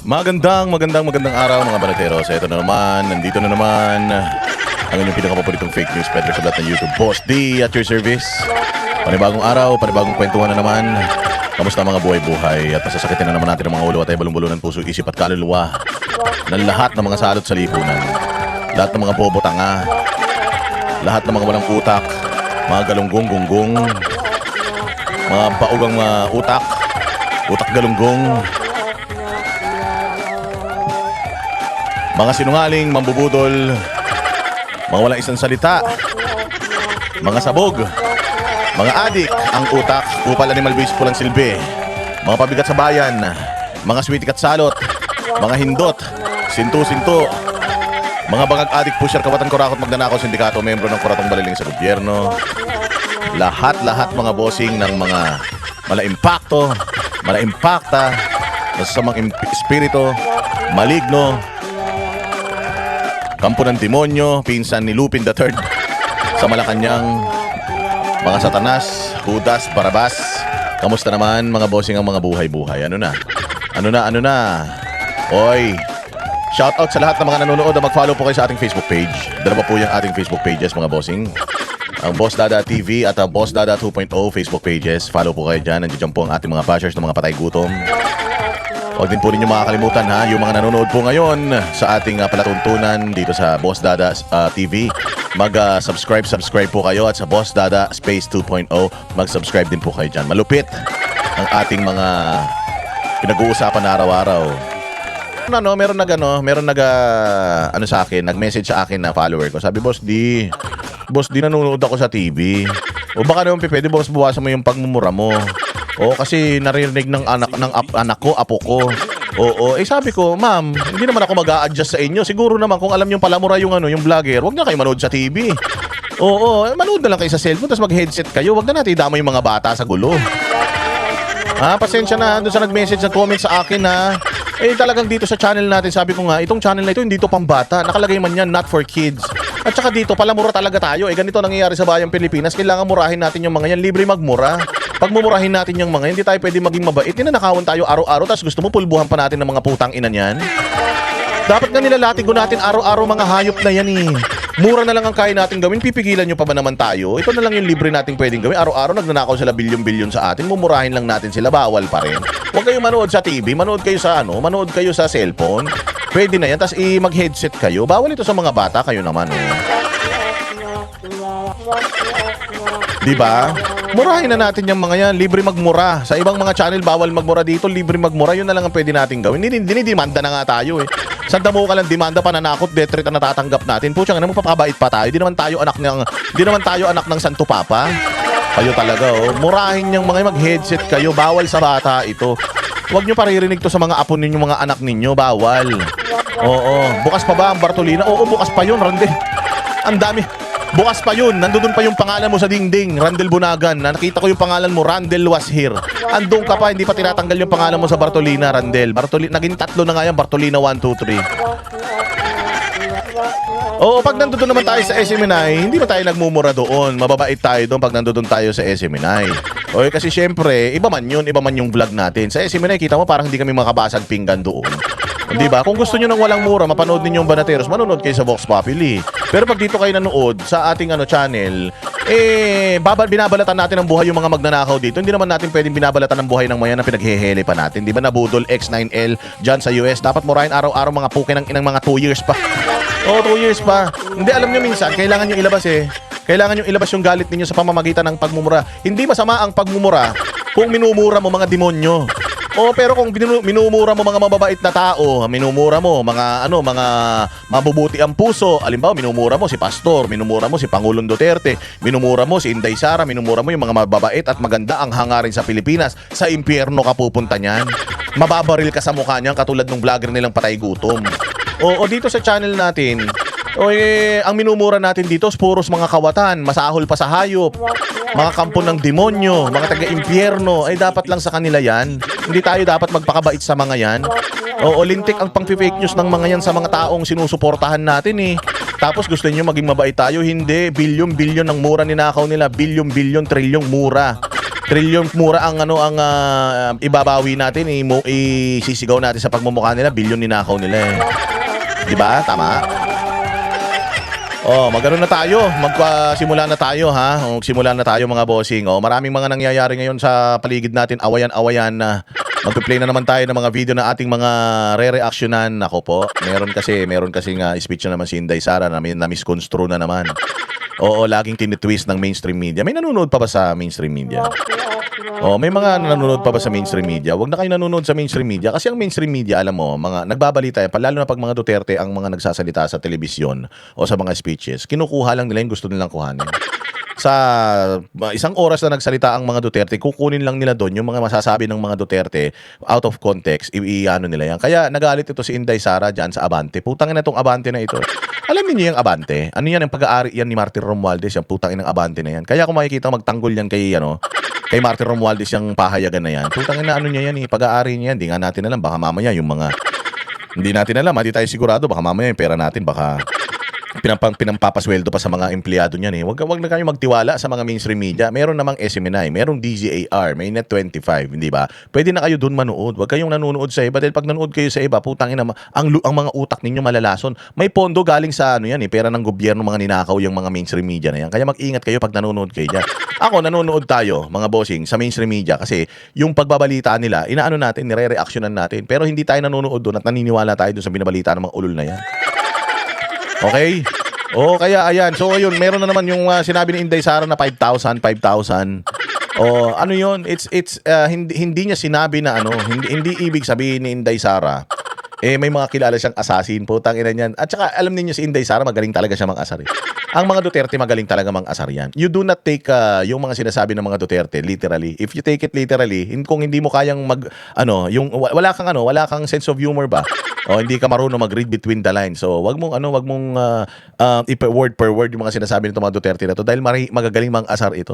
Magandang araw mga banateros. Ito na naman, nandito na naman ang inyong pinakapaboritong fake news peddler sa lahat ng YouTube. Boss D at your service. Panibagong araw, panibagong kwentuhan na naman. Kamusta mga buhay-buhay? At masasakitin na naman natin ang mga ulo at ay balong-bulunan puso, isip at kaluluwa ng lahat ng mga salot sa lipunan. Lahat ng mga bobo tanga, lahat ng mga walang utak, mga galunggong-gunggong, mga paugang utak galunggong, mga sinungaling, mambubudol, mga walang isang salita, mga sabog, mga adik, ang utak, upal animal base pulang silbi, mga pabigat sa bayan, mga switik at salot, mga hindot, sinto-sinto, mga bangag adik, pusher, kawatan, kurakot, magnanakaw, sindikato, membro ng kuratong baliling sa gobyerno, lahat mga bossing ng mga mala-impakto, mala-impakta, masasamang espiritu, maligno, kampo ng demonyo, pinsan ni Lupin III sa Malacanang, mga satanas, Judas, Barabas. Kamusta naman mga bossing ang mga buhay-buhay? Ano na? Oy, shoutout sa lahat ng mga nanonood na mag-follow po kayo sa ating Facebook page. Dalawa po yung ating Facebook pages mga bossing. Ang Boss Dada TV at ang Boss Dada 2.0 Facebook pages. Follow po kayo dyan. Nandiyan po ang ating mga bashers ng mga patay gutom. Huwag din po ninyo makakalimutan ha, yung mga nanonood po ngayon sa ating palatuntunan dito sa Boss Dada TV. Mag-subscribe po kayo at sa Boss Dada Space 2.0 mag-subscribe din po kayo dyan. Malupit ang ating mga pinag-uusapan na araw-araw. Meron sa akin, nag-message sa akin na follower ko. Sabi, Boss D, nanonood ako sa TV. O baka naman pwede bawasan mo yung pagmumura mo. O kasi naririnig ng anak ko, apo ko. Oo, sabi ko, ma'am, hindi naman ako mag-a-adjust sa inyo. Siguro naman kung alam yung palamura yung vlogger, wag na kayo manood sa TV. Oo, manood na lang kayo sa cellphone, tapos mag-headset kayo. Wag na natin idama yung mga bata sa gulo. Pasensya na doon sa nag-message, nag-comment sa akin na talagang dito sa channel natin, sabi ko nga, itong channel na ito hindi ito pambata. Nakalagay man yan, not for kids. At saka dito, palamura talaga tayo. Ganito nangyayari sa bayang Pilipinas. Kailangan murahin natin yung mga yan. Libre magmura. Pag mumurahin natin yung mga yan, hindi tayo pwede maging mabait. Ninanakawan tayo araw-araw, tapos gusto mo pulbuhan pa natin ng mga putang ina niyan. Dapat nga nilalatigo natin araw-araw mga hayop na yan eh. Mura na lang ang kaya natin gawin. Pipigilan nyo pa ba naman tayo? Ito na lang yung libre natin pwedeng gawin. Araw-araw nagnanakaw sila bilyon-bilyon sa atin. Mumurahin lang natin sila. Bawal pa rin. Huwag kayong manood sa TV. Manood kayo sa cellphone. Pwede na yan. Tapos mag-headset kayo. Bawal ito sa mga bata. Kayo naman. Diba? Murahin na natin yung mga yan. Libre magmura. Sa ibang mga channel, bawal magmura dito. Libre magmura. Yun na lang ang pwede natin gawin. Dinidemanda na nga tayo eh. Sanda mo ka lang demanda, pananakot, death threat na natatanggap natin. Pucha nga, magpapakabait pa tayo. Di naman tayo anak ng Santo Papa. Kayo talaga Murahin yung mga mag-headset kayo. Bawal sa bata ito. Huwag nyo paririnig to sa mga apo ninyo, mga anak ninyo. Bawal. Oo. Bukas pa ba ang Bartolina? Oo, bukas pa yun, Randel. Ang dami. Bukas pa yun. Nandun pa yung pangalan mo sa dingding. Randel Bunagan. Nakita ko yung pangalan mo. Randel was here. Andun ka pa. Hindi pa tinatanggal yung pangalan mo sa Bartolina, Randel. Naging 3 na nga yan. Bartolina 1, 2, 3. Oo, pag nandun naman tayo sa SMNI, hindi ba tayo nagmumura doon? Mababait tayo doon pag nandun tayo sa SMNI. Okay, kasi syempre, iba man yung vlog natin. Sa SMNI, kita mo parang hindi kami makabasag pinggan doon. Di ba? Kung gusto niyo ng walang mura, mapanood ninyo yung Banateros, manonood kayo sa Vox Populi. Pero pag dito kayo nanood sa ating channel, binabalatan natin ang buhay yung mga magnanakaw dito. Hindi naman natin pwedeng binabalatan ang buhay ng mga na pinaghehele pa natin. Di ba nabudol X9L dyan sa US? Dapat murahin araw-araw mga puke ng inang mga 2 years pa. 2 years pa. Hindi, alam nyo minsan, kailangan nyo ilabas Kailangan nyo ilabas yung galit ninyo sa pamamagitan ng pagmumura. Hindi masama ang pagmumura kung minumura mo mga demonyo. Pero kung minumura mo mga mababait na tao, minumura mo mga mabubuti ang puso, halimbawa minumura mo si Pastor, minumura mo si Pangulong Duterte, minumura mo si Inday Sara, minumura mo yung mga mababait at maganda ang hangarin sa Pilipinas, sa impyerno ka pupunta niyan. Mababaril ka sa mukha niyan katulad ng vlogger nilang patay gutom. Dito sa channel natin, ang minumura natin dito puros mga kawatan, masahol pa sa hayop, mga kampo ng demonyo, mga taga-impyerno, dapat lang sa kanila yan. Hindi tayo dapat magpakabait sa mga yan. Lintik ang pang-fake news ng mga yan sa mga taong sinusuportahan natin Tapos gusto niyo maging mabait tayo? Hindi. Bilyon-bilyon ng mura ninakaw nila. Bilyon-bilyon, trilyong mura. Trilyon mura ang ibabawi natin, isisigaw natin sa pagmumukha nila, bilyon ninakaw nila eh. 'Di ba? Tama. Magano na tayo. Magsimula na tayo ha. Magsimula na tayo mga bossing. Maraming mga nangyayari ngayon sa paligid natin, awayan-awayan na. Magpe-play na naman tayo ng mga video na ating mga re-reactionan. Ako po, meron kasi nga speech na naman si Inday Sara na misconstrue na naman. Oo, laging tinitwist ng mainstream media. May nanonood pa ba sa mainstream media? May mga nanonood pa ba sa mainstream media? Huwag na kayo nanonood sa mainstream media kasi ang mainstream media, alam mo, mga nagbabalita yan, lalo na pag mga Duterte ang mga nagsasalita sa telebisyon o sa mga speeches, kinukuha lang nila yung gusto nilang kuhanin. Sa isang oras na nagsalita ang mga Duterte, kukunin lang nila doon yung mga masasabi ng mga Duterte out of context, i-ano nila yan. Kaya nagalit ito si Inday Sara dyan sa Abante. Putang ina itong Abante na ito. Alam niyo yung Abante? Ano yan, ang pag-aari yan ni Martin Romualdez, yung putang inang Abante na yan. Kaya kung makikita magtanggol yan kay Martin Romualdez yung pahayagan na yan. Putang ina ano niya yan pag-aari niya yan. Hindi nga natin alam, baka mamaya yung mga hindi natin alam, hindi tayo sigurado, baka mamaya yung pera natin baka pinampapasweldo pa sa mga empleyado niyan eh. Wag na kayo magtiwala sa mga mainstream media. Meron namang SMNI, merong DZAR, may Net25, hindi ba? Pwede na kayo doon manood. Wag kayong nanonood sa iba dahil pag nanood kayo sa iba, putang ina, ang mga utak ninyo malalason. May pondo galing sa pera ng gobyerno, mga ninakaw yung mga mainstream media na yan. Kaya mag-ingat kayo pag nanonood kayo diyan. Ako nanonood tayo, mga bossing, sa mainstream media kasi yung pagbabalita nila, inaano natin, nire-reactionan natin. Pero hindi tayo nanonood doon at naniniwala tayo doon sa binabalita ng mga ulol na yan. Okay? Kaya ayan. So ayun, meron na naman yung sinabi ni Inday Sara na 5,000. Ano yun? It's hindi niya sinabi na hindi ibig sabihin ni Inday Sara. May mga kilala siyang assassin, putang ina niyan. At saka alam niyo si Inday Sara, magaling talaga siya mang-asar. Ang mga Duterte magaling talaga mang-asar yan. You do not take yung mga sinasabi ng mga Duterte literally. If you take it literally, kung hindi mo kayang wala kang sense of humor ba? Hindi ka marunong mag-read between the lines. So, wag mong word per word yung mga sinasabi nito mga Duterte na to dahil magagaling mang-asar ito.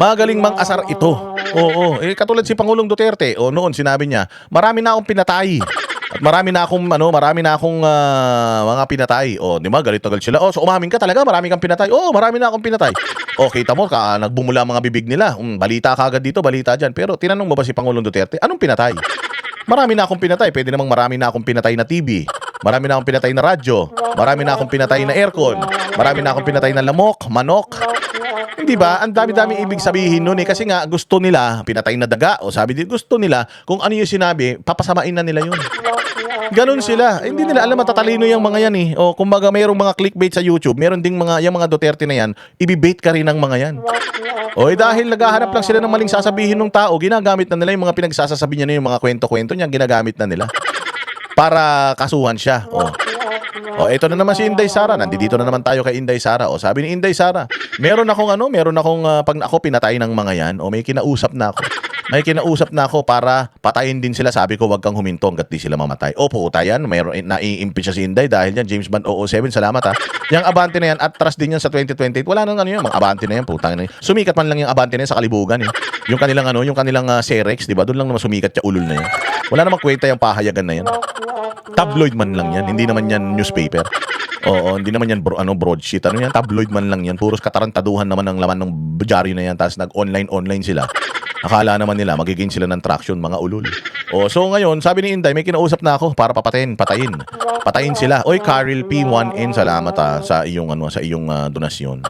Magaling mang-asar ito. Katulad si Pangulong Duterte, noon sinabi niya, marami na akong pinatay. At marami na akong mga pinatay. Di ba? Galit na galit sila. So umamin ka talaga, marami kang pinatay. Marami na akong pinatay. Kita mo, nagbumula mga bibig nila. Balita kagad dito, balita diyan. Pero tinanong mo ba si Pangulong Duterte, anong pinatay? Marami na akong pinatay. Pwede namang marami na akong pinatay na TV. Marami na akong pinatay na radyo. Marami na akong pinatay na aircon. Marami na akong pinatay na lamok, manok. Hindi ba? Ang dami-dami ibig sabihin nun kasi nga gusto nila pinatay na daga sabi din gusto nila kung ano yung sinabi, papasamain na nila yun. Ganon sila. Hindi nila alam matatalino yung mga yan eh. Kumbaga mayroong mga clickbait sa YouTube, meron ding yung mga Duterte na yan, ibibait ka rin ng mga yan. Dahil naghahanap lang sila ng maling sasabihin ng tao, ginagamit na nila yung mga pinagsasasabi niya yung mga kwento-kwento niya, ginagamit na nila para kasuhan siya. Ito na naman si Inday Sara. Nandito na naman tayo kay Inday Sara. Sabi ni Inday Sara, meron akong pag ako pinatay ng mga yan, may kinausap na ako. May kinausap na ako para patayin din sila. Sabi ko, wag kang huminto hanggat di sila mamatay. Puta yan. Meron nai-impeach siya si Inday dahil yan, James Bond 007. Salamat ha. Yung Abante na yan, at trust din yan sa 2028. Wala nang yan, mga Abante na yan, putang na yan. Sumikat man lang yung Abante na yan sa kalibugan eh. Yung kanilang Cerex, di ba? Doon lang naman sumikat yung ulol na yan. Wala namang kwenta yung pahayagan na yan. Tabloid man lang yan, hindi naman yan newspaper. Hindi naman yan broadsheet. Yan, tabloid man lang yan. Puros katarantaduhan naman ang laman ng dyaryo na yan. Tapos nag-online sila. Akala naman nila magiging sila ng traction, mga ulol. So ngayon, sabi ni Inday, may kinausap na ako para patayin sila. Karel P1N, salamat sa iyong donasyon.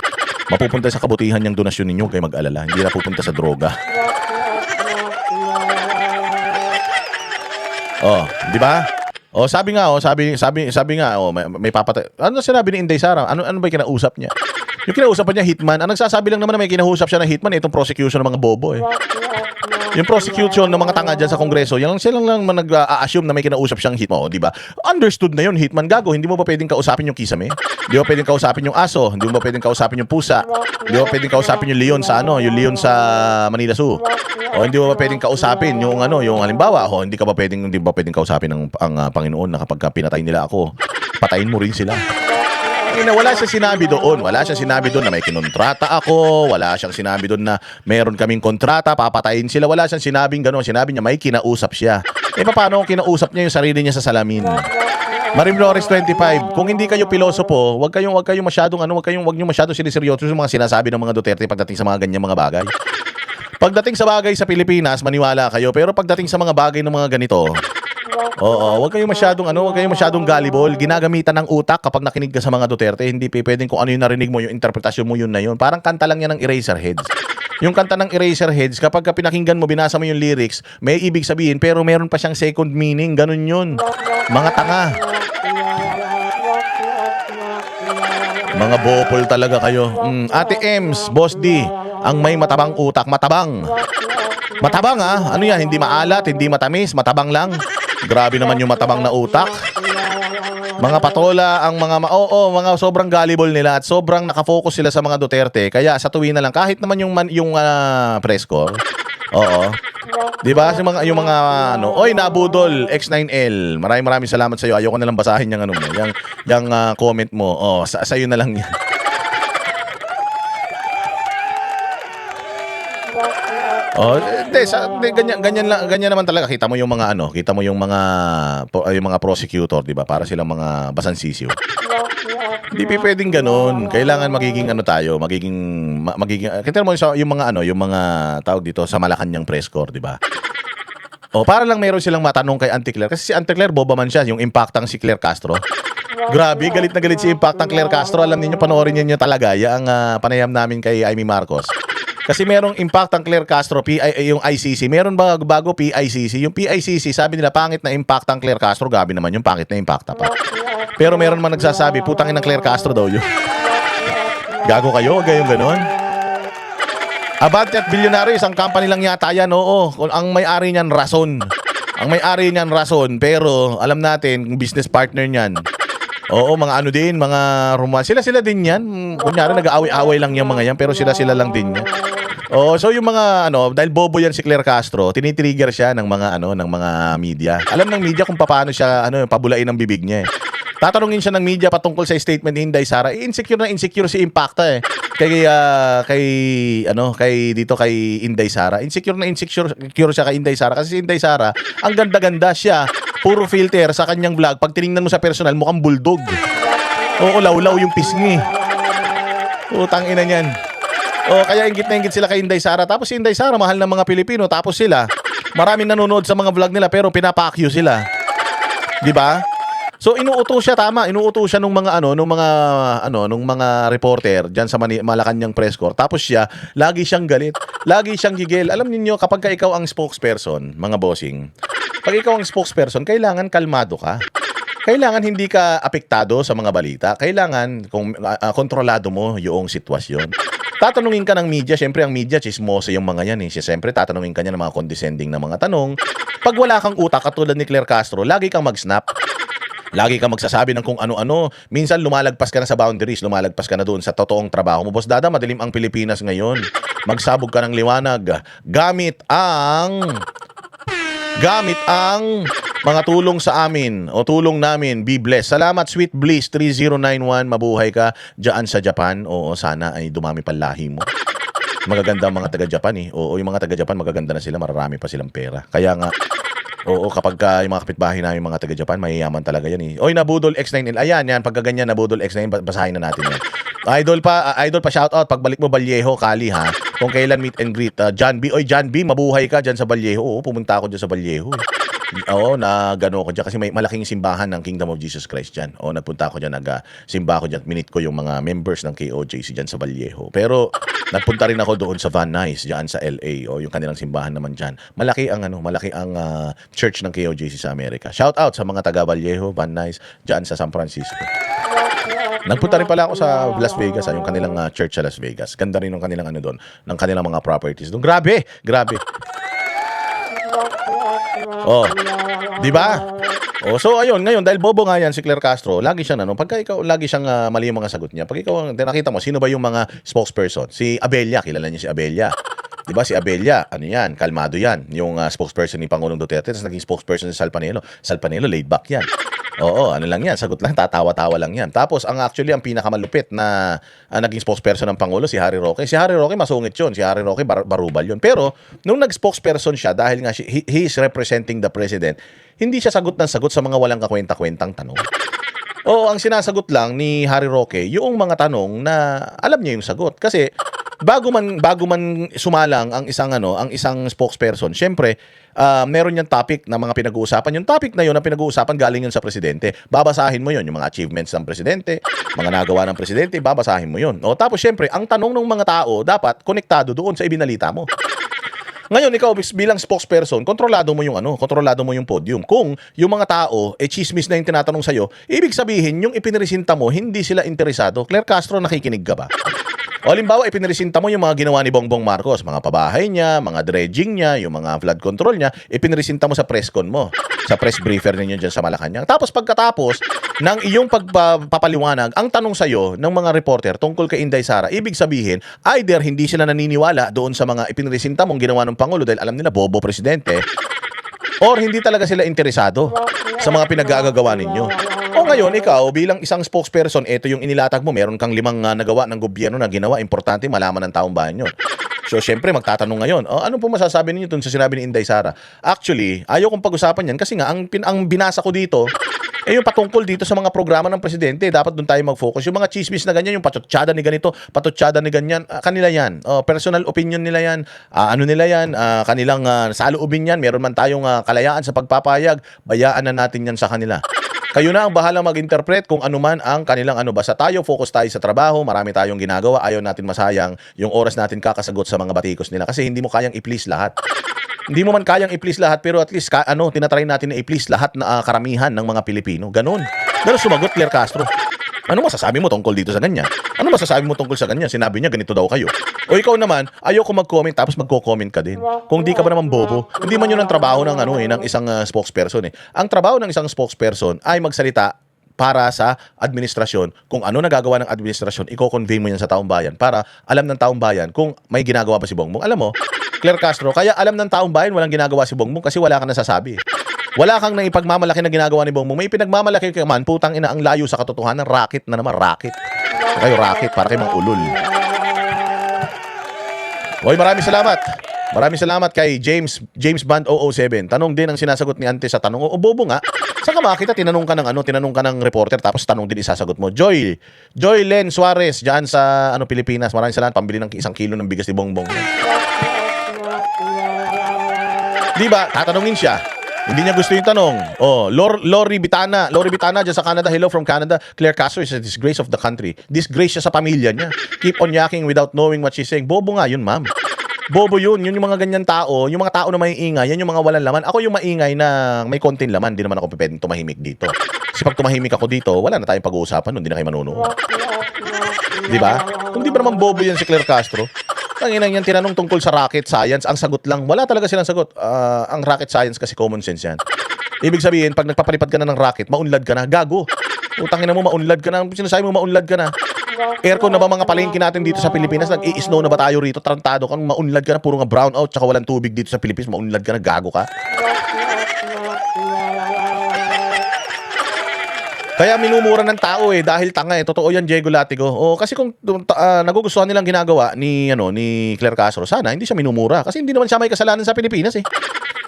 Mapupunta sa kabutihan yung donasyon ninyo, kayo mag-alala. Hindi na pupunta sa droga. Di ba? Sabi nga, may papatay. Ano sinabi ni Inday Sara? Ano ba yung kinausap niya? Yung kinausap niya, hitman. Ang nagsasabi lang naman na may kinausap siya ng hitman, itong prosecution ng mga bobo eh. Yung prosecution ng mga tanga dyan sa Kongreso, yan silang lang nag-a-assume na may kinausap siyang hitman, di ba? Understood na yun, hitman gago. Hindi mo ba pwedeng kausapin yung kisame? Hindi mo pwedeng kausapin yung aso? Hindi mo pwedeng kausapin yung pusa? Hindi mo pwedeng kausapin yung leon sa Manila Zoo? Hindi mo ba pwedeng kausapin yung halimbawa, hindi ba pwedeng kausapin ang Panginoon na kapag pinatay nila ako, patayin mo rin sila. Wala siyang sinabi doon. Wala siyang sinabi doon na may kinontrata ako. Wala siyang sinabi doon na meron kaming kontrata, papatayin sila. Wala siyang sinabing gano'n. Sinabi niya may kinausap siya. Paano kung kinausap niya yung sarili niya sa salamin? Marim Flores 25. Kung hindi kayo pilosopo, wag kayong masyadong wag niyo masyadong siniseryoso sa mga sinasabi ng mga Duterte pagdating sa mga ganyang mga bagay. Pagdating sa bagay sa Pilipinas, maniwala kayo. Pero pagdating sa mga bagay ng mga ganito, oo, wag kayong masyadong gullible. Ginagamitan ng utak kapag nakinig ka sa mga Duterte. Hindi pwedeng kung ano yung narinig mo, yung interpretasyon mo yun na yun. Parang kanta lang yan ng Eraserheads. Yung kanta ng Eraserheads, kapag pinakinggan mo, binasa mo yung lyrics, may ibig sabihin, pero meron pa siyang second meaning. Ganun yun. Mga tanga. Mga bopol talaga kayo. Ate Ems, Boss D, ang may matabang utak. Matabang. Matabang Ano yan? Hindi maalat, hindi matamis, matabang lang. Grabe naman yung matabang na utak. Mga patola ang mga sobrang gullible nila at sobrang nakafocus sila sa mga Duterte. Kaya sa tuwi na lang kahit naman yung press corps. Oo. 'Di ba? Yung mga oy nabudol X9L. Maraming salamat sa iyo. Ayoko na lang basahin yung yung comment mo. Oh, sa iyo na lang 'yan. Oh, ganyan naman talaga. Kita mo yung mga yung mga prosecutor, 'di ba? Para silang mga basansisiw. Hindi pwedeng ganoon. Kailangan magiging kita mo yung mga tawag dito sa Malacanang press corps, 'di ba? O para lang meron silang matanong kay Auntie Claire kasi si Auntie Claire boba man siya, yung impactang si Claire Castro. Grabe, galit na galit si impactang Claire Castro. Alam niyo, panoorin niyo talaga yung panayam namin kay Amy Marcos. Kasi merong impact ang Claire Castro, yung ICC. Meron ba bago PICC? Yung PICC, sabi nila, pangit na impact ang Claire Castro. Gabi naman yung pangit na impact pa. Pero meron man nagsasabi, putangin ng Claire Castro daw yun. Gago kayo, wag kayong ganon. Abante at Billionaires, ang company lang yata yan, oo. Ang may-ari niyan, Rason. Ang may-ari niyan, Rason. Pero, alam natin, business partner niyan. Oo, mga mga romance. Sila din yan. Kunyari, nag-aaway-aaway lang yung mga yan, pero sila lang din yan. Oh, so yung mga dahil bobo yan si Claire Castro, tinitrigger siya ng mga media. Alam ng media kung paano siya pabulain ang bibig niya. Tatanungin siya ng media patungkol sa statement ni Inday Sara. Insecure si Impacta eh. Kay Inday Sara. Insecure siya kay Inday Sara kasi si Inday Sara, ang ganda-ganda siya. Puro filter sa kanyang vlog. Pag tiningnan mo sa personal, mukhang bulldog. Oo, lawlaw yung pisngi. Utang ina niyan. O, kaya ingit na ingit sila kay Inday Sara. Tapos si Inday Sara, mahal ng mga Pilipino. Tapos sila, maraming nanonood sa mga vlog nila pero pinapakyo sila. 'Di ba? So inuuto siya, tama. Inuuto siya nung mga reporter diyan sa Malacanang press corps. Tapos siya, lagi siyang galit. Lagi siyang gigil. Alam niyo, kapag ikaw ang spokesperson, mga bossing, pag ikaw ang spokesperson, kailangan kalmado ka. Kailangan hindi ka apektado sa mga balita. Kailangan kontrolado mo yung sitwasyon. Tatanungin ka ng media, syempre ang media chismosa yung mga yan eh. Syempre tatanungin ka niya ng mga condescending na mga tanong. Pag wala kang utak katulad ni Claire Castro, lagi kang mag-snap. Lagi kang magsasabi ng kung ano-ano. Minsan lumalagpas ka na sa boundaries, lumalagpas ka na doon sa totoong trabaho mo. Boss Dada, madilim ang Pilipinas ngayon. Magsabog ka ng liwanag gamit ang mga tulong sa amin o tulong namin. Be blessed. Salamat, Sweet Bliss 3091. Mabuhay ka dyan sa Japan. Oo, sana ay dumami pa lahi mo. Magaganda ang mga taga-Japan eh. Oo, yung mga taga-Japan magaganda na sila. Mararami pa silang pera. Kaya nga, oo, kapag yung mga kapitbahay namin mga taga-Japan, mayayaman talaga yan eh. Oy, nabudol X9L. Ayan, pag ganyan nabudol X9, basahin na natin yan. Idol pa shoutout. Pagbalik mo Vallejo, Kali ha. Kung kailan meet and greet. John B. Oy, John B, mabuhay ka dyan sa Vallejo. Oo, pumunta ako dyan sa Vallejo. Oo, nagano ko dyan kasi may malaking simbahan ng Kingdom of Jesus Christ dyan. Oo, nagpunta ako dyan, nagsimba ako dyan. Minute ko yung mga members ng KOJC dyan sa Vallejo. Pero nagpunta rin ako doon sa Van Nuys dyan sa LA. O yung kanilang simbahan naman dyan. Malaki ang church ng KOJC sa Amerika. Shout out sa mga taga Vallejo, Van Nuys dyan sa San Francisco. Nagpunta rin pala ako sa Las Vegas, yung kanilang church sa Las Vegas. Ganda rin ng kanilang doon, ng kanilang mga properties doon. Grabe. Oh, 'di ba? Oh, so ayun, ngayon dahil bobo nga yan si Claire Castro, lagi siyang pagka ikaw lagi siyang mali yung mga sagot niya. Pag ikaw nakita mo sino ba yung mga spokesperson? Si Abella, kilala niyo si Abella. 'Di ba si Abella, yan, kalmado yan. Yung spokesperson ni Pangulong Duterte, tapos naging spokesperson si Salpanelo. Salpanelo laid back yan. Oo, lang yan, sagot lang, tatawa-tawa lang yan. Tapos ang pinakamalupit na naging spokesperson ng Pangulo si Harry Roque. Si Harry Roque masungit yun, si Harry Roque barubal yun. Pero nung nag-spokesperson siya dahil nga he is representing the president, hindi siya sagot ng sagot sa mga walang kakwenta-kwentang tanong. Oo, ang sinasagot lang ni Harry Roque yung mga tanong na alam niya yung sagot. Kasi bago man sumalang ang isang spokesperson, syempre meron yung topic na mga pinag-uusapan. Yung topic na yun ang pinag-uusapan galing yun sa presidente. Babasahin mo yun, yung mga achievements ng presidente, mga nagawa ng presidente, babasahin mo yun. O tapos syempre, ang tanong ng mga tao dapat konektado doon sa ibinalita mo. Ngayon, ikaw bilang spokesperson, kontrolado mo yung podium. Kung yung mga tao, chismis na yung tinatanong sa'yo, ibig sabihin, yung ipiniresinta mo, hindi sila interesado. Claire Castro, nakikinig ka ba? O halimbawa, ipiniresinta mo yung mga ginawa ni Bongbong Marcos, mga pabahay niya, mga dredging niya, yung mga flood control niya, ipiniresinta mo sa press con mo, sa press briefer ninyo dyan sa Malacanang. Tapos pagkatapos ng iyong pagpapaliwanag, ang tanong sa'yo ng mga reporter tungkol kay Inday Sara, ibig sabihin, either hindi sila naniniwala doon sa mga ipiniresinta mong ginawa ng Pangulo dahil alam nila, bobo presidente, or hindi talaga sila interesado sa mga pinagagagawa ninyo. O ngayon, ikaw bilang isang spokesperson, ito yung inilatag mo, meron kang 5 nagawa ng gobyerno na ginawa, importante malaman ng taong bayan yun. So, syempre, magtatanong ngayon, ano po masasabi ninyo dun sa sinabi ni Inday Sara? Actually, ayaw kong pag-usapan yan kasi nga, ang binasa ko dito, yung patungkol dito sa mga programa ng presidente, dapat doon tayo mag-focus. Yung mga chismis na ganyan, yung patutsyada ni ganito, patutsyada ni ganyan, kanila yan. Personal opinion nila yan, ano nila yan, kanilang saloobin yan, meron man tayong kalayaan sa pagpapayag, bayaan na natin yan sa kanila. Kayo na ang bahala mag-interpret kung ano man ang kanilang basta tayo, focus tayo sa trabaho, marami tayong ginagawa, ayaw natin masayang yung oras natin kakasagot sa mga batikos nila kasi hindi mo kayang i-please lahat. Hindi mo man kayang i-please lahat pero at least tinatry natin na i-please lahat na karamihan ng mga Pilipino. Ganun sumagot Claire Castro. Ano masasabi mo tungkol dito sa ganyan? Ano masasabi mo tungkol sa ganyan? Sinabi niya ganito daw kayo. O ikaw naman, ayoko mag-comment tapos magko-comment ka din. Kung di ka ba naman bobo, hindi man yun ang trabaho ng isang spokesperson eh. Ang trabaho ng isang spokesperson ay magsalita para sa administrasyon. Kung ano nagagawa ng administrasyon, i-convey mo yan sa taong bayan para alam ng taong bayan kung may ginagawa ba si Bongbong. Alam mo, Claire Castro, kaya alam ng taong bayan walang ginagawa si Bongbong kasi wala kang nasasabi. Wala kang naipagmamalaki na ginagawa ni Bongbong. May pinagmamalaki ka man, putang ina, ang layo sa katotohanan, racket na naman, racket. Kayo racket, para kayo mga ulol. Hoy, maraming salamat. Maraming salamat kay James Band 007. Tanong din ang sinasagot ni Ante sa tanong. O bobo nga. Saan ka makita? Tinanong ka ng reporter tapos tanong din isasagot mo. Joy Len Suarez diyan sa Pilipinas. Maraming salamat pambili ng 1 kilo ng bigas ni Bongbong. Di ba? Tatanungin siya. Hindi niya gusto yung tanong. Lori Bitana dyan sa Canada. Hello from Canada. Claire Castro is a disgrace of the country. Disgrace siya sa pamilya niya. Keep on yakking without knowing what she's saying. Bobo nga yun, ma'am. Bobo yun. Yun yung mga ganyan tao. Yung mga tao na may ingay. Yan yung mga walang laman. Ako yung maingay na may konting laman. Hindi naman ako pwedeng tumahimik dito. Kasi pag tumahimik ako dito, wala na tayong pag-uusapan. Hindi na kayo manunood. Di ba? Kung di ba naman bobo yan si Claire Castro? Ang inang yan tinanong tungkol sa rocket science, ang sagot lang, wala talaga silang sagot. Ang rocket science kasi common sense yan. Ibig sabihin, pag nagpapalipad ka na ng rocket, maunlad ka na, gago. Utangin na mo, maunlad ka na. Sinasabi mo, maunlad ka na. Aircon na ba mga palengke natin dito sa Pilipinas? Nag-i-snow na ba tayo rito? Tarantado kang maunlad ka na, puro nga brownout, tsaka walang tubig dito sa Pilipinas, maunlad ka na, gago ka. Kaya minumura ng tao dahil tanga Totoo yan, Diego Latigo. Kasi kung nagugustuhan nilang ginagawa ni Claire Castro, sana hindi siya minumura kasi hindi naman siya may kasalanan sa Pilipinas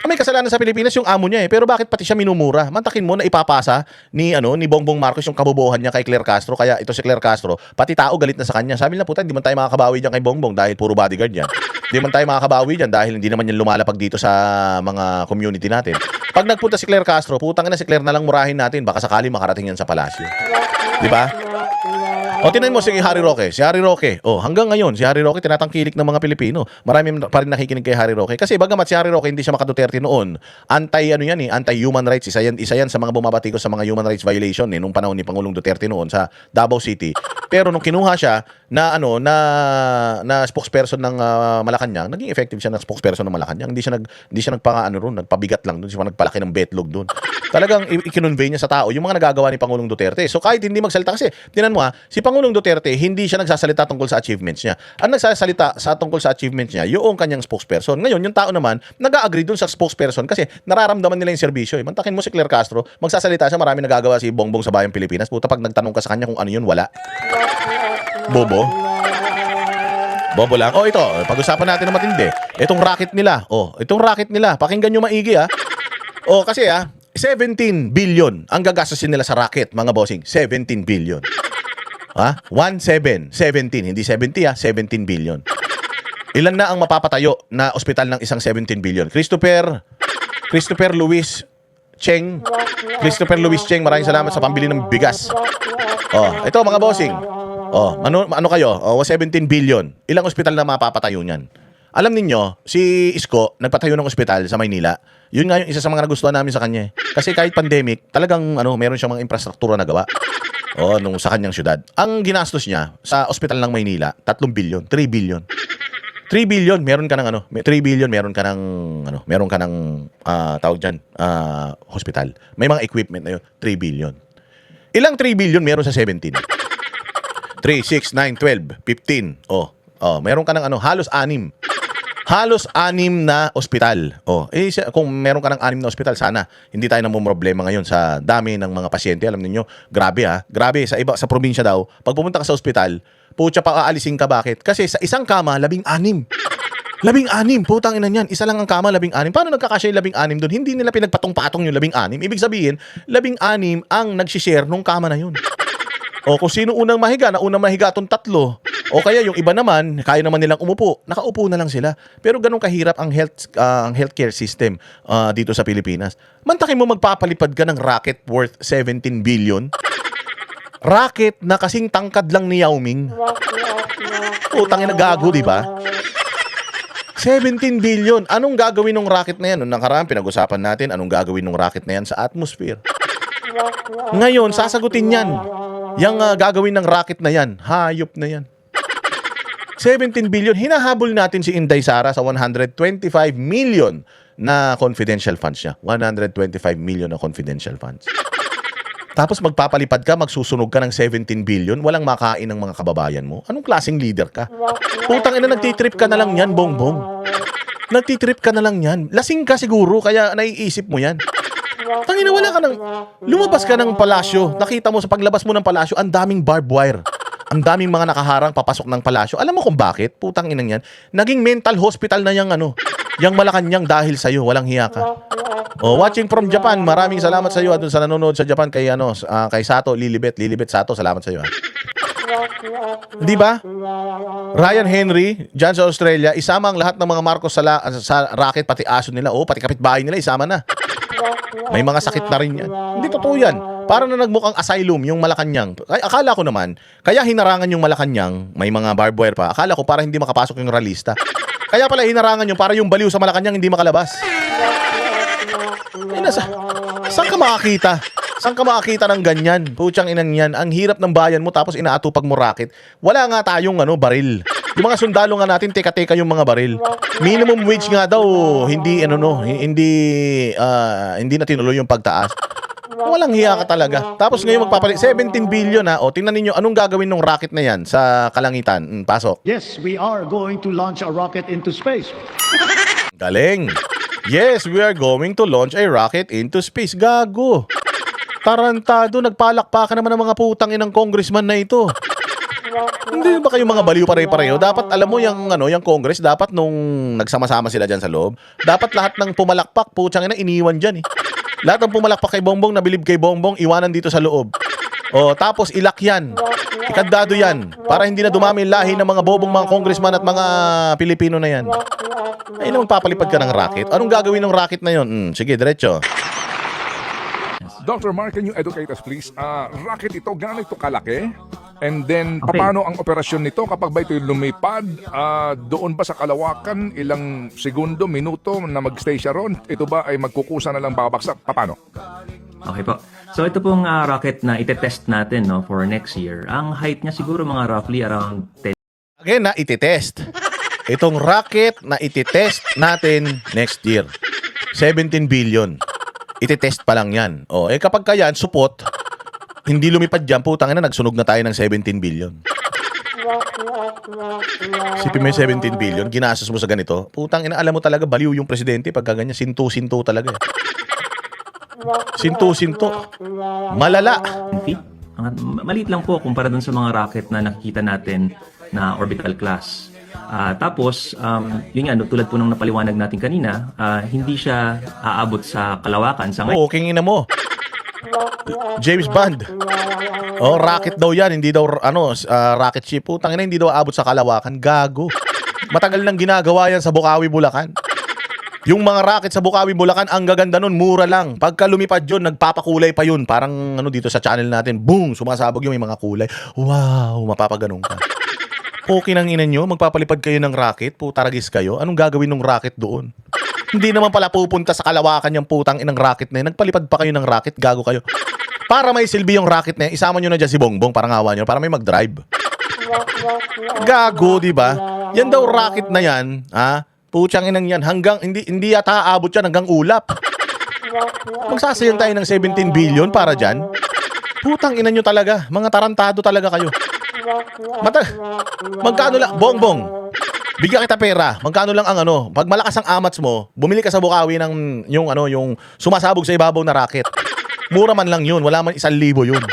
May kasalanan sa Pilipinas yung amo niya pero bakit pati siya minumura? Mantakin mo na ipapasa ni Bongbong Marcos yung kabobohan niya kay Claire Castro. Kaya ito si Claire Castro, pati tao galit na sa kanya. Sabi nila, puta, hindi man tayo makakabawi diyan kay Bongbong dahil puro bodyguard yan. Hindi man tayo makakabawi diyan dahil hindi naman yan lumalapag dito sa mga community natin. Pag nagpunta si Claire Castro, putang ina si Claire na lang murahin natin. Baka sakali makarating yan sa palasyo. Di ba? Tinan mo si Harry Roque. Si Harry Roque. Hanggang ngayon, si Harry Roque tinatangkilik ng mga Pilipino. Marami pa rin nakikinig kay Harry Roque. Kasi bagamat si Harry Roque hindi siya maka-Duterte noon, anti-human rights. Isa yan sa mga bumabatikos sa mga human rights violation nung panahon ni Pangulong Duterte noon sa Davao City. Pero nung kinuha siya na spokesperson ng Malacanang, naging effective siya na spokesperson ng Malacanang. Hindi siya nagpabigat lang doon, siya nagpalaki ng betlog doon. Talagang i-convey niya sa tao yung mga nagagawa ni Pangulong Duterte. So kahit hindi magsalita kasi, tinan mo si Pangulong Duterte, hindi siya nagsasalita tungkol sa achievements niya. Ang nagsasalita tungkol sa achievements niya, yung kanyang spokesperson. Ngayon, yung tao naman, nag-agree dun sa spokesperson kasi nararamdaman nila yung serbisyo. Mantakin mo si Claire Castro, magsasalita siya, marami nagagawa si Bongbong sa bayang Pilipinas. Puta, pag nagtanong ka sa kanya kung ano yun, wala. Bobo. Bobo lang. Ito, pag-usapan natin na matindi. Itong racket nila. Pakinggan nyo maigi kasi 17 billion ang gagastusin nila sa racket, mga bossing. 17 billion. 17, hindi 70 17 billion. Ilan na ang mapapatayo na ospital ng isang 17 billion? Christopher Luis Cheng. Christopher Luis Cheng, maraming salamat sa pambili ng bigas. Oh, ito mga bossing. Oh, ano kayo? Oh, 17 billion. Ilang ospital na mapapatayo niyan? Alam ninyo, si Isko nagpatayo ng ospital sa Maynila. Yun nga yung isa sa mga nagustuhan namin sa kanya. Kasi kahit pandemic, talagang meron siyang mga infrastruktura na gawa. Nung sa kanyang syudad. Ang ginastos niya sa ospital ng Maynila, 3 billion, 3 billion. 3 billion, meron ka ng 3 billion, meron ka ng tawag diyan, hospital. May mga equipment na yun, 3 billion. Ilang 3 billion meron sa 17? 3, 6, 9, 12, 15. Meron ka ng halos 6. Halos 6 na ospital. Kung meron ka ng 6 na ospital, sana hindi tayo namumroblema ngayon sa dami ng mga pasyente. Alam niyo, grabe Grabe sa probinsya daw. Pag pumunta ka sa ospital, putya pa aalisin ka, bakit? Kasi sa isang kama, 16. 16, putang ina niyan. Isa lang ang kama, 16. Paano nagkakasya yung 16 doon? Hindi nila pinagpatong-patong yung 16. Ibig sabihin, 16 ang nagsishare nung kama na yun. Kung sino unang mahiga, na unang mahiga tong 3. O kaya yung iba naman, kaya naman nilang umupo. Nakaupo na lang sila. Pero ganun kahirap ang healthcare system dito sa Pilipinas. Mantakin mo magpapalipad ka ng rocket worth 17 billion. Rocket na kasing tangkad lang ni Yao Ming. Utangin na gago, di ba? 17 billion. Anong gagawin ng rocket na yan? Noong nakaraan, pinag-usapan natin anong gagawin ng rocket na yan sa atmosphere. Ngayon, sasagutin yan. Yang gagawin ng rocket na yan, hayop na yan. 17 billion. Hinahabol natin si Inday Sara sa 125 million na confidential funds niya. 125 million na confidential funds. Tapos magpapalipad ka, magsusunog ka ng 17 billion, walang makain ng mga kababayan mo. Anong klaseng leader ka? Putang ina, nagtitrip ka na lang yan, bongbong. Nagtitrip ka na lang yan. Lasing ka siguro, kaya naiisip mo yan. Tangina, wala ka ng... Lumabas ka ng palasyo. Nakita mo sa paglabas mo ng palasyo, ang daming barbed wire. Ang daming mga nakaharang papasok ng palasyo. Alam mo kung bakit? Putang inang yan. Naging mental hospital na yung yung Malacanang dahil sa'yo. Walang hiya ka. Watching from Japan. Maraming salamat sa'yo at sa nanonood sa Japan kay kay Sato, Lilibet Sato. Salamat sa'yo. Di ba? Ryan Henry, dyan sa Australia, isama ang lahat ng mga Marcos sa racket, pati aso nila. Pati kapitbahay nila, isama na. May mga sakit na rin yan. Hindi totoo yan. Para na nagmukhang asylum yung Malacanang. Akala ko naman, kaya hinarangan yung Malacanang, may mga barbed wire pa. Akala ko para hindi makapasok yung realista. Kaya pala hinarangan yung para yung baliw sa Malacanang hindi makalabas. Saan ka makakita? Saan ka makakita ng ganyan? Putyang inan yan. Ang hirap ng bayan mo tapos inaatupag mo racket. Wala nga tayong baril. Yung mga sundalo nga natin, teka-teka yung mga baril. Minimum wage nga daw, hindi na tinuloy yung pagtaas. Walang hiya ka talaga. Tapos ngayon magpapalit 17 billion tingnan niyo anong gagawin ng rocket na yan sa kalangitan. Pasok. Yes, we are going to launch a rocket into space. Galing. Yes, we are going to launch a rocket into space. Gago. Tarantado, nagpalakpakan naman ng mga putang inang congressman na ito. Hindi ba kayo mga baliw pare-pareho? Dapat alam mo yung Congress, dapat nung nagsama-sama sila diyan sa loob, dapat lahat ng pumalakpak, putang ina, iniwan diyan eh. Lahat ng pumalakpak kay Bongbong, nabilib kay Bongbong, iwanan dito sa loob. Tapos ilak yan. Ikandado yan. Para hindi na dumami lahi ng mga bobong mga congressman at mga Pilipino na yan. Ay naman papalipad ka ng rocket. Anong gagawin ng rocket na yun? Sige, diretso. Dr. Mark, can you educate us please? Rocket ito, gaano ito kalaki? And then, Okay. paano ang operasyon nito kapag ba ito lumipad? Doon ba sa kalawakan, ilang segundo, minuto na mag-stay siya ron? Ito ba ay magkukusa na lang babaksak? Paano? Okay po. So ito pong rocket na itetest natin for next year. Ang height niya siguro mga roughly around 10 Again na ititest. Itong rocket na ititest natin next year. 17 billion. Ititest pa lang yan. Kapag kayan, supot, hindi lumipad dyan, putang ina, nagsunog na tayo ng 17 billion. Sipin mo yung 17 billion, ginastos mo sa ganito. Putang ina, alam mo talaga, baliw yung presidente pagka ganyan. Sinto-sinto talaga. Sinto-sinto. Malala. feet. Maliit lang po kumpara dun sa mga rocket na nakikita natin na orbital class. Tapos, yun nga, tulad po nung napaliwanag natin kanina, hindi siya aabot sa kalawakan. Sa ngayon, Kingina mo. James Bond. Rocket daw yan, hindi daw rocket ship. Putang ina, hindi daw aabot sa kalawakan. Gago. Matagal nang ginagawa yan sa Bukawi, Bulacan. Yung mga rocket sa Bukawi, Bulacan, ang gaganda nun, mura lang. Pagka lumipad yun, nagpapakulay pa yun. Parang ano dito sa channel natin, boom, sumasabog yung may mga kulay. Wow, mapapaganong ka. Okay nang ina nyo, magpapalipad kayo ng rocket, putaragis kayo. Anong gagawin ng rocket doon? Hindi naman pala pupunta sa Kalawakan yung putang inang rocket na yun. Nagpalipad pa kayo ng rocket, gago kayo. Para may silbi yung rocket na yun, isama nyo na dyan si Bongbong, parang awa nyo, para may mag-drive. Gago, di ba? Yan daw rocket na yan, ha? Putsang inang yan, hanggang, hindi yata aabot yan hanggang ulap. Magsasayang tayo ng 17 billion para dyan. Putang ina nyo talaga, mga tarantado talaga kayo. Magkano lang, Bongbong, bigyan kita pera, magkano lang ang ano, pag malakas ang amats mo, bumili ka sa Bukawi ng yung sumasabog sa ibabaw na rocket. Mura man lang yun, wala man 1,000 yun.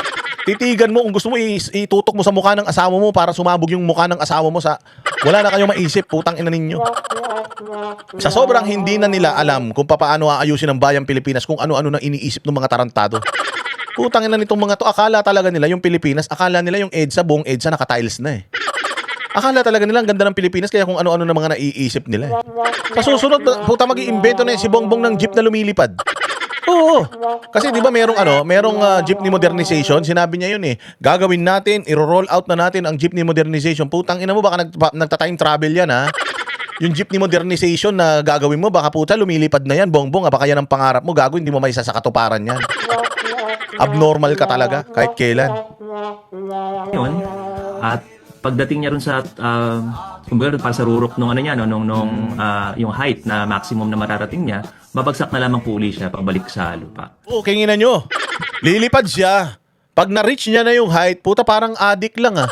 Titigan mo kung gusto mo itutok mo sa mukha ng asawa mo para sumabog yung mukha ng asawa mo sa... Wala na kayong maisip, putang ina ninyo. Sa sobrang hindi na nila alam kung paano aayusin ang bayang Pilipinas, kung ano-ano na iniisip ng mga tarantado. Putang ina nitong mga to, akala talaga nila yung Pilipinas, akala nila yung EDSA, buong EDSA naka-tiles na eh. Akala talaga nila ang ganda ng Pilipinas kaya kung ano-ano na mga naiisip nila eh. Sa susunod, puta mag-iimbento na si Bongbong ng jeep na lumilipad. Oo. Kasi 'di ba merong jeepney modernization, sinabi niya 'yun eh. Gagawin natin, i-roll out na natin ang jeepney modernization. Putang ina mo baka nagta-time travel 'yan ha. Yung jeepney modernization na gagawin mo baka puta lumilipad na 'yan, Bongbong, baka yan ang pangarap mo, gago hindi mo maisa sa katuparan 'yan. Abnormal ka talaga kahit kailan. Yun. At pagdating niya rin sa kumbaga para sa rurok nung ano niya yung height na maximum na mararating niya, babagsak na lamang po uli siya pabalik sa lupa. Okay, ngina nyo. Lilipad siya. Pag na-reach niya na yung height, puta parang addict lang ah.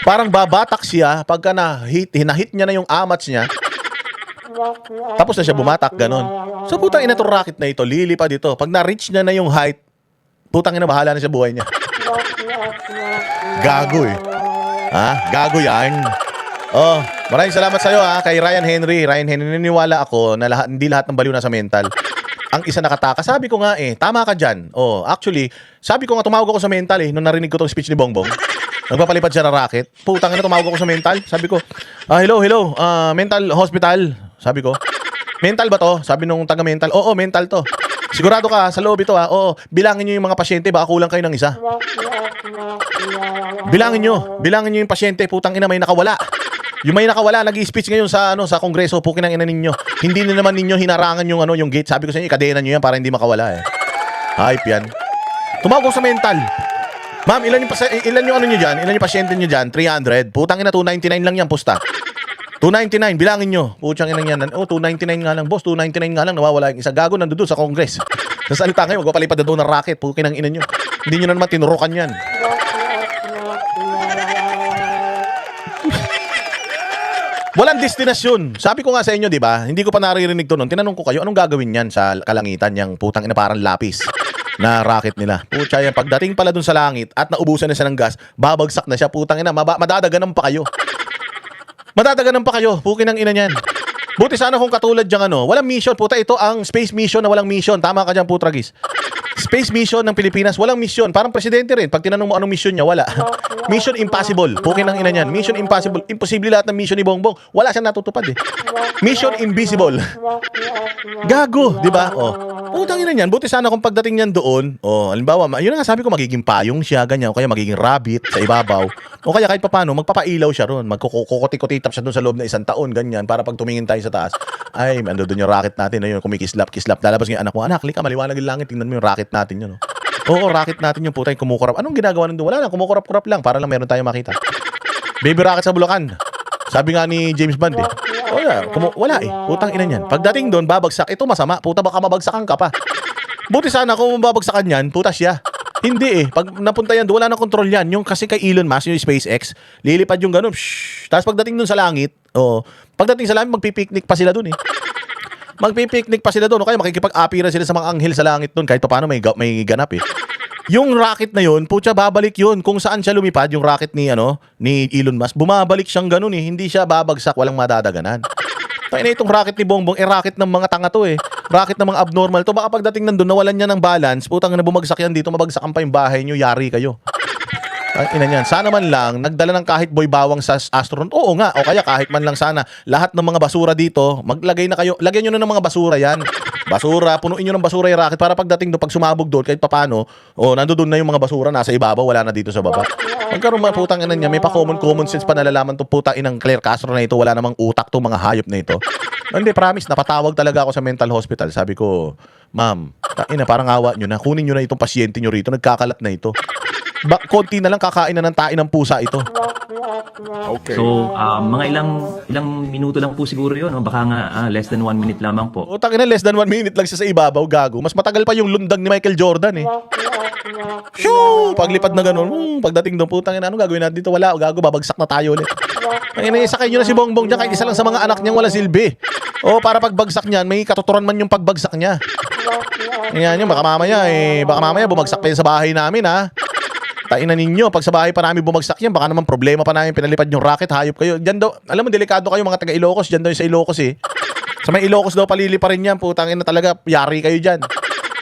Parang babatak siya pagka na-hit niya na yung amats niya. Tapos na siya bumatak, ganon. So putang ina tong rocket na ito, lilipad ito. Pag na-reach niya na yung height, putang ina bahala na siya buhay niya. Gago eh. Ha? Gago yan. Oh, maraming salamat sa iyo ha, kay Ryan Henry. Ryan Henry, naniniwala ako na hindi lahat ng baliw nasa mental. Ang isa nakataka. Sabi ko nga eh, tama ka dyan. Oh, actually, sabi ko nga tumawag ako sa mental eh, nung narinig ko tong speech ni Bongbong. Nagpapalipad siya ng racket. Putang ina, tumawag ako sa mental. Sabi ko, hello, mental hospital. Sabi ko, mental ba to? Sabi nung taga-mental, oo, mental to. Sigurado ka, sa loob ito ha? Oo, bilangin nyo yung mga pasyente, baka kulang kayo ng isa. Bilangin nyo yung pasyente, putang ina may nakawala. Yung may nakawala, nag-i-speech ngayon sa kongreso, pukin ang ina ninyo. Hindi na naman ninyo hinarangan yung gate. Sabi ko sa inyo, ikadena nyo yan para hindi makawala eh. Hype yan. Tumawag ko sa mental. Ma'am, ilan yung ano nyo dyan? Ilan yung pasyente nyo dyan? 300. Putang ina, 299 lang yan, pusta. 299, bilangin nyo. Putsang ina yan. Oh, 299 nga lang, boss. 299 nga lang, nawawala yung isa. Gago, nandun sa kongres. Nasalita kayo, magpapalipad na doon ng racket. Pukin ang ina nyo. Hindi nyo na naman tinurukan yan. Walang destinasyon. Sabi ko nga sa inyo, di ba? Hindi ko pa naririnig to noon. Tinanong ko kayo, anong gagawin yan sa kalangitan yung putang ina parang lapis na rocket nila. Putya yan, pagdating pala dun sa langit at naubusan na siya ng gas, babagsak na siya, putang ina, madadaganan pa kayo. Madadaganan pa kayo, pukin ang ina niyan. Buti sana kung katulad yung walang mission. Puta, ito ang space mission na walang mission. Tama ka dyan, putragis. Space mission ng Pilipinas, walang mission. Parang presidente rin. Pag tinanong mo anong mission niya, wala. Mission impossible. Pukin ang ina niyan. Mission impossible. Imposible lahat ng mission ni Bongbong. Wala siyang natutupad eh. Mission invisible. Gago, di ba? Oh. Putang ina niyan. Buti sana kung pagdating niyan doon, halimbawa, yun nga sabi ko, magiging payong siya, ganyan. O kaya magiging rabbit sa ibabaw. O kaya kahit papaano, magpapailaw siya ron. Magkukutikotitap siya doon sa loob na 1 taon, ganyan. Para pag tumingin tayo sa taas, ay, ando doon yung rocket natin. Ayun, kumikislap. Lalabas ng anak mo, anak, lika, maliwanag yung langit. Tingnan mo yung rocket natin yun. Oo, rocket natin yung putay, kumukurap. Anong ginagawa nandun? Wala lang, kumukurap-kurap lang para lang meron tayong makita. Baby rocket sa Bulacan. Sabi nga ni James Bond eh. Wala eh. Putang ina niyan. Pagdating doon, babagsak. Ito masama. Puta, baka mabagsakan ka pa. Buti sana kung babagsakan yan, puta siya. Hindi eh. Pag napunta yan doon, wala nang control yan. Yung kasi kay Elon Musk, yung SpaceX, lilipad yung ganun. Tapos pagdating doon sa langit, pagdating sa langit, magpipiknik pa sila doon eh. Magpipiknik pa sila doon o kaya makikipag-apira sila sa mga anghel sa langit doon kahit paano may ganap eh. Yung rocket na yun, putya, babalik yun kung saan siya lumipad, yung rocket ni Elon Musk, bumabalik siyang ganun eh, hindi siya babagsak, walang madadaganan. Tayo na itong rocket ni Bongbong, rocket ng mga tanga to eh. Rocket ng mga abnormal to, baka pagdating nandun, nawalan niya ng balance, putang na bumagsak yan dito, mabagsakan pa yung bahay niyo, yari kayo. Ang ina niyan. Sana man lang nagdala ng kahit boy bawang sa astronaut. Oo nga. O kaya kahit man lang sana lahat ng mga basura dito, maglagay na kayo. Lagyan niyo na ng mga basura 'yan. Basura, punuin niyo ng basura yung rocket para pagdating doon pag sumabog doon kahit papaano, nandoon na yung mga basura nasa ibabaw, wala na dito sa baba. Magkaroon man putang ina niya, may pa common sense pa nalalaman to putang inang Claire Castro na ito, wala namang utak tong mga hayop na ito. Hindi, promise, napatawag talaga ako sa mental hospital. Sabi ko, ma'am, ina, parang awa nyo na. Kunin nyo na itong pasyente nyo rito. Nagkakalat na ito. Konti na lang kakain na ng tain ng pusa ito. Okay. So, mga ilang minuto lang po siguro yun. No? Baka nga less than 1 minute lamang po. Utang ina, less than 1 minute lang siya sa ibabaw, gago. Mas matagal pa yung lundag ni Michael Jordan eh. Shoo! Paglipad na ganun. Pagdating doon, putang ina, ano gagawin natin dito? Wala, gago, babagsak na tayo ulit. Ang ina, sakay nyo na si Bongbong dyan kahit isa lang sa mga anak niyang wala silbi. O, para pagbagsak niyan, may katuturan man yung pagbagsak niya. Yan yun, baka mamaya bumagsak pa yun sa bahay namin, ha? Tainan ninyo, pag sa bahay pa namin bumagsak yan, baka naman problema pa namin pinalipad yung rocket, hayop kayo. Diyan daw, alam mo, delikado kayo mga taga Ilocos, diyan daw yung sa Ilocos eh. Sa may Ilocos daw palili pa rin yan, putangin na talaga, yari kayo diyan.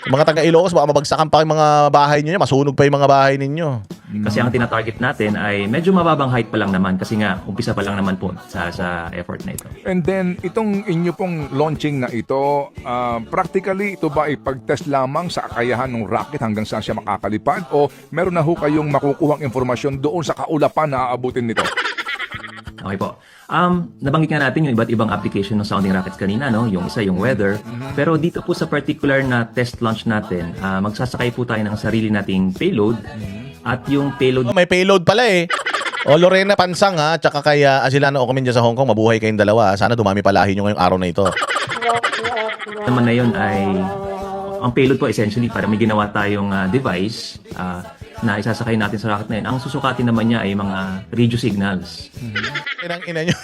Yung mga taga Ilocos, baka mabagsakan pa yung mga bahay niyo, masunog pa yung mga bahay ninyo. Kasi ang tinatarget natin ay medyo mababang height pa lang naman kasi nga umpisa pa lang naman po sa effort na ito. And then, itong inyo pong launching na ito, practically, ito ba ay pag-test lamang sa kakayahan ng rocket hanggang saan siya makakalipad? O meron na ho kayong makukuhang informasyon doon sa kaulapan na aabutin nito? Okay po. Nabanggit nga natin yung iba't ibang application ng sounding rockets kanina, no? Yung isa, yung weather. Pero dito po sa particular na test launch natin, magsasakay po tayo ng sarili nating payload. At yung payload May payload pala eh. O Lorena Pansang ha, tsaka kay Asilano Ocomin dyan sa Hong Kong, mabuhay kayong dalawa. Sana dumami palahi nyo ngayong araw na ito. naman na yun ay, ang payload po essentially para may ginawa tayong device na isasakay natin sa rocket na yun. Ang susukatin naman niya ay mga radio signals. Inang ina nyo.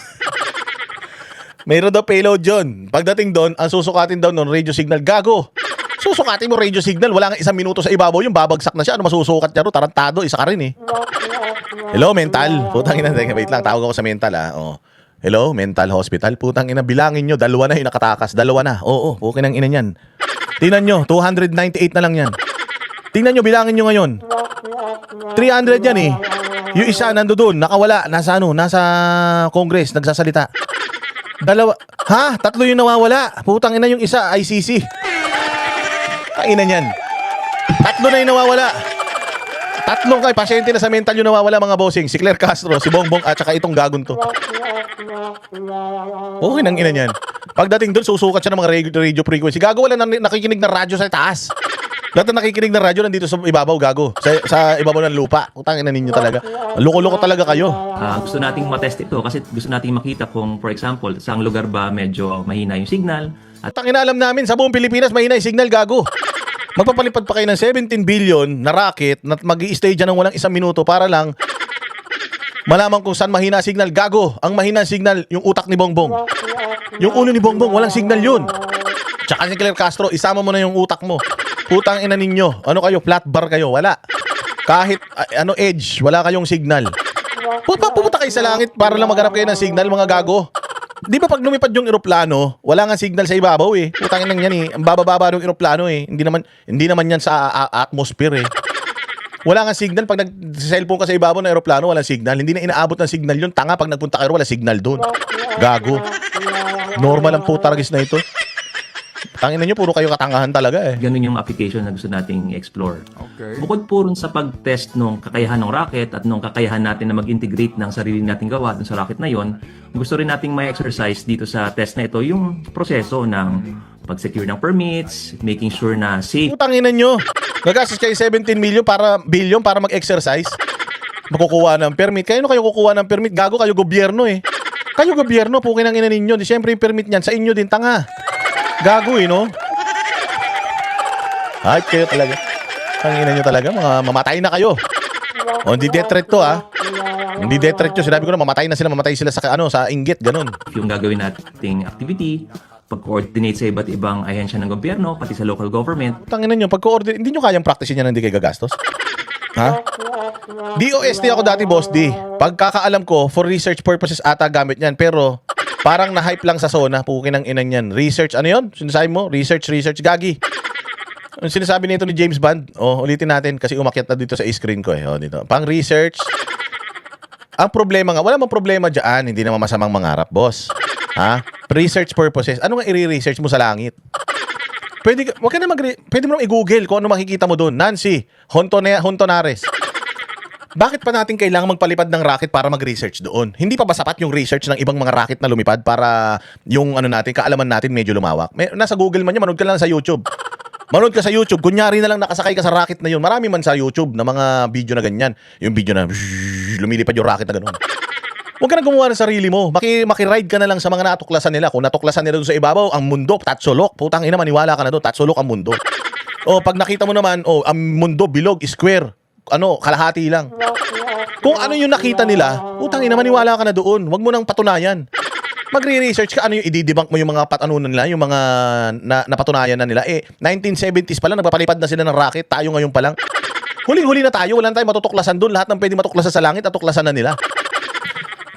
Mayroon daw payload yun. Pagdating doon, ang susukatin daw nun, radio signal. Gago! Susukatin mo radio signal, wala nga 1 minuto sa ibabaw yung babagsak na siya. Ano masusukat niya ro? Tarantado, isa ka rin eh. Hello, mental. Putang ina, wait lang, tawag ako sa mental oh. Hello, mental hospital. Putang ina, bilangin nyo, 2 na yung nakatakas. 2 na. Oo, okay ng ina niyan. Tingnan nyo, 298 na lang yan. Tingnan nyo, bilangin nyo ngayon. 300 yan eh. Yung isa nandoon, nakawala, nasa Congress, nagsasalita. 2, ha? 3 yung nawawala. Putang ina yung isa, ICC. Kaina niyan. 3 na yung nawawala. 3 kay pasyente na sa mental yung nawawala mga bossing. Si Claire Castro, si Bongbong at saka itong gagon to. Okay nang ina niyan. Pagdating doon, susukat siya ng mga radio frequency. Gago, wala nakikinig na radyo sa taas. Lahat na nakikinig ng radyo nandito sa ibabaw, gago. Sa ibabaw ng lupa. Utang ina ninyo talaga. Loko-loko talaga kayo. Gusto nating matest ito kasi gusto nating makita kung, for example, sa lugar ba medyo mahina yung signal. At Utang ina, alam namin, sa buong Pilipinas, mahina yung signal, gago. Magpapalipad pa kayo ng 17 billion na rocket na mag-i-stay dyan ng walang 1 minuto para lang malaman kung saan mahina signal. Gago, ang mahina signal, yung utak ni Bongbong. Yung ulo ni Bongbong, walang signal yun. Tsaka si Claire Castro, isama mo na yung utak mo. Putang ina ninyo. Ano kayo? Flat bar kayo? Wala. Kahit edge, wala kayong signal. Pupunta kayo sa langit para lang maghanap kayo ng signal, mga gago. Di ba pag lumipad yung eroplano, wala nga signal sa ibabaw eh. Putang ina yan eh. Ang bababa ng eroplano eh. Hindi naman yan sa atmosphere eh. Wala nga signal pag nag-cellphone ka sa ibabaw ng eroplano, wala signal. Hindi na inaabot ng signal yun. Tanga pag nagpunta kayo, wala signal doon. Gago. Normal ang putaragis na ito. Tangina nyo, puro kayo katangahan talaga eh. ganun yung application na gusto nating explore. Okay. Bukod po rin sa pag-test nung kakayahan ng rocket at nung kakayahan natin na mag-integrate ng sarili nating gawa dun sa rocket na yon, gusto rin nating may exercise dito sa test na ito yung proseso ng pag-secure ng permits, making sure na safe. Putangina nyo. Gagastos kayo 17 billion para mag-exercise. Makukuha ng permit. Kayo kayo kukuha ng permit. Gago kayo gobyerno eh. Kayo gobyerno, pukin ang ina ninyo. Di syempre yung permit niyan sa inyo din, tanga. Gago eh, no? Ay, kayo talaga. Tangina nyo talaga, mga mamatay na kayo. O, hindi death threat to, ha? Hindi death threat to. Sinabi ko na, mamatay sila sa inggit, ganun. Yung gagawin nating activity, pag-coordinate sa iba't ibang ahensya ng gobyerno, pati sa local government. Tangina nyo, pag-coordinate, hindi nyo kayang practice yan, hindi kayo gagastos? Ha? DOST ako dati, boss D. Pagkakaalam ko, for research purposes ata gamit yan. Pero, parang na-hype lang sa SONA. Pukin ang inan yan. Research, ano yun? Sinasabi mo? Research, gagi. Ang sinasabi nito ni James Bond, ulitin natin kasi umakyat na dito sa screen ko dito. Pang research. Ang problema nga, wala mang problema diyan, hindi naman masamang mangarap, boss. Ha? Research purposes. Ano nga i-research mo sa langit? Pwede mo naman i-google kung ano makikita mo doon. Nancy Hontonares. Bakit pa natin kailangan magpalipad ng rocket para mag-research doon? Hindi pa ba sapat yung research ng ibang mga rocket na lumipad para yung kaalaman natin medyo lumawak? Nasa Google man yun, manood ka lang sa YouTube. Manood ka sa YouTube, kunyari na lang nakasakay ka sa rocket na yun. Marami man sa YouTube na mga video na ganyan. Yung video na lumilipad yung rocket na gano'n. Huwag ka na gumawa ng sarili mo. Makiride ka na lang sa mga natuklasan nila. Kung natuklasan nila doon sa ibabaw, ang mundo, tatsulok. Putang ina, maniwala ka na doon, tatsulok ang mundo. Pag nakita mo naman, ang mundo, bilog, square, kalahati lang. Kung ano yung nakita nila, putang ina, maniwala ka na doon. Huwag mo nang patunayan. Magre-research ka, ano yung i-debunk mo yung mga nila, yung mga napatunayan na nila. 1970s pa lang, nagpapalipad na sila ng rocket, tayo ngayon pa lang. Huling-huli na tayo, wala na tayong matutuklasan doon. Lahat ng pwede matuklasan sa langit, atuklasan na nila.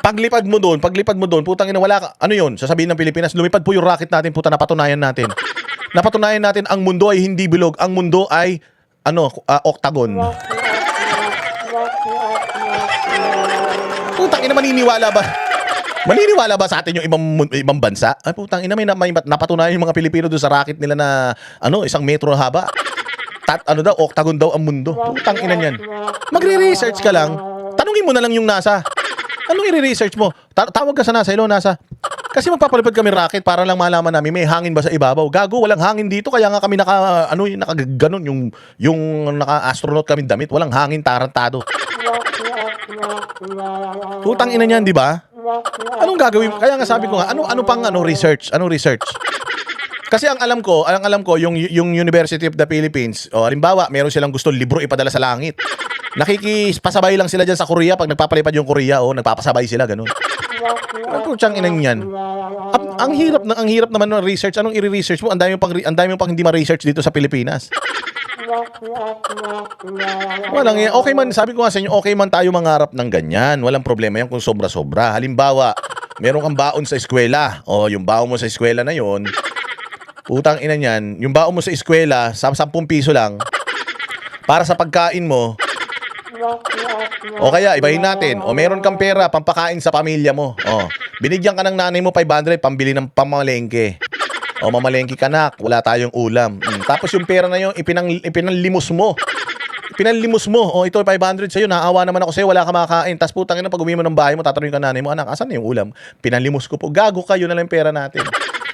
Paglipad mo doon, putang ina, wala ka. Ano yun? Sasabihin ng Pilipinas, lumipad po yung rocket natin, puta, napatunayan natin. Napatunayan natin, ang mundo ay hindi bilog. Ang mundo ay, octagon. Putang ina, maniniwala ba? Maniniwala ba sa atin yung ibang bansa? Ay, putang ina, may napatunayan yung mga Pilipino doon sa rocket nila na, 1 metro haba. Octagon daw ang mundo. Putang ina niyan. Magre-research ka lang. Tanungin mo na lang yung NASA. Anong i-research mo? Tawag ka sa NASA, hello NASA. Kasi magpapalipad kami rocket para lang malaman namin may hangin ba sa ibabaw. Gago, walang hangin dito kaya nga kami nakaganon yung naka-astronaut kami damit, walang hangin, tarantado. Putang ina niyan, di ba? Anong gagawin? Kaya nga sabi ko nga, ano pang research? Anong research? Kasi ang alam ko yung University of the Philippines, halimbawa, meron silang gusto libro ipadala sa langit. Nakikipasabay lang sila dyan sa Korea pag nagpapalipad yung Korea, nagpapasabay sila ganun. Putsang inang yan. Ang hirap naman ng research. Anong i-research mo? Ang dami mo pang hindi ma-research dito sa Pilipinas. Walang yan. Okay man, sabi ko nga sa inyo, okay man tayo mangarap ng ganyan. Walang problema yan kung sobra-sobra. Halimbawa, meron kang baon sa eskwela. Yung baon mo sa eskwela na yon, putang ina niyan, yung baon mo sa eskwela, 10 piso lang, para sa pagkain mo. O kaya, ibahin natin. Meron kang pera, pampakain sa pamilya mo. Binigyan ka ng nanay mo 500, pambili ng pamalengke. Mamalengke ka na, wala tayong ulam. Tapos yung pera na yun, ipinanlimos mo. Pinanlimos mo. Ito 500 sa'yo, naawa naman ako sa'yo, wala ka makakain. Tapos putang ina, pag uwi mo ng bahay mo, tatanungin ka nanay mo, anak, asan na yung ulam? Pinanlimos ko po. Gago ka, yun na lang yung pera natin.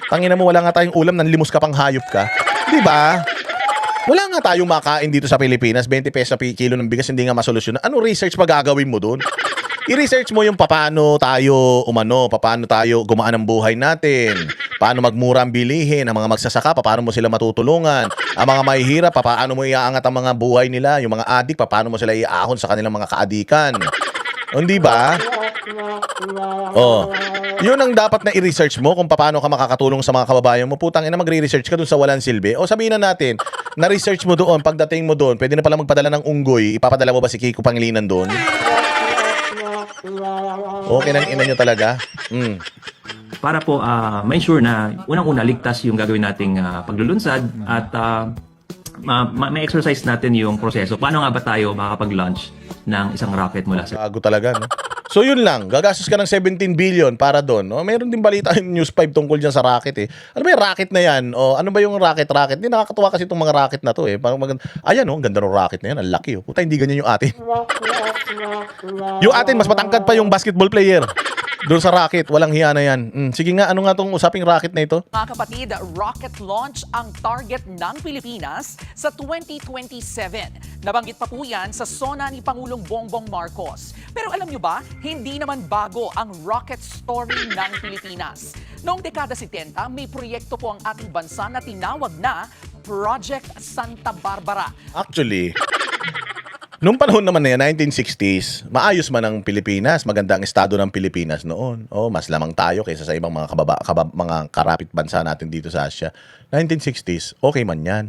Tangina mo, wala nga tayong ulam, nanlimos ka pang hayop ka. Di ba? Wala nga tayong makain dito sa Pilipinas, 20 pesos sa kilo ng bigas, hindi nga masolusyon. Ano research pa gagawin mo doon? I-research mo yung paano tayo gumaan ang buhay natin, paano magmura ang bilihin, ang mga magsasaka, paano mo sila matutulungan, ang mga mahihirap, paano mo iaangat ang mga buhay nila, yung mga adik, paano mo sila iaahon sa kanilang mga kaadikan. Hindi ba? Yun ang dapat na i-research mo kung paano ka makakatulong sa mga kababayan mo. Putang ina, magre-research ka dun sa walang silbi. Sabihin na natin, na-research mo doon, pagdating mo doon, pwede na pala magpadala ng unggoy, ipapadala mo ba si Kiko Pangilinan doon? Okay nang ina nyo talaga? Para po ma-ensure na unang-una ligtas yung gagawin nating paglulunsad at ma-exercise natin yung proseso. Paano nga ba tayo makakapag-launch ng isang rocket mula sa... Bago talaga, no? So yun lang, gagastos ka ng 17 billion para doon. Meron din balita yung News 5 tungkol dyan sa rocket Ano ba yung rocket na yan? Ano ba yung rocket? Hindi, nakakatuwa kasi itong mga rocket na to Parang ayan ang ganda ng rocket na yan, ang laki Puta, hindi ganyan yung atin. Yung atin, mas matangkad pa yung basketball player. Doon sa rocket, walang hiya na yan. Sige nga, ano nga tong usaping rocket na ito? Mga kapatid, rocket launch ang target ng Pilipinas sa 2027. Nabanggit pa po yan sa SONA ni Pangulong Bongbong Marcos. Pero alam nyo ba, hindi naman bago ang rocket story ng Pilipinas. Noong dekada 70, may proyekto po ang ating bansa na tinawag na Project Santa Barbara. Actually, nung panahon naman na yan, 1960s, maayos man ang Pilipinas, maganda ang estado ng Pilipinas noon. Mas lamang tayo kaysa sa ibang mga mga karapit bansa natin dito sa Asia. 1960s, okay man yan.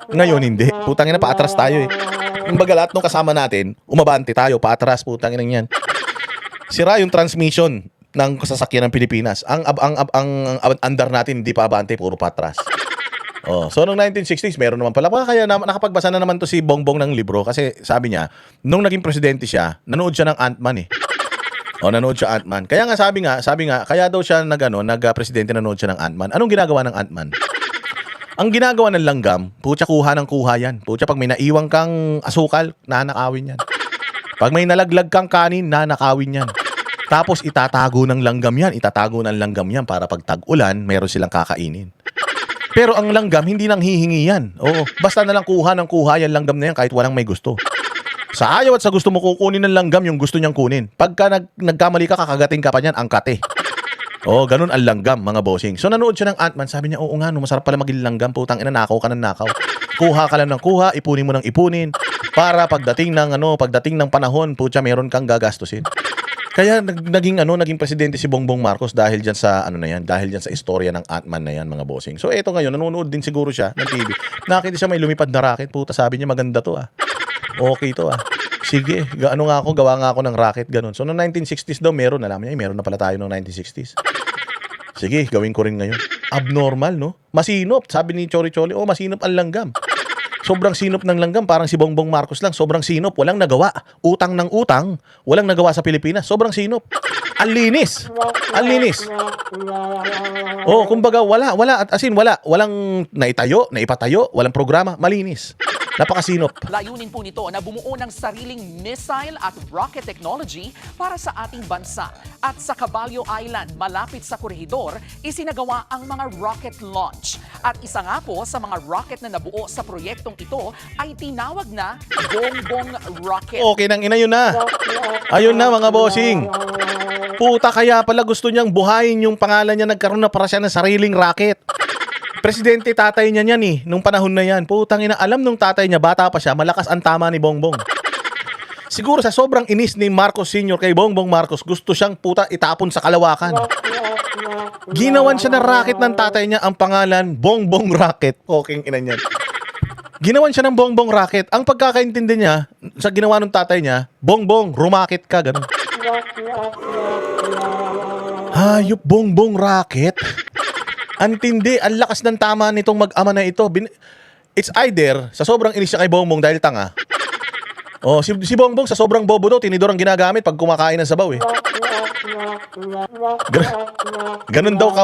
Ngayon hindi. Putangin na, paatras tayo Kumbaga lahat ng kasama natin, umabante tayo, paatras, putangin na yan. Sira yung transmission ng sasakyan ng Pilipinas. Ang andar natin hindi pa abante, puro patras. Oh, so noong 1960s, meron naman pala. Kaya nakapagbasa na naman to si Bongbong ng libro kasi sabi niya, nung naging presidente siya, nanood siya ng Ant-Man eh. Oh, nanood siya Ant-Man. Kaya nga sabi nga, kaya daw siya nag-presidente nanood siya ng Ant-Man. Anong ginagawa ng Ant-Man? Ang ginagawa ng langgam, putya kuha ng kuha yan. Putya pag may naiwang kang asukal, nanakawin yan. Pag may nalaglag kang kanin, nanakawin yan. Tapos itatago ng langgam yan para pag tag-ulan, meron silang kakainin. Pero ang langgam, hindi nang hihingi yan. Oo, basta na lang kuha ng kuha yan langgam na yan kahit walang may gusto. Sa ayaw at sa gusto mo kukunin ng langgam yung gusto niyang kunin. Pagka nagkamali ka, kakagating ka pa niyan, angkate. Oo, ganun ang langgam, mga bossing. So nanood siya ng Ant-Man, sabi niya, oo nga, no, masarap pala maging langgam, putang ina, nakaw ka ng nakaw. Kuha ka lang ng kuha, ipunin mo ng ipunin, para pagdating ng panahon, putya, meron kang gagastusin. Kaya naging presidente si Bongbong Marcos dahil diyan sa dahil diyan sa istorya ng Ant-Man na yan, mga bossing. So eto ngayon, nanonood din siguro siya ng TV. Nakita siya may lumipad na rocket, puta, sabi niya maganda to ah. Okay to ah. Sige, gawa nga ako ng rocket, ganun. So, noong 1960s daw, meron na pala tayo noong 1960s. Sige, gawin ko rin ngayon. Abnormal, no? Masinop. Sabi ni Chori Choli, masinop ang langgam. Sobrang sinop ng langgam, parang si Bongbong Marcos lang. Sobrang sinop, walang nagawa. Utang ng utang, walang nagawa sa Pilipinas. Sobrang sinop. Ang linis. Ang linis. Kumbaga, wala. Walang naipatayo, walang programa, malinis. Napakasinop. Layunin po nito na bumuo ng sariling missile at rocket technology para sa ating bansa. At sa Caballo Island, malapit sa Corregidor, isinagawa ang mga rocket launch. At isa nga po sa mga rocket na nabuo sa proyektong ito ay tinawag na Bongbong Rocket. Okay nang ina yun na. Ayun na, mga bossing. Puta, kaya pala gusto niyang buhayin yung pangalan niya, nagkaroon na para siya ng sariling rocket. Presidente tatay niya niyan nung panahon na yan. Putang ina, alam nung tatay niya, bata pa siya, malakas ang tama ni Bongbong. Siguro sa sobrang inis ni Marcos Sr. kay Bongbong Marcos, gusto siyang itapon sa kalawakan. Ginawan siya ng rocket ng tatay niya, ang pangalan, Bongbong Rocket. Poking ina niyan. Ginawan siya ng Bongbong Rocket. Ang pagkakaintindi niya, sa ginawa ng tatay niya, Bongbong, rumakit ka, ganun. Hayop, Bongbong Rocket. Antindi, ang lakas ng tama nitong mag-ama na ito. It's either, sa sobrang inis siya kay Bongbong dahil tanga. Si Bongbong sa sobrang bobo daw, tinidor ang ginagamit pag kumakain ng sabaw eh. Ganun daw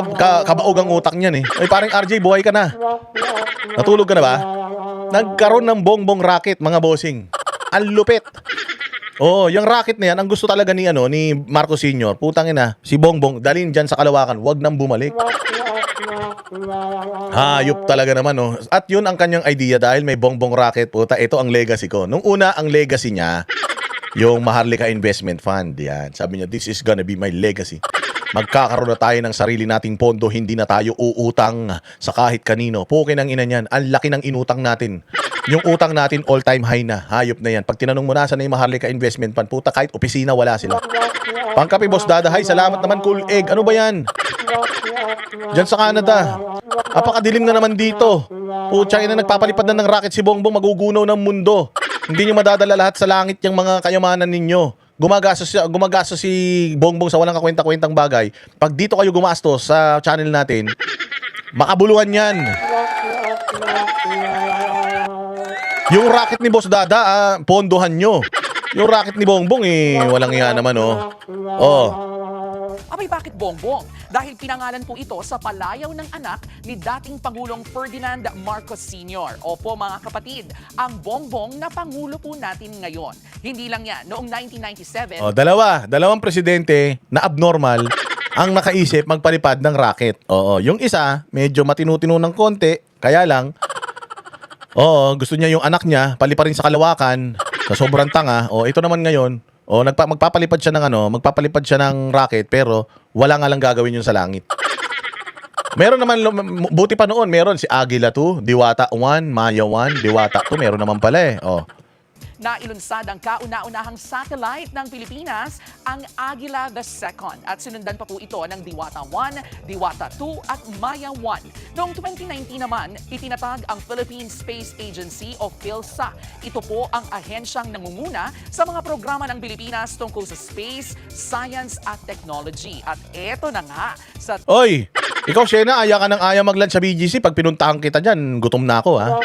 kabaog ang utak niyan eh. Ay, parang RJ, buhay ka na. Natulog ka na ba? Nagkaroon ng Bongbong Rocket, mga bossing. Ang lupit. Yung rocket na yan, ang gusto talaga ni Marcos Sr. Putang ina, si Bongbong, dalhin dyan sa kalawakan, wag nang bumalik. Hayop talaga naman, At yun ang kanyang idea dahil may Bongbong Rocket, puta, ito ang legacy ko. Nung una, ang legacy niya, yung Maharlika Investment Fund. Yan. Sabi niya, this is gonna be my legacy. Magkakaroon na tayo ng sarili nating pondo, hindi na tayo uutang sa kahit kanino. Pukin ang ina niyan, ang laki ng inutang natin. Yung utang natin all-time high na. Hayop na yan. Pag tinanong mo na saan na yung Maharlika Investment Fund, puta, kahit opisina, wala sila. Pangkapi, Boss Dada. Hay, salamat naman, Cool Egg. Ano ba yan? Diyan sa Canada. Apakadilim na naman dito. Putsang ina, nagpapalipad na ng rocket si Bongbong, magugunaw ng mundo. Hindi nyo madadala lahat sa langit yung mga kayamanan ninyo. Gumagastos si Bongbong sa walang kakwenta-kwentang bagay. Pag dito kayo gumastos sa channel natin, makabuluhan yan. Yung rocket ni Boss Dada, pondohan nyo. Yung rocket ni Bongbong, walang iya naman, Abay, bakit Bongbong? Dahil pinangalan po ito sa palayaw ng anak ni dating Pangulong Ferdinand Marcos Sr. Opo, mga kapatid, ang Bongbong na Pangulo po natin ngayon. Hindi lang yan, noong 1997... Dalawang presidente na abnormal ang nakaisip magpalipad ng rocket. Yung isa, medyo matinu-tinu ng konti, kaya lang, gusto niya yung anak niya, paliparin sa kalawakan, sa sobrang tanga. Ito naman ngayon, magpapalipad siya ng rocket, pero wala nga lang gagawin yun sa langit. Meron naman, buti pa noon, meron si Agila 2, Diwata 1, Maya 1, Diwata 2, meron naman pala Nailunsad ang kauna-unahang satellite ng Pilipinas, ang Agila II. At sinundan pa po ito ng Diwata 1, Diwata 2 at Maya 1. Noong 2019 naman, itinatag ang Philippine Space Agency o PhilSA. Ito po ang ahensyang nangunguna sa mga programa ng Pilipinas tungkol sa space, science at technology. At eto na nga sa... Oy! Ikaw, Shena, aya ka ng aya mag-lunch sa BGC. Pag pinuntahan kita dyan, gutom na ako, ha?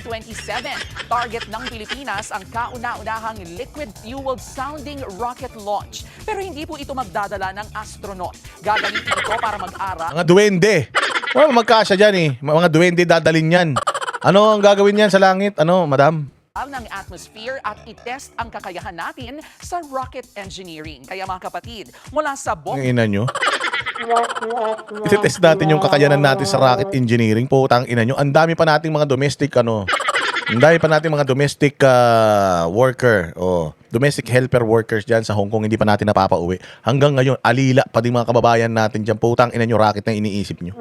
2027, target ng Pilipinas ang kauna-unahang liquid fueled sounding rocket launch. Pero hindi po ito magdadala ng astronaut. Gagamitin ito para mag-ara Mga duwende. Wala magkasya dyan, eh. Mga duwende dadalin yan. Ano ang gagawin yan sa langit? Ano, madam? ng atmosphere at itest ang kakayahan natin sa rocket engineering. Kaya mga kapatid, mula sa Ang ina nyo. Iti-test natin yung kakayanan natin sa rocket engineering. Putang ina nyo. Ang dami pa nating mga domestic, ang dami pa nating mga domestic worker o domestic helper workers dyan sa Hong Kong, hindi pa natin napapauwi. Hanggang ngayon, alila pa din mga kababayan natin dyan. Putang ina nyo, rocket na iniisip nyo.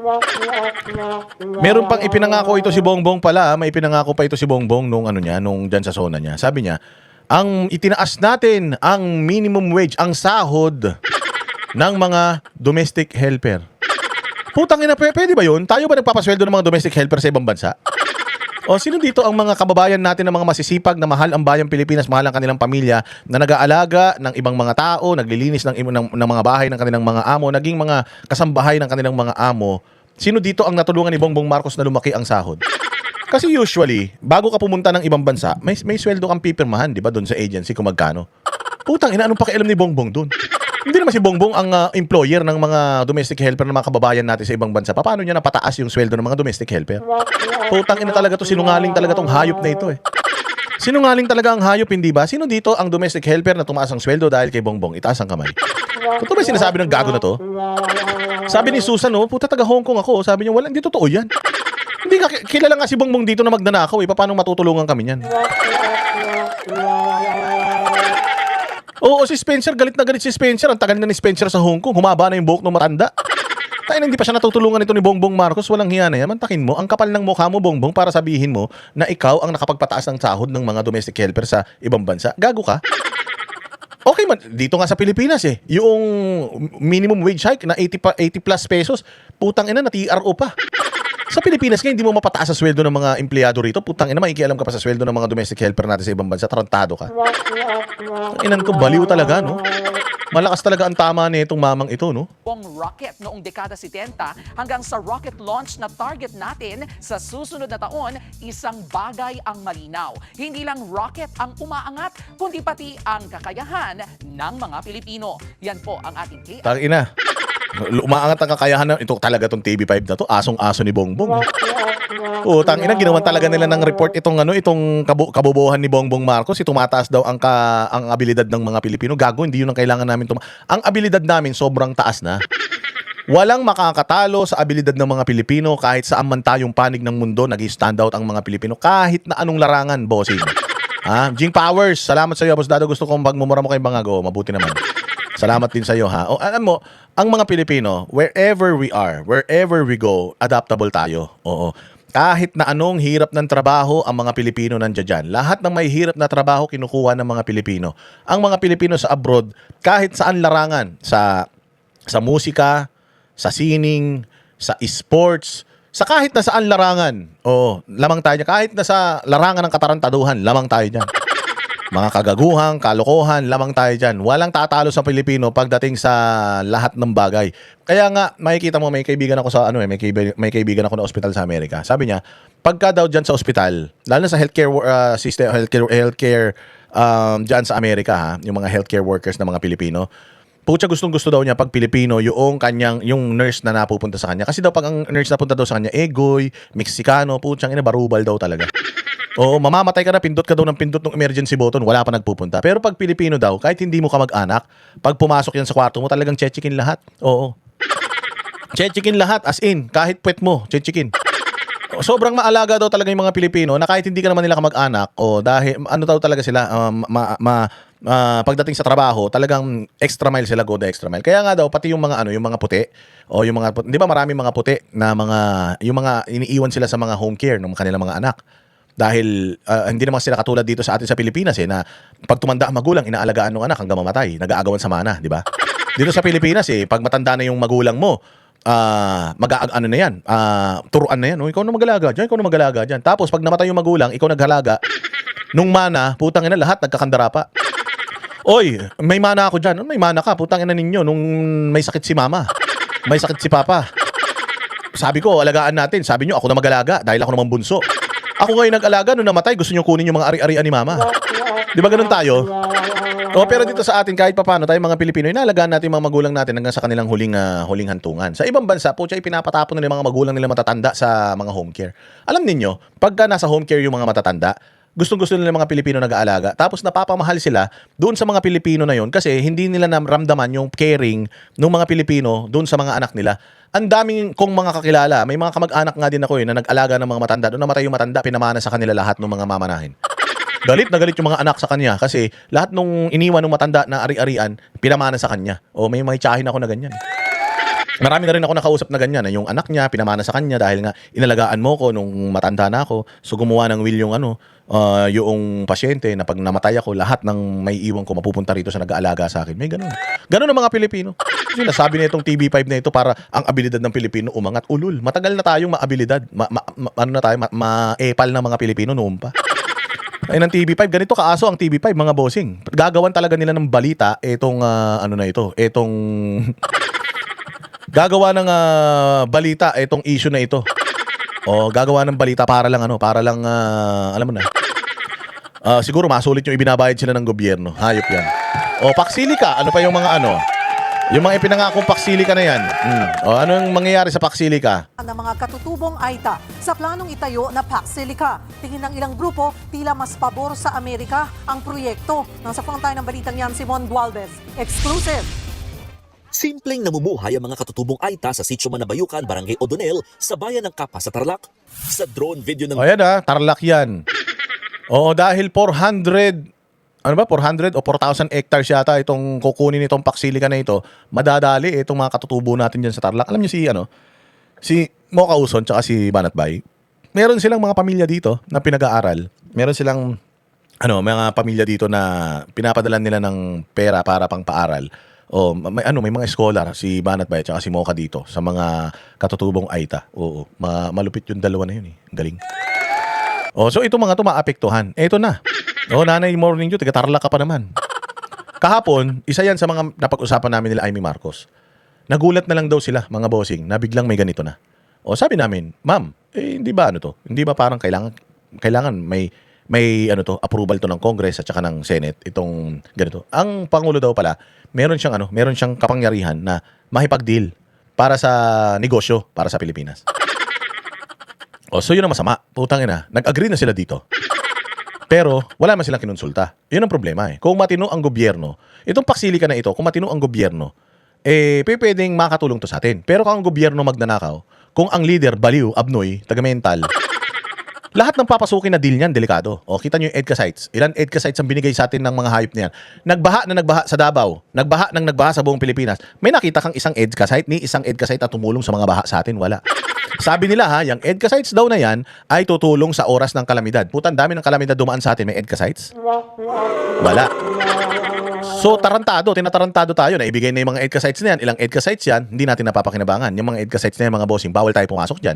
Meron pang ipinangako ito si Bongbong pala. May ipinangako pa ito si Bongbong nung dyan sa zona niya. Sabi niya, ang itinaas natin ang minimum wage, ang sahod ng mga domestic helper. Putang ina, pwede ba yun? Tayo ba nagpapasweldo ng mga domestic helper sa ibang bansa? O sino dito ang mga kababayan natin ng mga masisipag na mahal ang bayang Pilipinas, mahal ang kanilang pamilya, na nag-aalaga ng ibang mga tao, naglilinis ng mga bahay ng kanilang mga amo, naging mga kasambahay ng kanilang mga amo? Sino dito ang natulungan ni Bongbong Marcos na lumaki ang sahod? Kasi usually, bago ka pumunta ng ibang bansa, may sweldo kang pipirmahan, di ba, doon sa agency kung magkano. Putang ina, anong pakialam ni Bongbong doon? Hindi naman si Bongbong ang employer ng mga domestic helper ng mga kababayan natin sa ibang bansa. Paano niya napataas yung sweldo ng mga domestic helper? Putang ina talaga to, sinungaling talaga tong hayop na ito eh. Sinungaling talaga ang hayop, hindi ba? Sino dito ang domestic helper na tumaas ang sweldo dahil kay Bongbong? Itaas ang kamay. Totoo ba yung sinasabi ng gago na to? Sabi ni Susan, puta taga Hong Kong ako. Sabi niya, wala, hindi totoo yan. Hindi ka, kilala nga si Bongbong dito na magnanakaw eh. Paano matutulungan kami niyan? Oo, si Spencer, galit na galit si Spencer. Ang tagal na ni Spencer sa Hong Kong. Humaba na yung buhok ng matanda. Tayo na hindi pa siya natutulungan nito ni Bongbong Marcos. Walang hiya na yan. Mantakin mo, ang kapal ng mukha mo, Bongbong, para sabihin mo na ikaw ang nakapagpataas ng sahod ng mga domestic helper sa ibang bansa. Gago ka? Okay man, dito nga sa Pilipinas eh. Yung minimum wage hike na 80 plus pesos, putang ina, na TRO pa. Sa Pilipinas nga, hindi mo mapataas sa sweldo ng mga empleyado rito. Putang ina, makikialam ka pa sa sweldo ng mga domestic helper natin sa ibang bansa. Tarantado ka. Ang inan ko, baliw talaga, no? Malakas talaga ang tama nitong mamang ito, no? Rocket noong dekada 70 hanggang sa rocket launch na target natin sa susunod na taon, isang bagay ang malinaw. Hindi lang rocket ang umaangat, kundi pati ang kakayahan ng mga Pilipino. Yan po ang ating Tang ina. Umaangat ang kakayahan na ito talaga tong TV5 na to, asong-aso ni Bongbong. Tang ina, ginawan talaga nila ng report itong kabobohan ni Bongbong Marcos. Tumataas daw ang abilidad ng mga Pilipino. Gago, hindi yun ang kailangan namin ang abilidad namin sobrang taas na. Walang makakatalo sa abilidad ng mga Pilipino kahit saan man tayong panig ng mundo, nag-stand out ang mga Pilipino kahit na anong larangan, bossing. Jing Powers, salamat sa iyo, Boss Dado. Gusto kong pagmumura mo kay Bangago, mabuti naman. Salamat din sa iyo, ha. Alam mo, ang mga Pilipino, wherever we are, wherever we go, adaptable tayo. Oo. Kahit na anong hirap ng trabaho, ang mga Pilipino nandiyan dyan. Lahat ng may hirap na trabaho, kinukuha ng mga Pilipino. Ang mga Pilipino sa abroad, kahit saan larangan, sa musika, sa sining, sa sports, sa kahit na saan larangan, lamang tayo dyan. Kahit na sa larangan ng katarantaduhan, lamang tayo dyan. Mga kagaguhan, kalokohan, lamang tayo dyan. Walang tatalo sa Pilipino pagdating sa lahat ng bagay. Kaya nga, makikita mo, may kaibigan ako sa may kaibigan ako na ospital sa Amerika. Sabi niya, pagka daw dyan sa ospital, lalo na sa healthcare system, healthcare dyan sa Amerika, yung mga healthcare workers na mga Pilipino, pucha, gustong-gusto daw niya pag Pilipino yung nurse na napupunta sa kanya. Kasi daw pag ang nurse na punta daw sa kanya, goy, Meksikano, puchang ina, barubal daw talaga. Oo, mamamatay ka na, pindot ka daw ng pindot ng emergency button, wala pa nagpupunta. Pero pag Pilipino daw, kahit hindi mo ka mag-anak, pag pumasok yan sa kwarto mo, talagang chechikin lahat. Oo. Chechikin lahat, as in, kahit puwet mo, chechikin. Sobrang maalaga daw talaga yung mga Pilipino na kahit hindi ka naman nila kamag-anak, dahil ano daw talaga sila, pagdating sa trabaho, talagang extra mile sila, go the extra mile. Kaya nga daw, pati yung mga yung mga puti, di ba maraming mga puti na yung mga iniiwan sila sa mga home care ng kanilang mga anak. Dahil hindi naman sila katulad dito sa atin sa Pilipinas na pag tumanda ang magulang, inaalagaan ng anak hanggang mamatay, nag-aagawan sa mana, di ba? Dito sa Pilipinas pag matanda na yung magulang mo, ano na yan, turuan na yan, ikaw na mag-alaga dyan. Tapos pag namatay yung magulang, ikaw naghalaga, nung mana, putang ina, lahat nagkakandara pa. Oy, may mana ako dyan. May mana ka, putang ina ninyo nung may sakit si mama. May sakit si papa. Sabi ko, alagaan natin. Sabi nyo, ako na mag-alaga dahil ako naman bunso. Ako ngayon nag-alaga, nung namatay, gusto nyo kunin yung mga ari-arian ni mama. Di ba ganun tayo? O, pero dito sa atin, kahit papano, tayo mga Pilipino, inalagaan natin yung mga magulang natin hanggang sa kanilang huling hantungan. Sa ibang bansa, po, pinapatapon nila yung mga magulang nila matatanda sa mga home care. Alam ninyo, pagka nasa home care yung mga matatanda, gustong-gusto nila mga Pilipino nag-aalaga. Tapos napapamahal sila doon sa mga Pilipino na yon kasi hindi nila naramdaman yung caring ng mga Pilipino doon sa mga anak nila. Ang daming kong mga kakilala, may mga kamag-anak nga din ako na nag-alaga ng mga matanda. Doon namatay yung matanda, pinamana sa kanila lahat ng mga mamanahin. Galit na galit yung mga anak sa kanya kasi lahat nung iniwan ng matanda na ari-arian, pinamana sa kanya. O may tsahin ako na ganyan. Marami na rin ako nakausap na ganyan, na yung anak niya, pinamana sa kanya dahil nga inalagaan mo ko nung matanda na ako. So gumawa ng will yung pasyente na pag namatay ako, lahat ng may iwan ko mapupunta rito sa nag-aalaga sa akin. May ganun. Ganun ang mga Pilipino. Kasi nasabi na itong TV5 na ito para ang abilidad ng Pilipino umangat. Ulul, matagal na tayong maabilidad. Maepal na mga Pilipino noon pa. Ay ng TV5, ganito kaaso ang TV5 mga bossing. Gagawan talaga nila ng balita itong gagawa ng balita itong issue na ito. O gagawa ng balita para lang alam mo na. Siguro masulit yung ibinabayad sila ng gobyerno. Hayop yan. O Paksilika, ano pa yung mga yung mga ipinangakong Paksilika na yan. O anong mangyayari sa Paksilika? Ng mga katutubong AITA sa planong itayo na Paksilika. Tingin ng ilang grupo, tila mas pabor sa Amerika ang proyekto. Nasa front tayo ng balitang yan, Simon Gualvez. Exclusive. Simpleng namumuhay ang mga katutubong Aita sa Sitio Manabayukan, Barangay Odonel, sa bayan ng Kapa sa Tarlac. Sa drone video ng... O yan Tarlac yan. Oo, dahil 400 o 4,000 hectares yata itong kukunin itong Paksilika na ito, madadali itong mga katutubo natin dyan sa Tarlac. Alam niyo si Mocha Uson tsaka si Banat Bay, meron silang mga pamilya dito na pinag-aaral. Meron silang mga pamilya dito na pinapadalan nila ng pera para pang paaral. May mga scholar si Banat Bay at si Mocha dito sa mga katutubong Aita. Oo, malupit yung dalawa na yun eh. Ang galing. So ito mga to maapektuhan. Ito na. Nanay Morning Dew, taga-Tarlac ka pa naman. Kahapon, isa yan sa mga napag-usapan namin nila Amy Marcos. Nagulat na lang daw sila, mga bossing, na biglang may ganito na. Sabi namin, ma'am, hindi ba Hindi ba parang kailangan may approval to ng Congress at saka ng Senate itong ganito. Ang Pangulo daw pala, meron siyang kapangyarihan na makipag-deal para sa negosyo para sa Pilipinas. So yun ang masama. Putang ina, nag-agree na sila dito. Pero wala man silang kinonsulta. Yun ang problema eh. Kung matino ang gobyerno, itong Paksilika na ito, kung matino ang gobyerno, pwedeng makatulong to sa atin. Pero kung ang gobyerno magnanakaw, kung ang leader baliw, abnoy, taga-mental, lahat ng papasukin na deal niyan, delikado. Kita nyo yung EDCA sites. Ilan EDCA sites ang binigay sa atin ng mga hayop niyan. Nagbaha sa Davao. Nagbaha sa buong Pilipinas. May nakita kang isang EDCA site, ni isang EDCA site na tumulong sa mga baha sa atin? Wala. Sabi nila yung EDCA sites daw na yan ay tutulong sa oras ng kalamidad. Putan, dami ng kalamidad dumaan sa atin. May EDCA sites? Wala. So, tinatarantado tayo na ibigay na yung mga EDCA sites na yan. Ilang EDCA sites yan, hindi natin napapakinabangan. Yung mga EDCA sites na yan, mga bossing, bawal tayo pumasok dyan.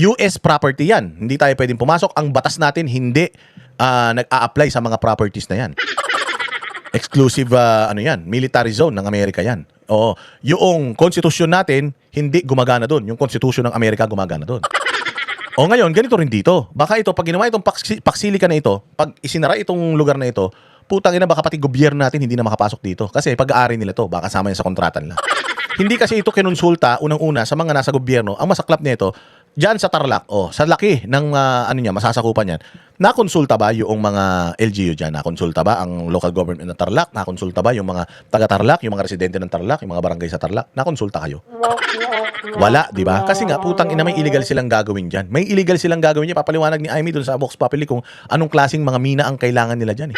US property yan. Hindi tayo pwedeng pumasok. Ang batas natin hindi nag-a-apply sa mga properties na yan. Exclusive, military zone ng Amerika yan. Yung konstitusyon natin, hindi gumagana doon. Yung konstitusyon ng Amerika gumagana doon. Ngayon, ganito rin dito. Baka ito, pag ginawa itong Paksilika na ito, pag isinara itong lugar na ito, putang ina, baka pati gobyerno natin hindi na makapasok dito. Kasi pag-aari nila to, baka sama yan sa kontrata nila. Hindi kasi ito kinonsulta, unang-una, sa mga nasa gobyerno. Ang masaklap nito, diyan sa Tarlac, sa laki ng masasakupan yan, nakonsulta ba yung mga LGU dyan? Nakonsulta ba ang local government ng Tarlac? Nakonsulta ba yung mga taga-Tarlac, yung mga residente ng Tarlac, yung mga barangay sa Tarlac? Nakonsulta kayo? Wala, di ba? Kasi nga, putang ina, may illegal silang gagawin dyan. May illegal silang gagawin dyan. Papaliwanag ni Amy dun sa Vox Populi kung anong klaseng mga mina ang kailangan nila dyan.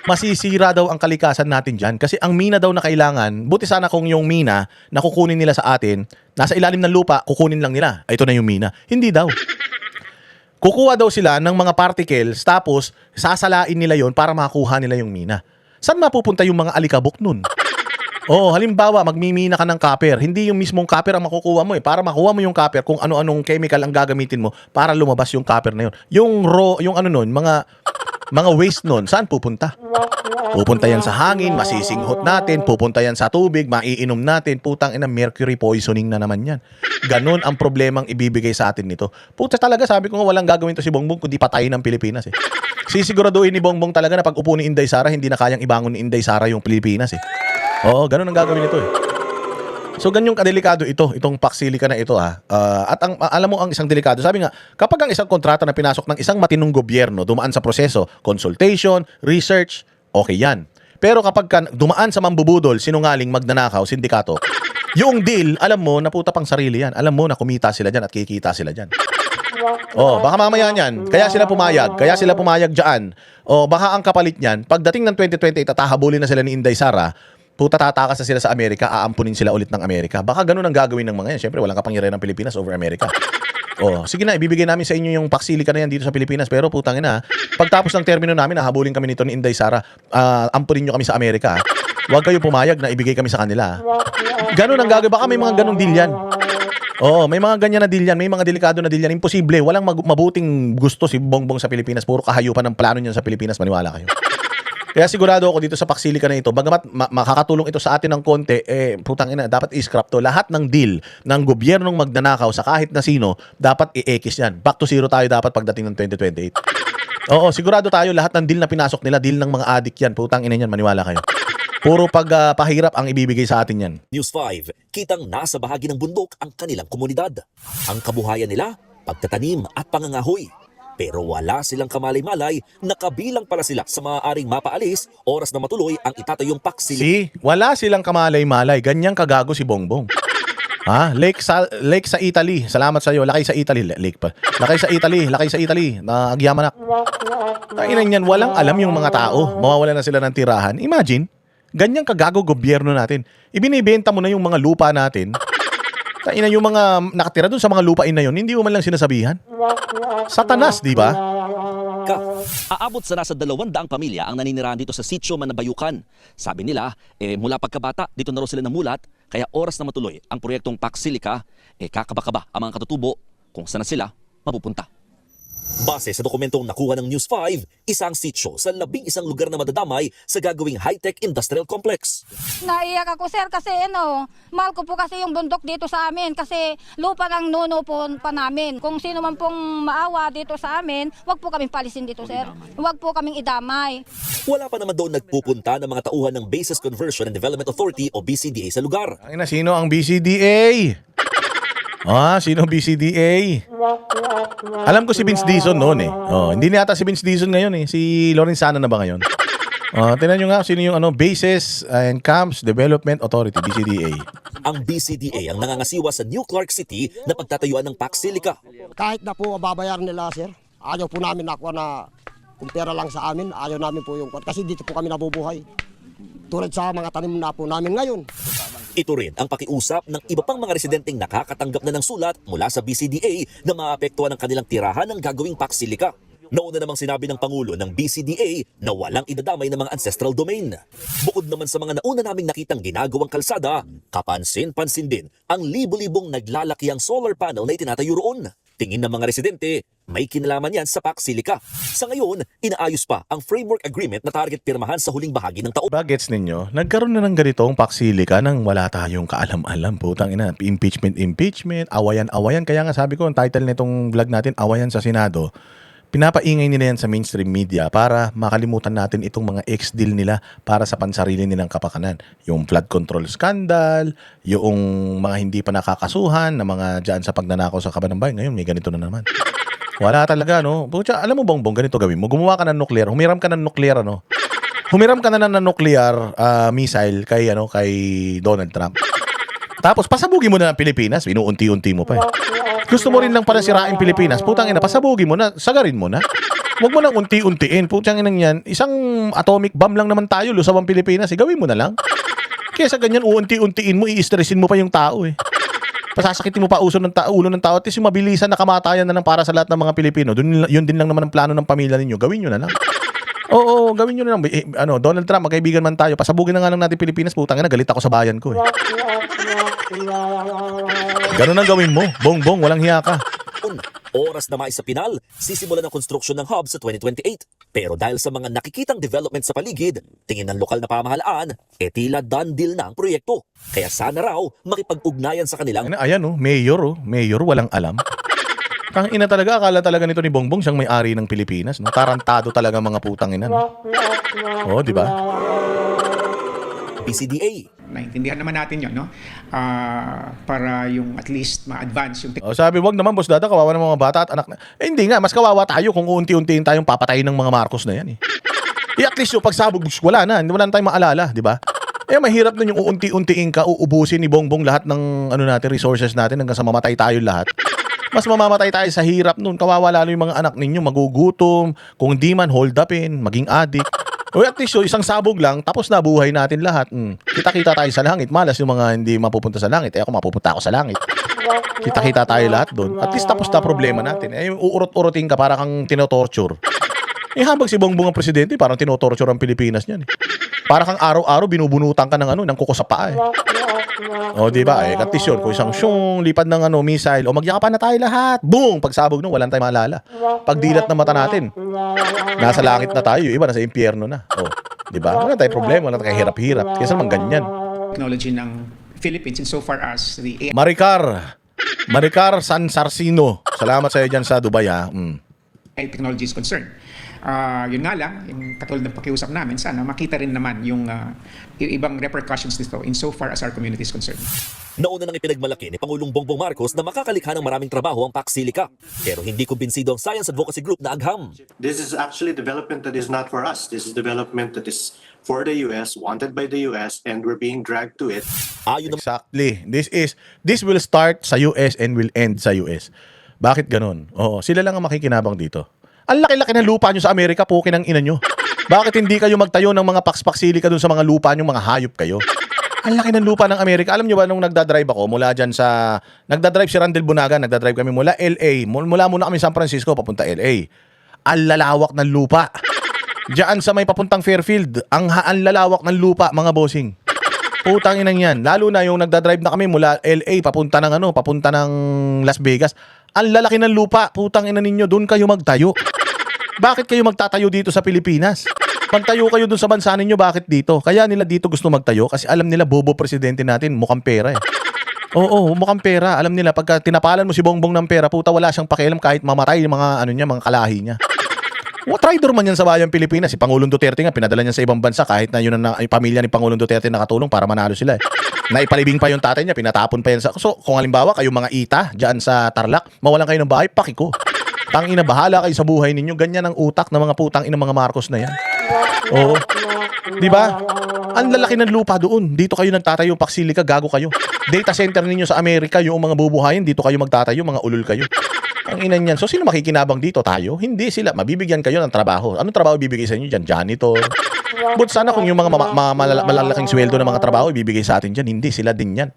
Masisira daw ang kalikasan natin dyan. Kasi ang mina daw na kailangan, buti sana kung yung mina na kukunin nila sa atin, nasa ilalim ng lupa, kukunin lang nila. Ito na yung mina. Hindi daw. Kukuha daw sila ng mga particles, tapos sasalain nila yon para makuha nila yung mina. Saan mapupunta yung mga alikabok nun? Halimbawa, magmimina ka ng copper. Hindi yung mismong copper ang makukuha mo eh. Para makuha mo yung copper, kung ano-anong chemical ang gagamitin mo para lumabas yung copper na yun. Yung raw, mga mga waste nun, saan pupunta? Pupunta yan sa hangin, masisinghot natin, pupunta yan sa tubig, maiinom natin, putang ina, mercury poisoning na naman yan. Ganon ang problemang ibibigay sa atin nito. Puta talaga, sabi ko nga walang gagawin to si Bongbong kundi patayin ng Pilipinas eh. Sisiguraduhin ni Bongbong talaga na pag upo ni Inday Sara, hindi na kayang ibangon ni Inday Sara yung Pilipinas eh. Oo, ganon ang gagawin nito eh. So ganyong kadelikado itong Paxilica na ito ha. At alam mo ang isang delikado, sabi nga, kapag ang isang kontrata na pinasok ng isang matinong gobyerno dumaan sa proseso, consultation, research, okay yan. Pero kapag dumaan sa mambubudol, sinungaling, magnanakaw, sindikato, yung deal, alam mo na puta pang sarili yan. Alam mo na kumita sila dyan at kikita sila dyan. Oh, baka mamaya niyan, kaya sila pumayag dyan. Oh, baka ang kapalit niyan, pagdating ng 2028 at hahabulin na sila ni Inday Sara, puta tatakas na sila sa Amerika, aampunin sila ulit ng Amerika. Baka ganun ang gagawin ng mga yan. Siyempre, walang kapangyarihan ng Pilipinas over Amerika. Oh, sige na, ibibigay namin sa inyo yung Paxilica na yan dito sa Pilipinas. Pero putang ina, pagtapos ng termino namin, hahabulin kami nito ni Inday Sara, ampunin nyo kami sa Amerika. Huwag kayo pumayag na ibigay kami sa kanila. Ganun ang gagawin. Baka may mga ganung deal yan. Oo, may mga ganyan na deal yan. May mga delikado na deal yan. Imposible. Walang mabuting gusto si Bongbong sa Pilipinas. Puro kahayupan ng plano niyan sa Pilipinas. Maniwala kayo. Kaya sigurado ako dito sa Paxilica na ito, bagamat makakatulong ito sa atin ng konti, putang ina, dapat i-scrap to. Lahat ng deal ng gobyernong magnanakaw sa kahit na sino, dapat i-ekis yan. Back to zero tayo dapat pagdating ng 2028. Oo, sigurado tayo lahat ng deal na pinasok nila, deal ng mga adik yan. Putang ina yan, maniwala kayo. Puro pagpahirap ang ibibigay sa atin yan. News 5, kitang nasa bahagi ng bundok ang kanilang komunidad. Ang kabuhayan nila, pagtatanim at pangangahoy. Pero wala silang kamalay-malay na kabilang pala sila sa maaaring mapaalis oras na matuloy ang itatayong Paxilica. Wala silang kamalay-malay. Ganyang kagago si Bongbong. Ha? Lake sa Italy. Salamat sa iyo. Lakay sa Italy. Lake pa. Lakay sa Italy. Nagyamanak. Kainan yan, walang alam yung mga tao. Mawawala na sila ng tirahan. Imagine, ganyang kagago gobyerno natin. Ibinibenta mo na yung mga lupa natin. Kainan yung mga nakatira dun sa mga lupain na yun, hindi mo man lang sinasabihan. Satanas, di ba? Aabot sa nasa 200 pamilya ang naninirahan dito sa Sitio Manabayukan. Sabi nila, mula pagkabata, dito na raw sila namulat, kaya oras na matuloy ang proyektong Paxilica, kakaba-kaba ang mga katutubo kung saan na sila mapupunta. Base sa dokumentong nakuha ng News 5, isang sitio sa 11 lugar na madadamay sa gagawing high-tech industrial complex. Naiyak ako sir kasi mahal ko po kasi yung bundok dito sa amin kasi lupa ng nuno po pa namin. Kung sino man pong maawa dito sa amin, wag po kaming palisin dito sir. Wag po kaming idamay. Wala pa naman doon nagpupunta ng mga tauhan ng Bases Conversion and Development Authority o BCDA sa lugar. Sino ang BCDA? Sino BCDA? Alam ko si Vince Dizon noon eh. Hindi na yata si Vince Dizon ngayon eh. Si Lorenzana na ba ngayon? Tingnan nyo nga sino yung Bases and Camps Development Authority, BCDA. Ang BCDA ang nangangasiwa sa New Clark City na pagtatayuan ng Paxilica. Kahit na po babayaran nila sir, ayaw po namin nakuha na kung pera lang sa amin, ayaw namin po yung kasi dito po kami nabubuhay. Tulad sa mga tanim na po namin ngayon. Ito rin ang pakiusap ng iba pang mga residenteng nakakatanggap na ng sulat mula sa BCDA na maapektuhan ang kanilang tirahan ng gagawing Paxilica. Nauna namang sinabi ng Pangulo ng BCDA na walang idadamay ng mga ancestral domain. Bukod naman sa mga nauna naming nakitang ginagawang kalsada, kapansin-pansin din ang libo-libong naglalakiang solar panel na itinatayo roon. Tingin ng mga residente, may kinalaman yan sa Paxilica. Sa ngayon, inaayos pa ang framework agreement na target pirmahan sa huling bahagi ng taon. Bagets ninyo, nagkaroon na ng ganitong Paxilica nang wala tayong kaalam-alam. Putang ina, impeachment, awayan. Kaya nga sabi ko, ang title nitong vlog natin, Awayan sa Senado. Pinapaingay nila yan sa mainstream media para makalimutan natin itong mga ex-deal nila para sa pansarili nilang kapakanan. Yung flood control scandal, yung mga hindi pa nakakasuhan na mga dyan sa pagnanakaw sa Kabanang Bayan. Ngayon, may ganito na naman. Wala talaga, no? Pucha, alam mo, Bongbong, ganito gawin mo. Gumawa ka ng nuclear, humiram ka ng nuclear, Humiram ka na ng nuclear missile kay Donald Trump. Tapos, pasabugin mo na ng Pilipinas. Inuunti-unti mo pa eh. Gusto mo rin lang para sirain Pilipinas. Putang ina, pasabugin mo na, sagarin mo na. Huwag mo nang unti-untiin. Putang ina yan, isang atomic bomb lang naman tayo, lusaw ang Pilipinas. Gawin mo na lang. Kesa ganyan, uunti-untiin mo, i-stressin mo pa yung tao eh. Pasasakitin mo pa ulo ng tao. At yung mabilisan na kamatayan na lang para sa lahat ng mga Pilipino. Yun din lang naman ang plano ng pamilya ninyo. Gawin nyo na lang. Oo, gawin nyo na lang. Donald Trump, magkaibigan man tayo. Pasabugin na nga lang natin Pilipinas. Putang ina, galit ako sa bayan ko eh. Ganun Ganun ang gawin mo. Bongbong, walang hiya ka. Oras na maisa pinal, sisimulan ang konstruksyon ng hub sa 2028. Pero dahil sa mga nakikitang development sa paligid, tingin ng lokal na pamahalaan, tila done deal na ang proyekto. Kaya sana raw makipag-ugnayan sa kanilang Ayan mayor walang alam. Kang ina talaga, akala talaga nito ni Bongbong siyang may-ari ng Pilipinas, no? Tarantado talaga mga putang ina, no? Oh, di ba? PCDA. Naintindihan naman natin yun, no? Para yung at least ma-advance yung Oh, sabi, wag naman boss Dada, kawawa ng mga bata at anak na. Hindi nga, mas kawawa tayo kung unti-untiin tayong papatayin ng mga Marcos na yan, eh. At least yung pagsabog, wala na tayong maalala, di ba? Mahirap na yung uunti-untiin ka, uubusin ni Bongbong lahat ng natin, resources natin hanggang sa mamatay tayo lahat. Mas mamamatay tayo sa hirap nun. Kawawa lalo yung mga anak ninyo, magugutom, kung di man hold upin, maging addict. O at least isang sabog lang, tapos na buhay natin lahat. Kita-kita tayo sa langit. Malas yung mga hindi mapupunta sa langit. Ako mapupunta ako sa langit. Kita-kita tayo lahat doon. At least tapos na problema natin. Uurot-urotin ka para kang tinotorture. Habang si Bongbong ang presidente, parang tinotorture ang Pilipinas niyan. Para kang araw-araw binubunutan ka ng kuko sa paa. O di ba? At least yun, kung isang lipad ng missile, o magyakapan na tayo lahat. Boom! Pagsabog nun, walang tayo maalala. Pagdilat ng mata natin, nasa langit na tayo, iba nasa impyerno na. O, di ba? Wala tayong problema, wala tayong hirap-hirap. Kaysa naman ganyan. technology ng Philippines insofar as the AI Maricar San Sarsino. Salamat sa iyo dyan sa Dubai, ha. technology is concerned. Yun nga lang, yung katulad ng pakiusap namin, sana makita rin naman yung ibang repercussions nito insofar as our community is concerned. Nauna nang ipinagmalaki ni Pangulong Bongbong Marcos na makakalikha ng maraming trabaho ang Pax Silica. Pero hindi kumbinsido ang Science Advocacy Group na agham. This is actually development that is not for us. This is development that is for the US, wanted by the US, and we're being dragged to it. Ayon naman Exactly. This will start sa US and will end sa US. Bakit ganun? Oo, sila lang ang makikinabang dito. Ang laki-laki ng lupa nyo sa Amerika, pukin ang ina nyo. Bakit hindi kayo magtayo ng mga Pax Silica dun sa mga lupa nyo, mga hayop kayo? Ang laki ng lupa ng Amerika. Alam nyo ba, nung nagdadrive ako, mula dyan sa... Nagdadrive si Randel Bunaga, nagdadrive kami mula LA. Mula muna kami San Francisco, papunta LA. Ang lalawak ng lupa. Diyan sa may papuntang Fairfield, ang lalawak ng lupa, mga bossing. Putang inang yan. Lalo na yung nagdadrive na kami mula LA, papunta ng Las Vegas. Ang lalaki ng lupa, putang ina ninyo, doon kayo magtayo. Bakit kayo magtatayo dito sa Pilipinas? Magtayo kayo doon sa bansa ninyo, bakit dito? Kaya nila dito gusto magtayo kasi alam nila bobo presidente natin, mukhang pera eh. Oo, mukhang pera. Alam nila, pagka tinapalan mo si Bongbong ng pera, puta, wala siyang pakialam kahit mamatay yung mga mga kalahi niya. Traitor man yan sa bayang Pilipinas. Si Pangulong Duterte nga, pinadala niya sa ibang bansa kahit na yun ang pamilya ni Pangulong Duterte nakatulong para manalo sila eh. Naipalibing pa yung tatay niya, pinatapon pa yan sa... So, kung halimbawa, kayo mga ita dyan sa Tarlac, mawalan kayo ng bahay, pakiko. Tangina, bahala kayo sa buhay ninyo. Ganyan ang utak ng mga putang ina mga Marcos na yan. Oo. Di ba? Ang lalaki ng lupa doon. Dito kayo nagtatayo, Pax Silica, gago kayo. Data center ninyo sa Amerika, yung mga bubuhayin, dito kayo magtatayo, mga ulol kayo. Ang ina niyan. So, sino makikinabang dito? Tayo? Hindi sila. Mabibigyan kayo ng trabaho. Anong trabaho bibigay sa inyo dyan? Janitor. But sana kung yung mga malalaking sweldo ng mga trabaho ibibigay sa atin dyan, hindi sila din yan.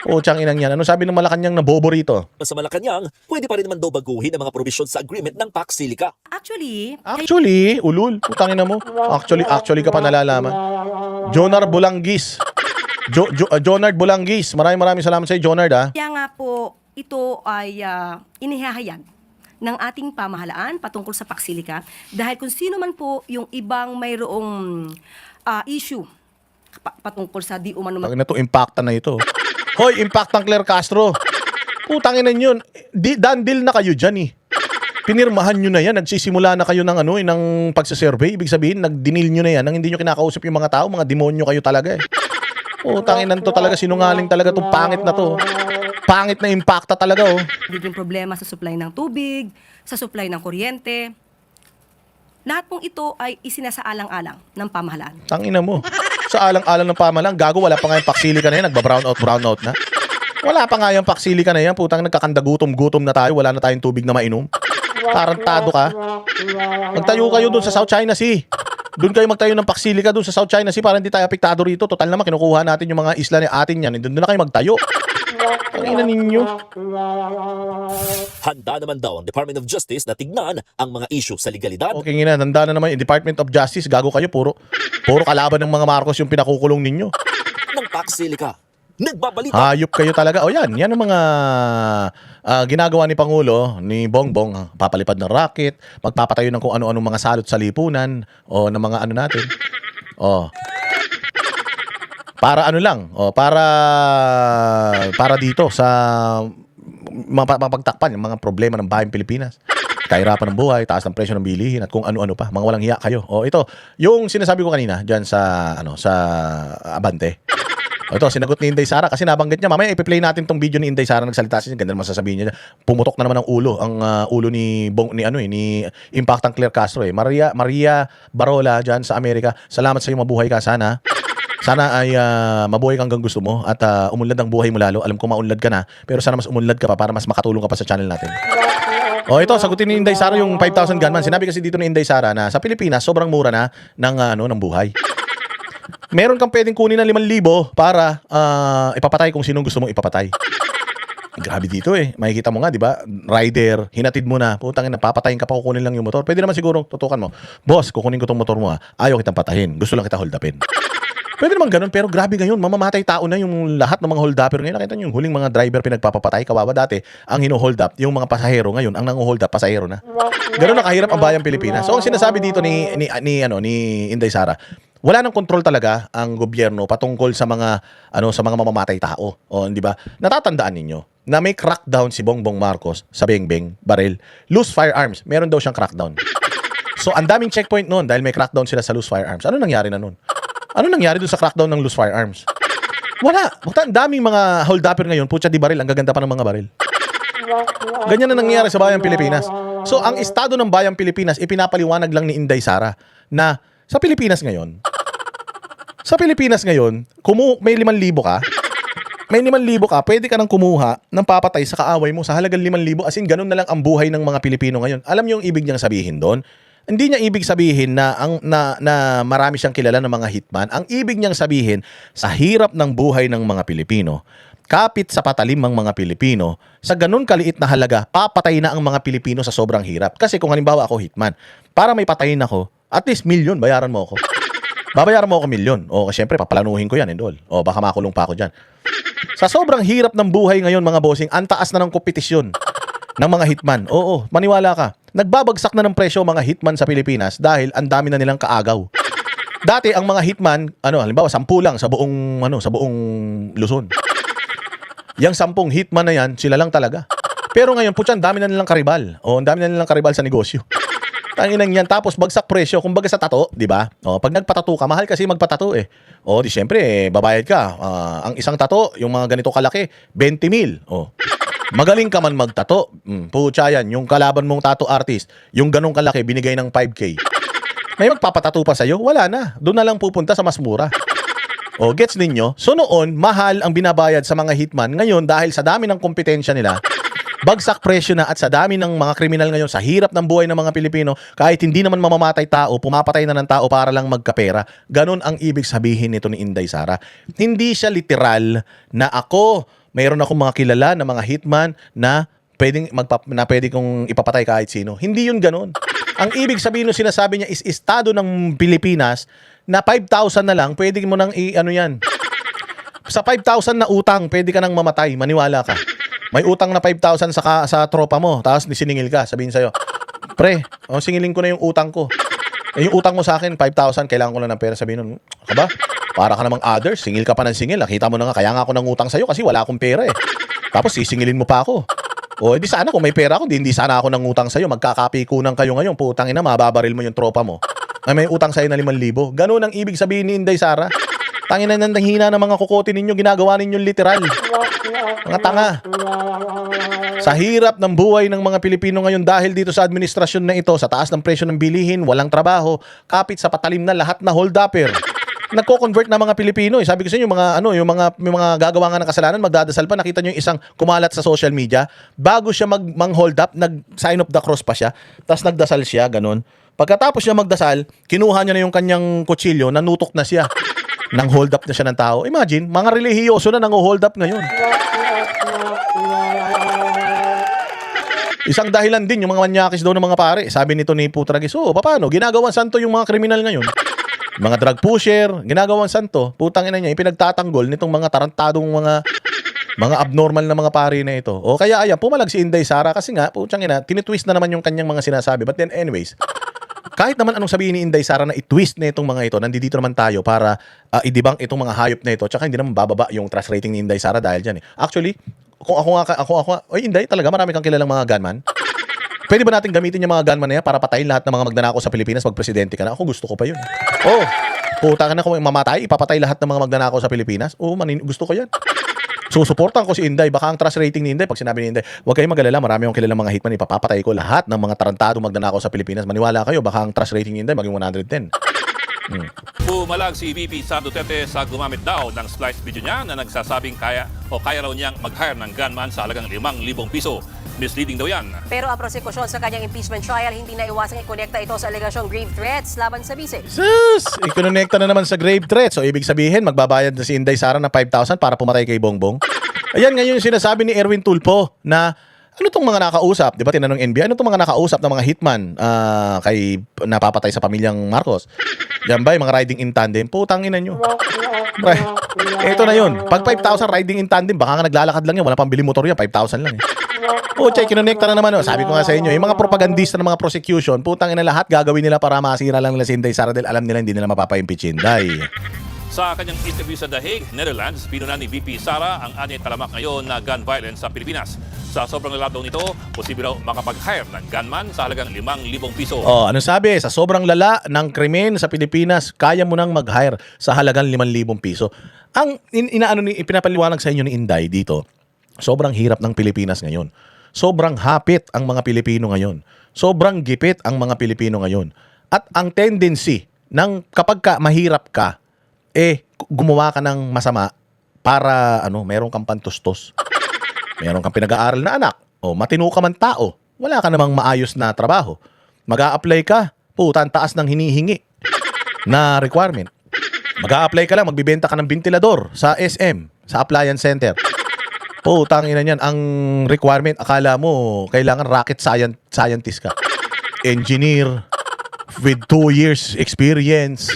O, tiyang inang yan. Ano sabi ng Malacanang na bobo rito? sa Malacanang, pwede pa rin naman daw baguhin ang mga provision sa agreement ng Pax Silica. Actually, ulul. Putangin na mo. Actually ka pa nalalaman. Jonard Bulanggis. Jonard Bulanggis. Maraming salamat sa iyo, Jonard, ha. Kaya nga po, ito ay inihahayag ng ating pamahalaan patungkol sa Pax Silica dahil kung sino man po yung ibang mayroong issue patungkol sa di umano Pag na to, impacta na ito. Hoy, impactang Claire Castro. Putangin na yun. Dandil na kayo dyan eh. Pinirmahan nyo na yan. Nagsisimula na kayo ng pagsasurvey. Ibig sabihin, nagdinil nyo na yan. Nang hindi nyo kinakausap yung mga tao, mga demonyo kayo talaga eh. Putangin na to talaga. Sinungaling talaga itong pangit na to. Pangit na impacta talaga oh. nagiging problema sa supply ng tubig, sa supply ng kuryente. Lahat pong ito ay isinasaalang-alang ng pamahalaan. Tangina mo. Sa alang-alang ng pamalang, gago, wala pa nga yung Pax Silica na yan. Nagba-brown out na. Wala pa nga yung Pax Silica na yan. Putang nagkakandagutom-gutom na tayo. Wala na tayong tubig na mainom. Tarantado ka. Magtayo kayo dun sa South China Sea. Doon kayo magtayo ng Pax Silica dun sa South China Sea para hindi tayo apektado rito. Total naman, kinukuha natin yung mga isla ni atin yan. Doon na kayo magtayo. Ang ina ninyo. Handa naman daw ang Department of Justice na tignan ang mga issue sa legalidad. Okay nga, handa na naman yung Department of Justice. Gago kayo, puro kalaban ng mga Marcos yung pinakukulong ninyo. Ng Pax Silica. Nagbabalita Hayop kayo talaga. O yan ang mga ginagawa ni Pangulo, ni Bongbong, papalipad ng rocket, magpapatayo ng kung ano-anong mga salot sa lipunan, o ng mga ano natin. O. Para ano lang, para dito sa mapagtakpan yung mga problema ng bayang Pilipinas. Kahirapan ng buhay, taas ng presyo ng bilihin at kung ano-ano pa. Mga walang hiya kayo. O ito, yung sinasabi ko kanina diyan sa Abante. O ito, sinagot ni Inday Sara kasi nabanggit niya. Mamaya ipi-play natin tong video ni Inday Sara, nagsalita siya, ganda naman sasabihin niya. Pumutok na naman ang ulo, ulo ni Impactang Claire Castro eh. Maria Barola diyan sa Amerika. Salamat sa iyo, mabuhay ka sana. Sana ay mabuhay kang hanggang gusto mo at umunlad ang buhay mo lalo. Alam ko maunlad ka na, pero sana mas umunlad ka pa para mas makatulong ka pa sa channel natin. O ito, sagutin ni Inday Sara yung 5,000 gunman. Sinabi kasi dito ni Inday Sara na sa Pilipinas sobrang mura na ng buhay. Meron kang pwedeng kunin ng 5,000 para ipapatay kung sinong gusto mong ipapatay. Grabe dito eh. Makikita mo nga, di ba? Rider, hinatid mo na. Putangin na, papatayin ka pa, kukunin lang yung motor. Pwede naman siguro tutukan mo. Boss, kukunin ko tong motor mo ha. Ayaw kitang patahin. Gusto lang kita hold upin. Pwede naman ganun, pero grabe ngayon, mamamatay tao na yung lahat ng mga hold upper. Ngayon nakita nyo yung huling mga driver pinagpapapatay, kawawa dati, ang hino-hold up, yung mga pasahero ngayon, ang nang-hold up, pasahero na. Ganun na kahirap ang bayang Pilipinas. So ang sinasabi dito ni Inday Sara, wala nang kontrol talaga ang gobyerno patungkol sa mga mamamatay tao. O di ba? Natatandaan ninyo na may crackdown si Bongbong Marcos sa Bengbeng, Baril, loose firearms. Meron daw siyang crackdown. So ang daming checkpoint noon dahil may crackdown sila sa loose firearms. Ano nangyari na noon? Ano nangyari doon sa crackdown ng loose firearms? Wala. Ang daming mga hold-upper ngayon, putya di baril, ang gaganda pa ng mga baril. Ganyan na nangyayari sa bayang Pilipinas. So, ang estado ng bayang Pilipinas, ipinapaliwanag lang ni Inday Sara na sa Pilipinas ngayon, may 5,000 ka, pwede ka nang kumuha ng papatay sa kaaway mo sa halagang 5,000. As in, ganun na lang ang buhay ng mga Pilipino ngayon. Alam niyo yung ibig niyang sabihin doon? Hindi niya ibig sabihin na marami siyang kilala ng mga hitman. Ang ibig niyang sabihin, sa hirap ng buhay ng mga Pilipino, kapit sa patalim ng mga Pilipino, sa ganun kaliit na halaga, papatay na ang mga Pilipino sa sobrang hirap. Kasi kung halimbawa ako hitman, para may patayin ako, at least 1,000,000, bayaran mo ako. Babayaran mo ako 1,000,000. O, syempre, paplanuhin ko yan and all. O, baka makulong pa ako dyan. Sa sobrang hirap ng buhay ngayon, mga bossing, ang taas na ng kompetisyon ng mga hitman. Oo, maniwala ka. Nagbabagsak na ng presyo mga hitman sa Pilipinas dahil ang dami na nilang kaagaw. Dati ang mga hitman, halimbawa 10 lang sa buong Luzon. Yang 10 hitman na yan, sila lang talaga. Pero ngayon, putya, ang dami na nilang karibal. O, ang dami na nilang karibal sa negosyo. Tanginang yan, tapos bagsak presyo, kumbaga sa tato, di ba? O, pag nagpatato ka, mahal kasi magpatato eh. O, di syempre, babayad ka. Ang isang tato, yung mga ganito kalaki, 20,000. O, magaling ka man magtato. Pucha yan, yung kalaban mong tattoo artist, yung ganong kalaki, binigay ng 5K. May magpapatato pa sa'yo? Wala na. Doon na lang pupunta sa mas mura. O, gets ninyo? So noon, mahal ang binabayad sa mga hitman. Ngayon, dahil sa dami ng kompetensya nila, bagsak presyo na at sa dami ng mga kriminal ngayon, sa hirap ng buhay ng mga Pilipino, kahit hindi naman mamamatay tao, pumapatay na ng tao para lang magkapera. Ganon ang ibig sabihin nito ni Inday Sara. Hindi siya literal na mayroon akong mga kilala na mga hitman na pwede kong ipapatay kahit sino. Hindi yun ganun. Ang ibig sabihin nung sinasabi niya is estado ng Pilipinas na 5,000 na lang, pwede mo nang yan. Sa 5,000 na utang, pwede ka nang mamatay. Maniwala ka. May utang na 5,000 sa tropa mo, tapos siningil ka, sabihin sa'yo, pre, singilin ko na yung utang ko. Yung utang mo sa akin, 5,000, kailangan ko lang ng pera. Sabihin nun, ka ba? Para ka namang others, singil ka pa ng singil. Nakita mo na nga, kaya nga ako nang utang sa'yo kasi wala akong pera eh. Tapos sisingilin mo pa ako. O, edi sana kung may pera ako, hindi sana ako nang utang sa'yo. Magkakapikunan kayo ngayon, putangin na, mababaril mo yung tropa mo. Ay, may utang sa'yo na 5,000. Ganun ang ibig sabihin ni Inday Sara. Tangin na nang hina ng mga kukote ninyo, ginagawa ninyo literal. Mga tanga. Sa hirap ng buhay ng mga Pilipino ngayon dahil dito sa administrasyon na ito, sa taas ng presyo ng bilihin, walang trabaho, kapit sa patalim na lahat na hold-upper. Nagko-convert na mga Pilipino. Sabi ko sa inyo, yung mga gagawa nga ng kasalanan, magdadasal pa. Nakita nyo yung isang kumalat sa social media. Bago siya mang-hold up, nag-sign of the cross pa siya. Tapos nagdasal siya, ganun. Pagkatapos niya magdasal, kinuha niya na yung kanyang kutsilyo, nanutok na siya. Nang hold up na siya ng tao. Imagine, mga relihiyoso na nang-hold up ngayon. Isang dahilan din yung mga manyakis daw ng mga pare. Sabi nito ni Putragis, paano? Ginagawang santo yung mga kriminal ngayon. Mga drug pusher, ginagawang santo, putang ina niya, ipinagtatanggol nitong mga tarantadong mga abnormal na mga pari na ito. O kaya ayan, pumalag si Inday Sara kasi nga, putang ina, tinitwist na naman yung kanyang mga sinasabi. But then anyways, kahit naman anong sabihin ni Inday Sara na i-twist na itong mga ito, nandito naman tayo para idibang itong mga hayop na ito, tsaka hindi naman bababa yung trust rating ni Inday Sara dahil dyan eh. Actually, kung ako, oy Inday, talaga marami kang kilalang mga gunman. Pwede ba natin gamitin yung mga gunman na yan para patayin lahat ng mga magnanakaw sa Pilipinas pag presidente ka na? Ako gusto ko pa yun. Oh, puta ka na kung mamatay, ipapatay lahat ng mga magnanakaw sa Pilipinas. Oo, gusto ko yan. Susuportan ko si Inday. Baka ang trust rating ni Inday, pag sinabi ni Inday, huwag kayong magalala, marami akong kilalang mga hitman, ipapapatay ko lahat ng mga tarantado magnanakaw sa Pilipinas. Maniwala kayo, baka ang trust rating ni Inday maging 110. Pumalag si VP Sara Duterte sa gumamit daw ng splice video niya na nagsasabing kaya raw niyang mag-hire ng gunman sa halagang 5,000 piso. Misleading daw yan. Pero ang prosekusyon sa kanyang impeachment trial hindi na iwasang ikonekta ito sa alegasyong grave threats laban sa bise. Sus! Ikonekta na naman sa grave threat. So, ibig sabihin, magbabayad na si Inday Sara ng 5,000 para pumatay kay Bongbong. Ayan ngayon yung sinasabi ni Erwin Tulfo na ano tong mga nakausap, di ba tinanong NBI, ano tong mga nakausap ng mga hitman kay napapatay sa pamilyang Marcos? Yan ba yung mga riding in tandem? Putang ina nyo. Ito na yun. Pag 5,000 riding in tandem, baka nga naglalakad lang yan. Wala pang bili motor yan. 5,000 lang eh. Puchay, kinonekta na naman. Sabi ko nga sa inyo, yung mga propagandista ng mga prosecution, putang ina lahat gagawin nila para masira lang nila si Inday Sara dahil alam nila hindi nila mapapa-impeach Inday. Sa kanyang interview sa The Hague, Netherlands, pinunan ni VP Sara ang anyay talamak ngayon na gun violence sa Pilipinas. Sa sobrang lala daw nito, posible raw makapag-hire ng gunman sa halagang 5,000 piso. Oh, ano sabi? Sa sobrang lala ng krimen sa Pilipinas, kaya mo nang mag-hire sa halagang 5,000 piso. Ang ipinapaliwanag sa inyo ni Inday dito, sobrang hirap ng Pilipinas ngayon. Sobrang hapit ang mga Pilipino ngayon. Sobrang gipit ang mga Pilipino ngayon. At ang tendency ng kapag mahirap ka, gumawa ka ng masama para meron kang pantustos. Meron kang pinag-aaral na anak. O matino ka man tao. Wala ka namang maayos na trabaho. Mag-a-apply ka. Puta, ang taas ng hinihingi na requirement. Mag-a-apply ka lang, magbibenta ka ng ventilador sa SM, sa appliance center. Putang ina niyan, ang requirement, akala mo, kailangan rocket scientist ka. Engineer with 2 years experience.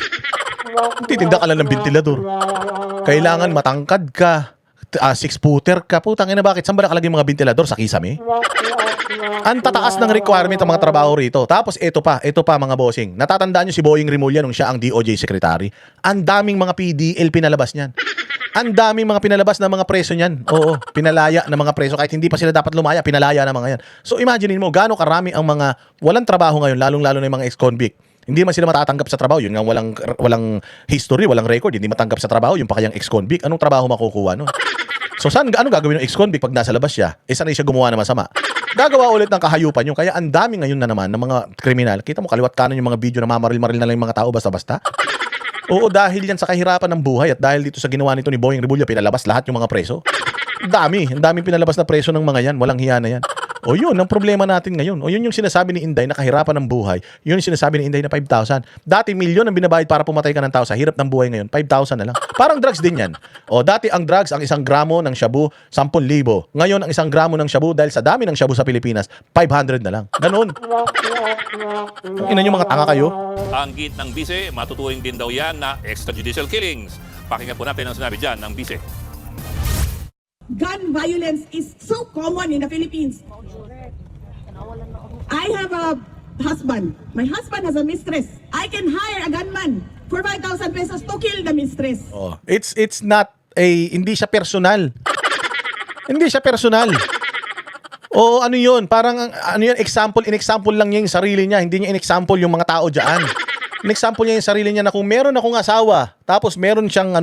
Titinda ka lang ng ventilador. Kailangan matangkad ka. 6-footer ka. Putang ina, bakit? Saan ba nakalagay mga ventilador? Sa kisame? Ang tataas ng requirement ng mga trabaho rito. Tapos ito pa mga bossing. Natatandaan nyo si Boying Rimulya nung siya ang DOJ secretary? Ang daming mga PDL pinalabas niyan. Ang daming mga pinalabas na mga preso niyan. Oo, pinalaya na mga preso. Kahit hindi pa sila dapat lumaya, pinalaya na mga yan. So imaginein mo, gaano karami ang mga walang trabaho ngayon, lalong-lalo na yung mga ex-convict. Hindi man sila matatanggap sa trabaho. Yun nga, walang history, walang record. Hindi matanggap sa trabaho. Yung pa kayang ex-convict. Anong trabaho makukuha nun? So ano gagawin ng ex-convict pag nasa labas siya? Sanay siya gumawa na masama. Gagawa ulit ng kahayupan yun. Kaya ang dami ngayon na naman ng mga kriminal. Kita mo, kaliwat kanan yung mga video na mamaril-maril na lang yung mga tao basta-basta. Oo, dahil yan sa kahirapan ng buhay at dahil dito sa ginawa nito ni Boying Rimulya, pinalabas lahat yung mga preso. Ang daming pinalabas na preso ng mga yan. Walang hiya na yan. O yun, ang problema natin ngayon. O yun yung sinasabi ni Inday na kahirapan ng buhay. Yun yung sinasabi ni Inday na 5,000. Dati milyon ang binabayad para pumatay ka ng tao. Sa hirap ng buhay ngayon, 5,000 na lang. Parang drugs din yan. O dati ang drugs, ang 1 gramo ng shabu, 10,000. Ngayon, ang 1 gramo ng shabu, dahil sa dami ng shabu sa Pilipinas, 500 na lang. Ganun. Ina nyo mga tanga kayo. Ang git ng bise, matutuwing din daw yan na extrajudicial killings. Pakinggan po natin ang sinabi dyan ng bise. Gun violence is so common in the Philippines. I have a husband. My husband has a mistress. I can hire a gunman for 5,000 pesos to kill the mistress. Oh, it's not hindi siya personal. Hindi siya personal. O ano yun? Parang in-example lang niya yung sarili niya. Hindi niya in-example yung mga tao dyan. In-example niya yung sarili niya na kung meron akong asawa, tapos meron siyang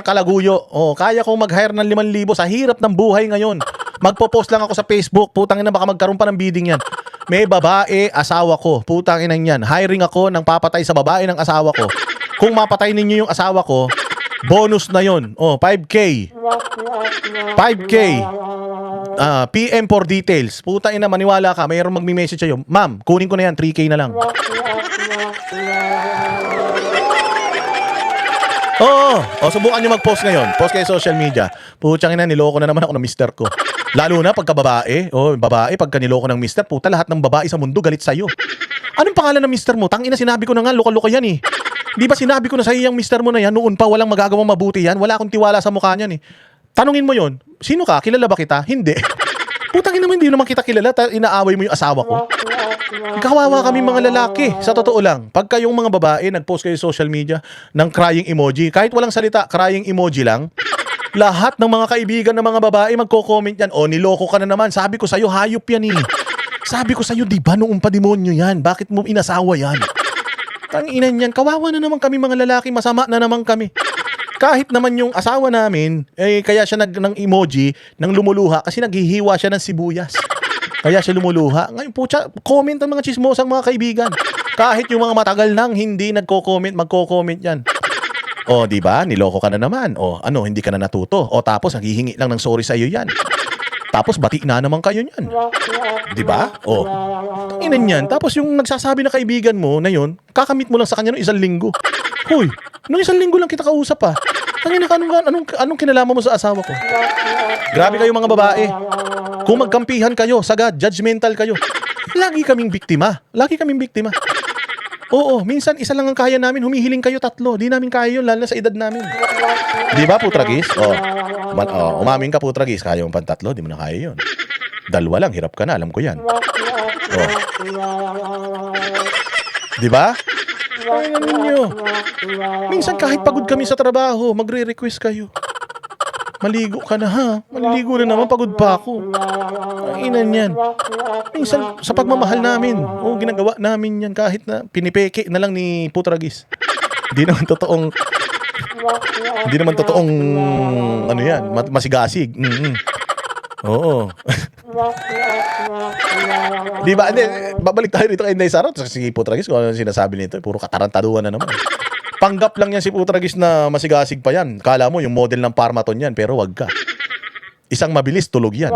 kalaguyo. Oh, kaya kong mag-hire ng 5,000 sa hirap ng buhay ngayon. Magpo-post lang ako sa Facebook. Putang ina, baka magkaroon pa ng bidding yan. May babae, asawa ko. Putang ina yan. Hiring ako ng papatay sa babae ng asawa ko. Kung mapatay ninyo yung asawa ko, bonus na yon. Oh, 5K. 5K. PM for details. Putang ina, maniwala ka. Mayroong magme-message sa'yo. Ma'am, kunin ko na yan. 3K na lang. Oo. Subukan nyo mag-post ngayon. Post kayo social media. Putsang ina, niloko na naman ako ng mister ko. Lalo na pagka babae. Babae, pagka niloko ng mister, puta, lahat ng babae sa mundo galit sa'yo. Anong pangalan ng mister mo? Tangina, sinabi ko na nga, luka-luka yan eh. Di ba sinabi ko na sa iyang mister mo na yan, noon pa walang magagawang mabuti yan, wala akong tiwala sa mukha niyan eh. Tanungin mo yon, sino ka? Kilala ba kita? Hindi. Putang ina mo, hindi naman kita kilala, inaaway mo yung asawa ko. Kawawa kami mga lalaki, sa totoo lang. Pagka yung mga babae, nag-post kayo sa social media ng crying emoji, kahit walang salita, crying emoji lang, lahat ng mga kaibigan ng mga babae magko-comment yan, o niloko ka na naman, sabi ko sa'yo, hayop yan eh. Sabi ko sa'yo, di ba noong pa demonyo yan? Bakit mo inasawa yan? Tanginan yan, kawawa na naman kami mga lalaki, masama na naman kami. Kahit naman yung asawa namin, eh, kaya siya ng emoji, nang lumuluha, kasi naghihiwa siya ng sibuyas. Kaya siya lumuluha. Ngayon po, comment ang mga chismosang mga kaibigan. Kahit yung mga matagal nang hindi nagko-comment, magko-comment yan. O, di ba? Niloko ka na naman. O, ano, hindi ka na natuto. O, tapos, naghihingi lang ng sorry sa'yo yan. Tapos, bati na naman kayo yan. Di ba? O, inan yan. Tapos, yung nagsasabi na kaibigan mo na yun, kakamit mo lang sa kanya ng 1 linggo. Hoy, nung 1 linggo lang kita kausap pa. Tangina ka, anong kinalaman mo sa asawa ko? Grabe kayo mga babae. Kung magkampihan kayo, sagad, judgmental kayo. Lagi kaming biktima. Lagi kaming biktima. Oo, minsan isa lang ang kaya namin, humihiling kayo 3. Di namin kaya yun, lalo na sa edad namin. Di ba, Putragis? Umamin ka, Putragis, kaya mo pang 3, di mo na kaya yun. 2 lang, hirap ka na, alam ko yan. Di ba? Ay, ninyo. Minsan kahit pagod kami sa trabaho, magre-request kayo. Maligo ka na ha. Maliligo na naman, pagod pa ako. Ang inan yan. Minsan sa pagmamahal namin, ginagawa namin yan kahit na pinipeke na lang ni Putragis. Hindi naman totoong ano yan, masigasig. Oo. Di ba? Babalik tayo dito kay Inday Sara. Si Putragis, kung ano sinasabi nito, puro katarantaduhan na naman. Panggap lang yan si Putragis na masigasig pa yan. Kala mo yung model ng Parmaton yan, pero wag ka. Isang mabilis, tulog yan.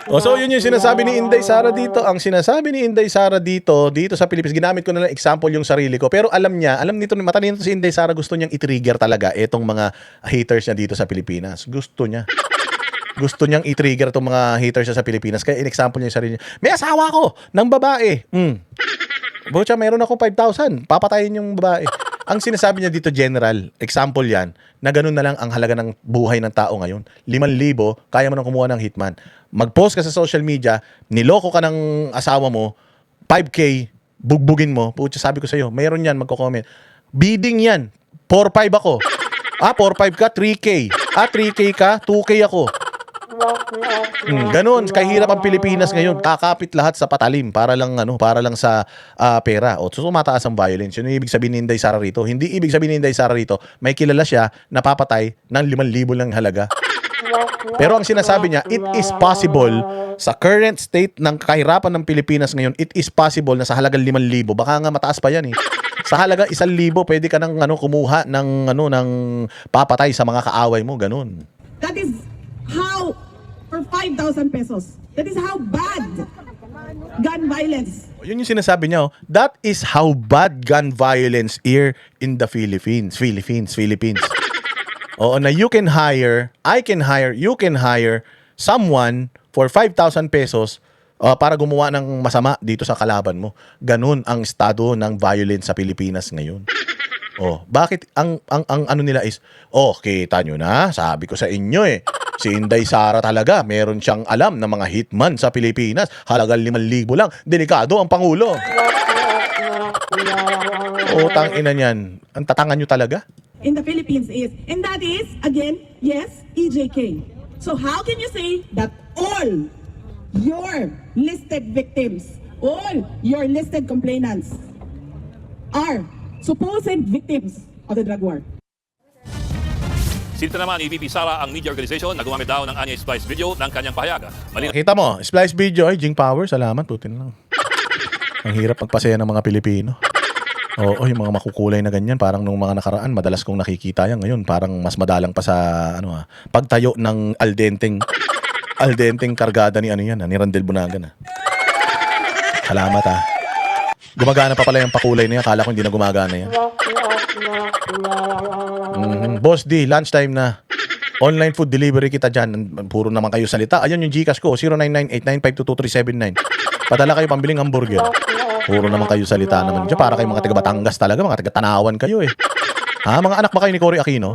So yun yung sinasabi ni Inday Sara dito. Ang sinasabi ni Inday Sara dito sa Pilipinas, ginamit ko na lang example yung sarili ko. Pero alam nito, matalino si Inday Sara, gusto niyang i-trigger talaga itong mga haters niya dito sa Pilipinas. Gusto niyang i-trigger itong mga haters niya sa Pilipinas. Kaya in-example niya yung sarili niya. May asawa ko ng babae. Bocha, meron ako 5,000. Papatayin yung babae. Ang sinasabi niya dito, general, example yan, na ganun na lang ang halaga ng buhay ng tao ngayon. 5,000, kaya mo nang kumuha ng hitman. Mag-post ka sa social media, niloko ka ng asawa mo, 5K, bugbugin mo. Pucha, sabi ko sa'yo, mayroon yan, magko-comment. Bidding yan, 4-5 ako. 4-5 ka, 3K. 3K ka, 2K ako. Ganun, kahirap ang Pilipinas ngayon. Kakapit lahat sa patalim para lang sa pera. So tumataas ang violence. Yun yung ibig sabihin ni Inday Sara rito. Hindi ibig sabihin ni Inday Sara rito, may kilala siya na papatay ng 5,000 lang halaga. Pero ang sinasabi niya, it is possible sa current state ng kahirapan ng Pilipinas ngayon, it is possible na sa halagang 5,000, baka nga mataas pa yan eh. Sa halagang 1,000, pwede ka nang kumuha ng papatay sa mga kaaway mo, ganun. That is how, for 5,000 pesos, that is how bad gun violence. Yun yung sinasabi niya, that is how bad gun violence here in the Philippines. Oo, na you can hire someone for 5,000 pesos para gumawa ng masama dito sa kalaban mo. Ganun ang estado ng violence sa Pilipinas ngayon. Bakit ang ano nila is, kita nyo na, sabi ko sa inyo si Inday Sara talaga, meron siyang alam ng mga hitman sa Pilipinas. Halagang 5,000 lang. Delikado ang Pangulo. Tangina niyan. Ang tatangan nyo talaga? In the Philippines is, and that is, again, yes, EJK. So how can you say that all your listed victims, all your listed complainants are supposed victims of the drug war? Sinita naman ni VP Sara ang media organization na gumamit daw ng Anya Splice video ng kanyang pahayag. Kita mo, Splice video, Jing Power, salamat, putin lang. Ang hirap magpasaya ng mga Pilipino. Yung mga makukulay na ganyan, parang nung mga nakaraan, madalas kong nakikita yan. Ngayon, parang mas madalang pa sa pagtayo ng aldenteng kargada ni ni Randel Bunagan. Salamat Gumagana pa pala yung pakulay na yan. Akala ko hindi na gumagana yan. Boss D, lunchtime na. Online food delivery kita dyan. Puro naman kayo salita. Ayun yung Gcash ko, 0998-9522379. Padala kayo pambiling hamburger. Puro naman kayo salita naman dyan. Para kayo mga taga Batangas talaga, mga taga Tanawan kayo eh. Ha, mga anak ba kayo ni Cory Aquino?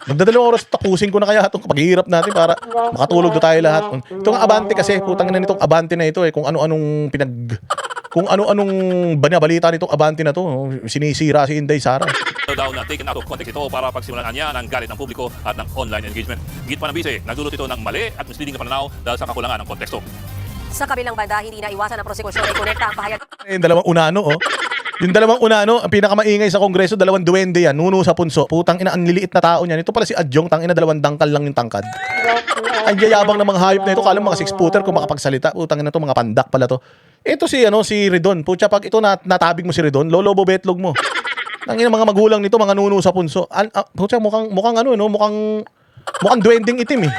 Magdadalawang oras tapusin ko na kaya itong paghihirap natin para makatulog na tayo lahat. Itong Abante kasi, putang ina nitong Abante na ito eh, kung ano-anong banabalita nitong Abante na to, sinisira si Inday Sara. Daw na taken out of context ito para pagsimulan niya ng galit ng publiko at ng online engagement. Git pa ng bise, nagdulot ito ng mali at misleading na pananaw dahil sa kakulangan ng konteksto. Sa kabilang banda, hindi na iwasan ang prosekusyon ay konekta ang pahayag. Yung dalawang unano, oh. Yung dalawang unano, ang pinakamaingay sa Kongreso, dalawang duwende yan, nuno sa punso. Putang ina, ang liliit na tao niyan. Ito pala si Adjong, tang ina, dalawang dangkal lang yung tangkad. Ang yayabang ng mga hayop na ito, kala mga 6-footer kung makapagsalita. Putang ina to, mga pandak pala to. Ito si Ridon. Putya, pag ito natabig mo si Ridon, lolobo betlog mo. Ang ina, mga magulang nito, mga nuno sa punso. Putya, mukhang duwending itim eh.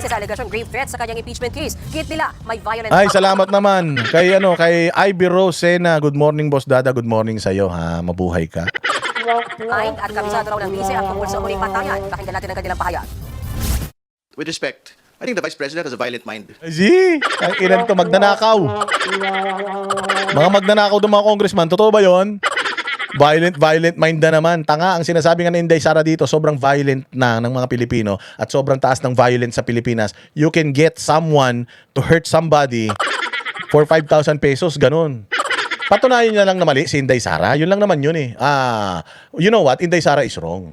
Sa allegation grave threats sa kanyang impeachment case. Git nila, may violent... Ay, salamat naman. Kay Ivy Rose Sena. Good morning, Boss Dada. Good morning sa'yo, ha. Mabuhay ka. Ay, at kabisado raw ng bise ang tungkol sa muling patayan. Pakinggan natin ang kanilang pahayag. With respect, I think the Vice President has a violent mind. Ay, ang ilan to, magnanakaw. Mga magnanakaw ng mga congressman. Totoo ba yon? Violent mind na naman. Tanga, ang sinasabi nga ni Inday Sara dito, sobrang violent na ng mga Pilipino at sobrang taas ng violence sa Pilipinas. You can get someone to hurt somebody for 5,000 pesos, ganun. Patunayan niya lang na mali si Inday Sara. Yun lang naman yun eh. You know what? Inday Sara is wrong.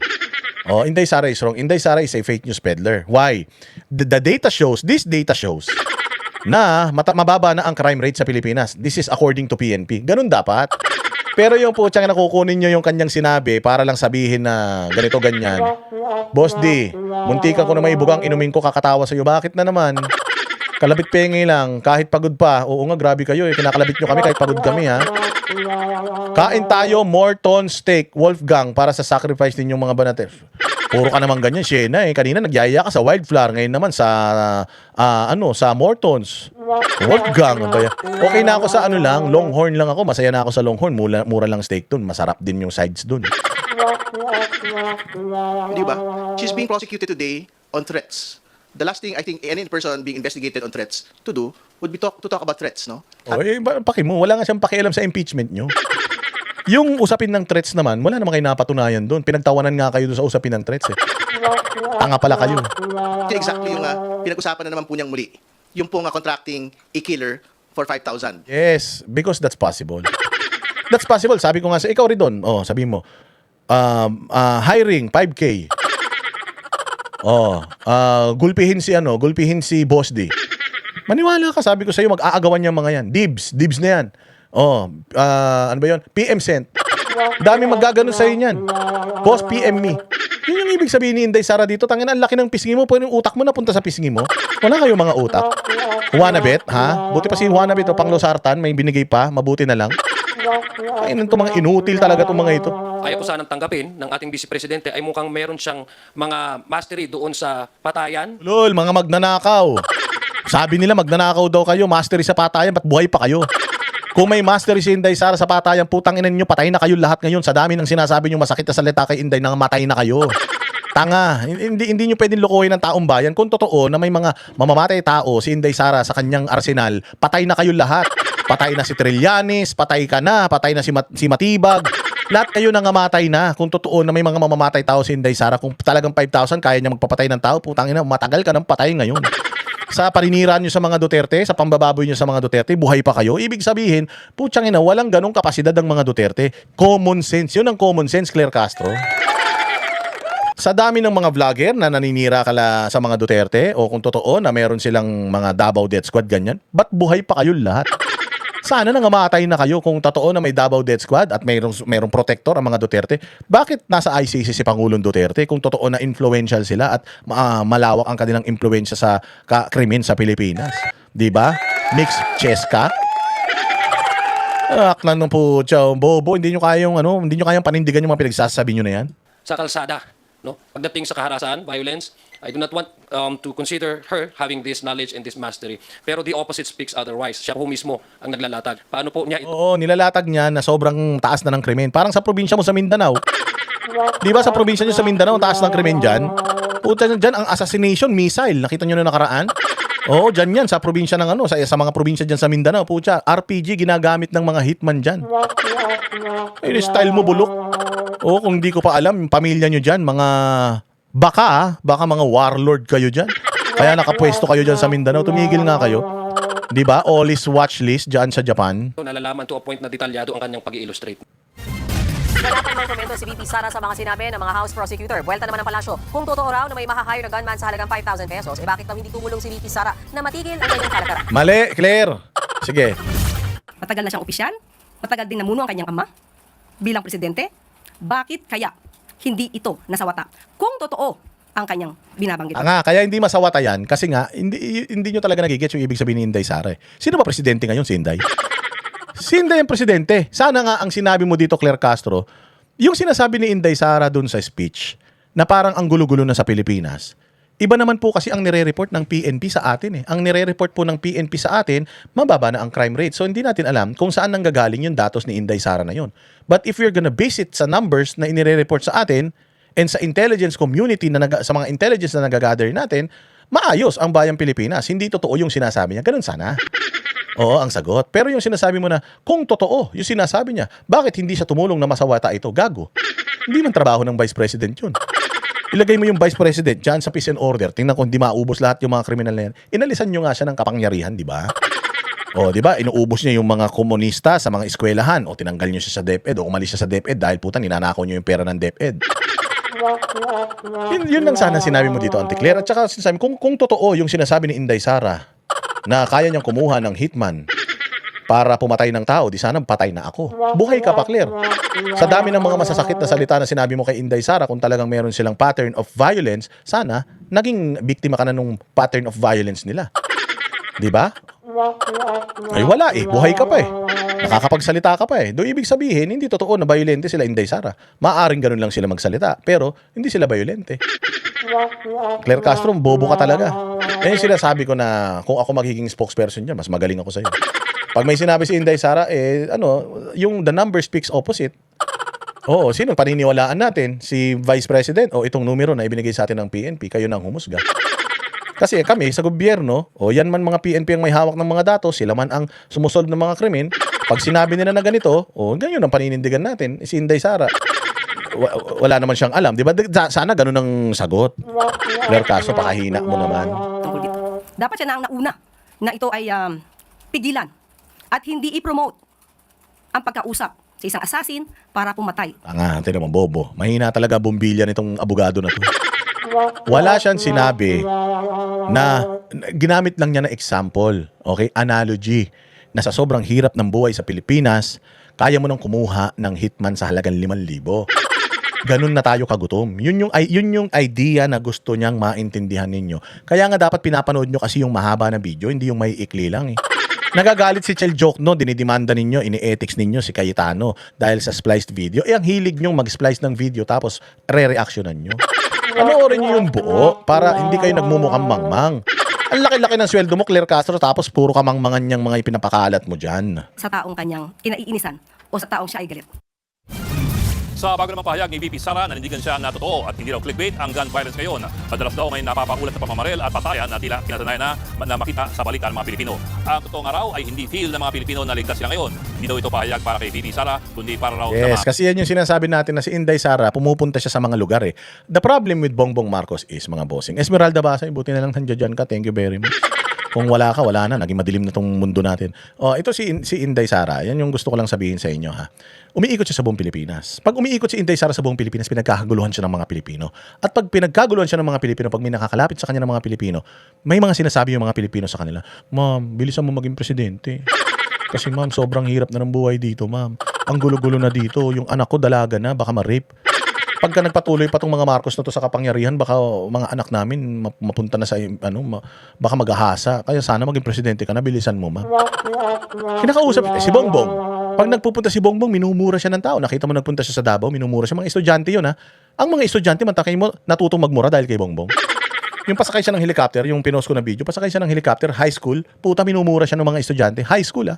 Oh, Inday Sara is wrong. Inday Sara is a fake news peddler. Why? The data shows, this data shows na mababa na ang crime rate sa Pilipinas. This is according to PNP. Ganun dapat. Pero yung po tiyang nakukunin nyo yung kanyang sinabi para lang sabihin na ganito ganyan. Boss D, muntikan ko na may bugang inumin ko kakatawa sa'yo. Bakit na naman? Kalabit pengi lang, kahit pagod pa. Oo nga, grabe kayo eh. Kinakalabit nyo kami kahit pagod kami ha. Kain tayo Morton steak, Wolfgang, para sa sacrifice ninyong mga banate. Puro ka naman ganyan, Shena eh. Kanina nagyaya ka sa Wildflower, ngayon naman sa sa Mortons. Wolfgang, okay na ako sa Longhorn lang ako. Masaya na ako sa Longhorn. Mura lang steak dun. Masarap din yung sides dun. Di ba? She's being prosecuted today on threats. The last thing I think any person being investigated on threats to do would be to talk about threats, no? Oy, paki mo. Wala nga siyang pakialam sa impeachment nyo. Yung usapin ng threats naman, wala naman kayo napatunayan doon. Pinagtawanan nga kayo doon sa usapin ng threats eh. Tanga pala kayo. Exactly yung pinag-usapan na naman po niyang muli. Yung po contracting a killer for 5,000. Yes, because that's possible. That's possible. Sabi ko nga sa ikaw rin doon. Oh, sabi mo, hiring 5K. Gulpihin si Boss D. Maniwala ka, sabi ko sa iyo, mag-aagawan niya mga yan. Dibs na yan. Ano ba yun? PM sent. Dami magaganon sa iyo niyan. Boss, PM me. Yun yung ibig sabihin ni Inday Sara dito. Tangina, ang laki ng pisngi mo. Pwede yung utak mo napunta sa pisngi mo. Wala kayo mga utak. Juanabet, ha? Buti pa si Juanabet o Panglosartan, may binigay pa. Mabuti na lang. Ayun, itong mga inutil talaga itong mga ito. Ayaw ko sanang tanggapin ng ating Vice Presidente ay mukhang meron siyang mga mastery doon sa patayan. Lol, mga magnanakaw. Sabi nila magnanakaw daw kayo, mastery sa patayan, ba't buhay pa kayo? Kung may mastery si Inday Sara sa patayan, putang ina niyo, patay na kayo lahat ngayon. Sa dami ng sinasabi niyo masakit na salita kay Inday, nang matay na kayo. Tanga, hindi niyo pwedeng lokohin ng taong bayan. Kung totoo na may mga mamamatay tao si Inday Sara sa kanyang arsenal, patay na kayo lahat. Patay na si Trillanes, patay ka na, patay na si Matibag. Lahat kayo nangamatay na. Kung totoo na may mga mamamatay tao si Inday Sara, kung talagang 5,000 kaya niya magpapatay ng tao, putang ina, matagal ka ng patay ngayon. Sa paniniraan nyo sa mga Duterte, sa pambababoy nyo sa mga Duterte, buhay pa kayo. Ibig sabihin, putyang ina, walang ganong kapasidad ng mga Duterte. Common sense. Yun ang common sense, Claire Castro. Sa dami ng mga vlogger na naninira kala sa mga Duterte, o kung totoo na meron silang mga Davao Death Squad, ganyan, ba't buhay pa kayo lahat? Sana nangamatay na kayo kung totoo na may Davao Death Squad at mayroong protector ang mga Duterte. Bakit nasa ICC si Pangulong Duterte kung totoo na influential sila at malawak ang kanilang impluwensya sa krimen sa Pilipinas? Di ba? Mixed chess ka? Aklan ng po, bobo, hindi nyo kayang panindigan yung mga pinagsasabi nyo na yan? Sa kalsada, no? Pagdating sa kaharasan, violence, I do not want to consider her having this knowledge and this mastery. Pero the opposite speaks otherwise. Siya po mismo ang naglalatag. Paano po niya ito? Oo, nilalatag niya na sobrang taas na ng krimen. Parang sa probinsya mo sa Mindanao. Di ba sa probinsya nyo sa Mindanao, taas ng krimen dyan? Puta dyan, ang assassination missile. Nakita nyo na nakaraan? Oo, dyan yan, sa probinsya ng ano, sa mga probinsya dyan sa Mindanao, pucha, RPG ginagamit ng mga hitman dyan. Ay, style mo bulok. Oo, kung di ko pa alam, yung pamilya nyo dyan, mga baka mga warlord kayo dyan. Kaya nakapwesto kayo dyan sa Mindanao, tumigil nga kayo. Di ba? Allis watch list dyan sa Japan. Nalalaman to a point na detalyado ang kanyang pag-i-illustrate. Wala pa naman komento si VP Sara sa mga sinabi ng mga House Prosecutor. Buwelta naman ang palasyo. Kung totoo raw na may makahire na gunman sa halagang 5,000 pesos, bakit daw hindi tumulong si VP Sara na matigil ang ganyang kalakaran? Mali, Claire. Sige. Matagal na siyang opisyal, matagal din namuno ang kanyang ama bilang presidente. Bakit kaya hindi ito nasawata? Kung totoo ang kanyang binabanggit. Nga, kaya hindi masawata yan kasi nga, hindi nyo talaga nagigets yung ibig sabihin ni Inday Sara. Sino ba presidente ngayon, si Inday? Si Inday ang presidente. Sana nga ang sinabi mo dito, Claire Castro, yung sinasabi ni Inday Sara dun sa speech, na parang ang gulo-gulo na sa Pilipinas. Iba naman po kasi ang nire-report ng PNP sa atin. Ang nire-report po ng PNP sa atin, mababa na ang crime rate. So hindi natin alam kung saan nanggagaling yung datos ni Inday Sara na yun. But if you're gonna base it sa numbers na inire-report sa atin, and sa intelligence community, sa mga intelligence na nagagather natin, maayos ang bayang Pilipinas. Hindi totoo yung sinasabi niya. Ganun sana. Oo, ang sagot. Pero yung sinasabi mo na, kung totoo yung sinasabi niya, bakit hindi siya tumulong na masawata ito? Gago. Hindi man trabaho ng Vice President yun. Ilagay mo yung Vice President dyan sa peace and order. Tingnan ko, hindi maubos lahat yung mga kriminal na yan. Inalisan nyo nga siya ng kapangyarihan, di ba? O, di ba? Inuubos niya yung mga komunista sa mga eskwelahan. O, tinanggal niyo siya sa DepEd. O, umalis siya sa DepEd dahil puta, ninanakaw niyo yung pera ng DepEd. Yun lang sana sinabi mo dito, Auntie Claire. At saka sinasabi, kung totoo yung sinasabi ni Inday Sara na kaya niyang kumuha ng hitman para pumatay ng tao, di sana patay na ako. Buhay ka pa, Claire. Sa dami ng mga masasakit na salita na sinabi mo kay Inday Sara, kung talagang meron silang pattern of violence, sana naging biktima ka na nung pattern of violence nila. Di ba? Ay wala eh, buhay ka pa eh. Nakakapagsalita ka pa eh. Do ibig sabihin, hindi totoo na violente sila Inday Sara. Maaring ganun lang sila magsalita, pero hindi sila violente. Claire Castro, bobo ka talaga. Yan yung sinasabi ko na kung ako magiging spokesperson niya, mas magaling ako sa'yo. Pag may sinabi si Inday Sara, yung the number speaks opposite. Oo, sino paniniwalaan natin? Si Vice President o itong numero na ibinigay sa atin ng PNP, kayo nang humusga. Kasi kami sa gobyerno, yan man mga PNP ang may hawak ng mga datos, sila man ang sumusolve ng mga krimen. Pag sinabi nila na ganito, ganyan ang paninindigan natin. Si Inday Sara, wala naman siyang alam. Di ba? Sana ganun ang sagot. Claire Castro, pakahina mo naman. Tungkol dito. Dapat siya na ang nauna na ito ay pigilan at hindi i-promote ang pagkausap sa isang assassin para pumatay. Tingnan mo, bobo. Mahina talaga bumbilya nitong abogado na to. Wala siyang sinabi na ginamit lang niya na example, okay, analogy, na sa sobrang hirap ng buhay sa Pilipinas, kaya mo nang kumuha ng hitman sa halagang 5,000. Ganun na tayo kagutom. Yun yung idea na gusto niyang maintindihan ninyo. Kaya nga dapat pinapanood nyo kasi yung mahaba na video, hindi yung may ikli lang eh. Nagagalit si Chel Jokno, dinidemanda ninyo, ini-ethics ninyo si Cayetano dahil sa spliced video. Ang hilig nyong mag-splice ng video tapos re-reactionan nyo. Panoorin nyo yung buo para hindi kayo nagmumukhang mangmang. Ang laki-laki ng sweldo mo, Claire Castro, tapos puro kamangmangan niyang mga ipinapakalat mo dyan. Sa taong kanyang inaiinisan o sa taong siya ay galit. Sa bago namang pahayag ni VP Sara, nanindigan siya na totoo at hindi raw clickbait ang gun violence ngayon. Madalas daw may napapaulat na pamamaril at patayan na tila kinasanayan na makita sa balita ng mga Pilipino. Ang totoo nga raw ay hindi feel ng mga Pilipino na ligtas sila ngayon. Hindi daw ito pahayag para kay VP Sara, kundi para raw yes, kasi yan yung sinasabi natin na si Inday Sara, pumupunta siya sa mga lugar eh. The problem with Bongbong Marcos is, mga bossing, Esmeralda Basay, buti na lang nandiyan ka. Thank you very much. Kung wala ka, wala na. Naging madilim na tong mundo natin. Ito si Inday Sara. Yan yung gusto ko lang sabihin sa inyo, ha. Umiikot siya sa buong Pilipinas. Pag umiikot si Inday Sara sa buong Pilipinas, pinagkakaguluhan siya ng mga Pilipino. At pag pinagkaguluhan siya ng mga Pilipino, pag may nakakalapit sa kanya ng mga Pilipino, may mga sinasabi yung mga Pilipino sa kanila, "Ma'am, bilisan mo maging presidente. Kasi ma'am, sobrang hirap na ng buhay dito, ma'am. Ang gulo-gulo na dito. Yung anak ko dalaga na, baka ma-rape." Pagka nagpatuloy pa tong mga Marcos na to sa kapangyarihan, baka mga anak namin mapunta na sa baka maghahasa. Kaya sana maging presidente ka na, bilisan mo, ma'am. Kinakausap si Bongbong. Pag nagpupunta si Bongbong, minumura siya ng tao. Nakita mo nagpunta siya sa Davao, minumura siya. Mga estudyante yun, ha. Ang mga estudyante, mantakay mo, natutong magmura dahil kay Bongbong. Yung pasakay siya ng helicopter, yung pinost ko na video, pasakay siya ng helicopter, high school, puta minumura siya ng mga estudyante. High school, ha.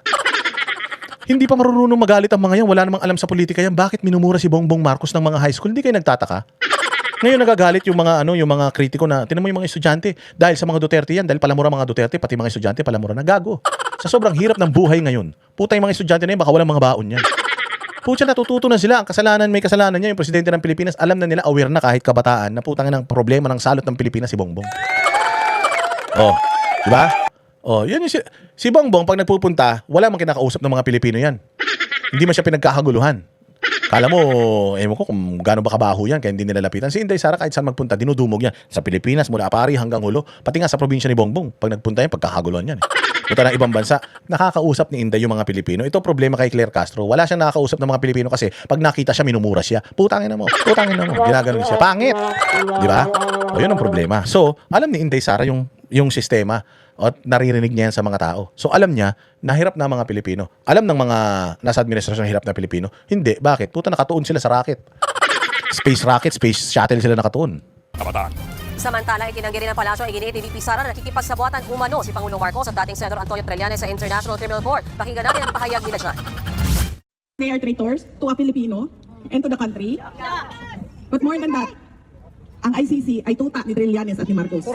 Hindi pa marunong magalit ang mga yan. Wala namang alam sa politika yan. Bakit minumura si Bongbong Marcos ng mga high school? Hindi kayo nagtataka? Ngayon nagagalit yung mga yung mga kritiko na tinan mo yung mga estudyante dahil sa mga Duterte yan, dahil palamura mga Duterte, pati mga estudyante palamura na gago. Sa sobrang hirap ng buhay ngayon. Puta yung mga estudyante na yun, baka walang mga baon yan. Pucha, natututo na sila. Ang kasalanan, may kasalanan niya yung presidente ng Pilipinas. Alam na nila, aware na kahit kabataan na putang ng problema ng salot ng Pilipinas si Bongbong. Oh, di ba? Oh, yun yung si Bongbong pag nagpupunta, wala mang kinakausap ng mga Pilipino yan. Hindi man siya pinagkakaguluhan. Kala mo, ewan ko kung gaano ba kabaho yan, kaya hindi nila lapitan. Si Inday Sara kahit saan magpunta, dinudumog yan. Sa Pilipinas, mula Apari hanggang Hulo, pati nga sa probinsya ni Bongbong, pag nagpunta yan, pagkakaguluhan yan. Punta ng ibang bansa, nakakausap ni Inday yung mga Pilipino. Ito problema kay Claire Castro. Wala siyang nakakausap ng mga Pilipino kasi pag nakita siya, minumura siya. Putangin na mo. Ginaganon siya. Pangit. Di ba? O, yun ang problema. So, alam ni Inday Sara yung sistema at naririnig niya yan sa mga tao. So alam niya, nahirap na mga Pilipino. Alam ng mga nasa administrasyon na hirap na Pilipino. Hindi. Bakit? Puta, nakatuon sila sa rocket. Space rocket, space shuttle sila nakatuon. Samantala, itinanggi rin ng palasyo ay ginit ni VP Sara na nakikipagsabuatan umano si Pangulong Marcos at dating Senador Antonio Trillanes sa International Criminal Court. Pakinggan natin ang pahayag nila dyan. They are traitors to a Filipino and to the country. But more than that, ang ICC ay tuta ni Trillanes at ni Marcos.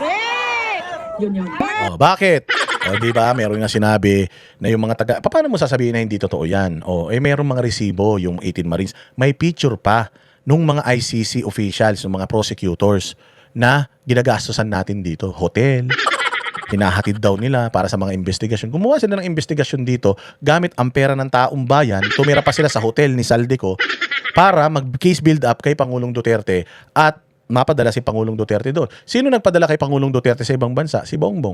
Yun. Oh, bakit? O, di ba? Meron nga sinabi na yung mga taga... Paano mo sasabihin na hindi totoo yan? O, meron mga resibo, yung 18 Marines. May picture pa nung mga ICC officials, ng mga prosecutors na ginagastosan natin dito. Hotel. Hinahatid daw nila para sa mga investigasyon. Gumawa sila ng investigasyon dito gamit ang pera ng taong bayan. Tumira pa sila sa hotel ni Saldico para mag-case build up kay Pangulong Duterte at mapadala si Pangulong Duterte doon. Sino nagpadala kay Pangulong Duterte sa ibang bansa? Si Bongbong.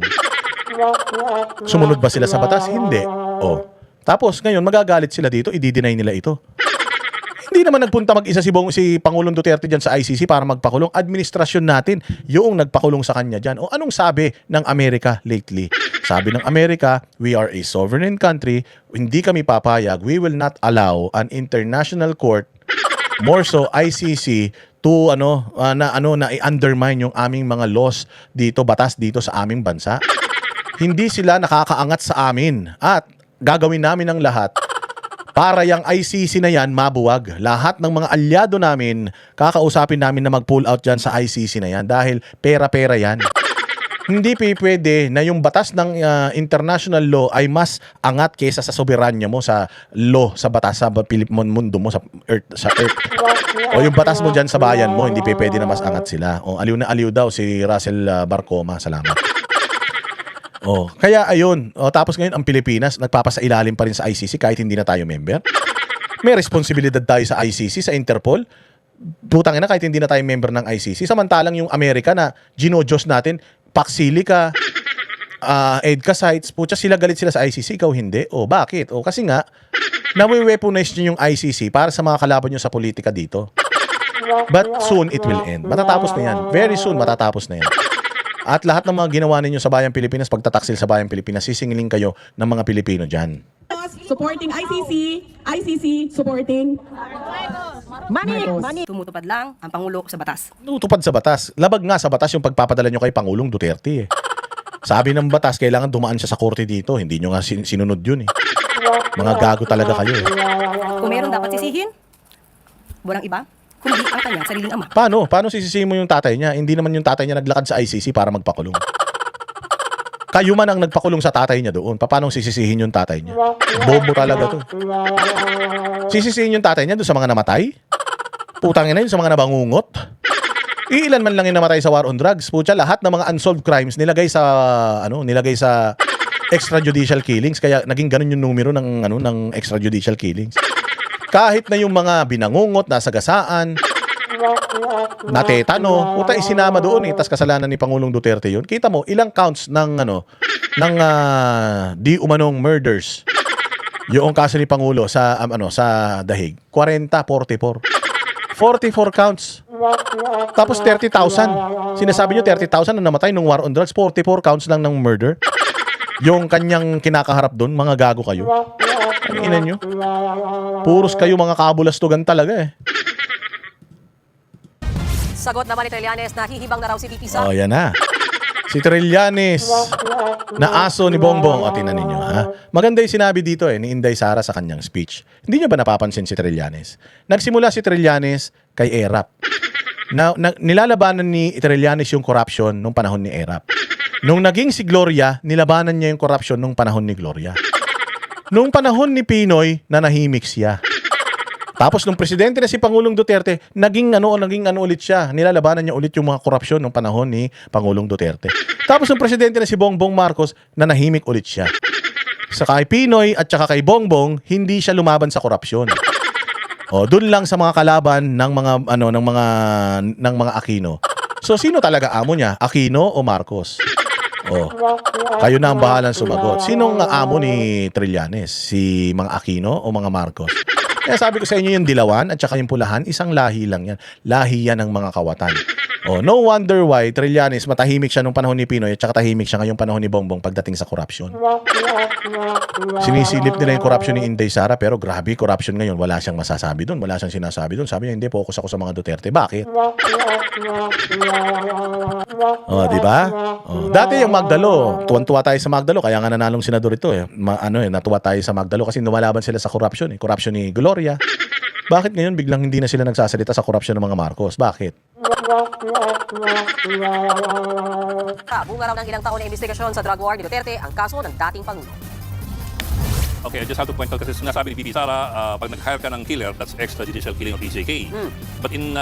Sumunod ba sila sa batas? Hindi. Oh. Tapos ngayon magagalit sila dito, i-deny nila ito. Hindi naman nagpunta mag-isa si Pangulong Duterte diyan sa ICC para magpakulong. Administrasyon natin yung nagpakulong sa kanya diyan. O anong sabi ng Amerika lately? Sabi ng Amerika, we are a sovereign country. Hindi kami papayag. We will not allow an international court, more so ICC, to na i-undermine yung aming mga laws dito, batas dito sa aming bansa. Hindi sila nakakaangat sa amin at gagawin namin ang lahat para yung ICC na yan mabuwag. Lahat ng mga alyado namin, kakausapin namin na mag-pull out dyan sa ICC na yan dahil pera-pera yan. Hindi pwede na yung batas ng international law ay mas angat kaysa sa soberanya mo sa law, sa batas sa mundo mo, sa earth. O yung batas mo dyan sa bayan mo, hindi pwede na mas angat sila. O aliw na aliw daw si Russell Barcoma. Salamat. O, kaya ayun. O, tapos ngayon ang Pilipinas nagpapasailalim pa rin sa ICC kahit hindi na tayo member. May responsibilidad tayo sa ICC, sa Interpol. Putang ina kahit hindi na tayo member ng ICC. Samantalang yung Amerika na ginojos natin, Paxilica, EDCA sites, putya sila galit sila sa ICC, ikaw hindi. O bakit? O kasi nga, nawi-weaponize nyo yung ICC para sa mga kalaban nyo sa politika dito. But soon it will end. Matatapos na yan. Very soon matatapos na yan. At lahat ng mga ginawa ninyo sa Bayang Pilipinas, pagtataksil sa Bayang Pilipinas, sisingilin kayo ng mga Pilipino dyan. Supporting ICC supporting Marcos. Tumutupad lang ang Pangulo sa batas. Tutupad sa batas. Labag nga sa batas yung pagpapadala nyo kay Pangulong Duterte. Sabi ng batas, kailangan dumaan siya sa korte dito. Hindi nyo nga sinunod yun eh. Mga gago talaga kayo eh. Kung meron dapat sisihin, walang iba, kundi ang kanyang sariling ama. Paano sisisihin mo yung tatay niya? Hindi naman yung tatay niya naglakad sa ICC para magpakulong. Kayo man ang nagpakulong sa tatay niya doon. Paano sisisihin yung tatay niya? Bobo talaga to. Sisisihin yung tatay niya doon sa mga namatay? Putangin na yun sa mga nabangungot? Iilan man lang yung namatay sa war on drugs. Putya, lahat ng mga unsolved crimes nilagay sa extrajudicial killings. Kaya naging ganun yung numero ng extrajudicial killings. Kahit na yung mga binangungot, nasagasaan, natetano, puta isinama doon eh, tas kasalanan ni Pangulong Duterte yun. Kita mo, ilang counts ng di umanong murders yung kaso ni Pangulo sa Dahig? 44 counts. Tapos 30,000. Sinasabi nyo 30,000 na namatay nung war on drugs, 44 counts lang ng murder. Yung kanyang kinakaharap doon, mga gago kayo. Ang ina nyo. Puros kayo mga kabulastugan talaga eh. Sagot naman ni Trillanes na hihibang na raw si VP Sara. Oh, yan na. Si Trillanes na aso ni Bongbong. O, tingnan ninyo, ha? Maganda yung sinabi dito ni Inday Sara sa kanyang speech. Hindi niyo ba napapansin si Trillanes? Nagsimula si Trillanes kay ERAP. Nilalabanan ni Trillanes yung corruption nung panahon ni ERAP. Nung naging si Gloria, nilabanan niya yung corruption nung panahon ni Gloria. Nung panahon ni Pinoy, nanahimik siya. Tapos nung presidente na si Pangulong Duterte, naging ano ulit siya. Nilalabanan niya ulit yung mga korupsyon nung panahon ni Pangulong Duterte. Tapos nung presidente na si Bongbong Marcos, nanahimik ulit siya. Sa kay Pinoy at saka kay Bongbong, hindi siya lumaban sa korupsyon. O, doon lang sa mga kalaban ng mga Aquino. So sino talaga amo niya? Aquino o Marcos? O, kayo na ang bahalang sumagot. Sinong amo ni Trillanes? Si mga Aquino o mga Marcos? Kaya sabi ko sa inyo, yung dilawan at saka yung pulahan, isang lahi lang yan. Lahi yan ng mga kawatan. Oh, no wonder why Trillanes matahimik siya nung panahon ni Pinoy at saka tahimik siya ngayong panahon ni Bongbong pagdating sa korupsyon. Sinisilip nila yung korupsyon ni Inday Sara, pero grabe, korupsyon ngayon, wala siyang masasabi doon, wala siyang sinasabi doon. Sabi niya, hindi, focus ako sa mga Duterte. Bakit? Oh, di ba? Oh, dati yung Magdalo, tuwan-tuwa tayo sa Magdalo, kaya nga nanalong senador ito natuwa tayo sa Magdalo kasi lumalaban sila sa korupsyon, korupsyon ni Gloria. Bakit ngayon biglang hindi na sila nagsasalita sa korupsyon ng mga Marcos? Bakit? Bunga raw ng ilang taon na investigasyon sa drug war ni Duterte ang kaso ng dating Pangulo. Okay, I just have to point out kasi sinasabi ni VP Sara, pag nag-hire ka ng killer, that's extrajudicial killing of EJK. But in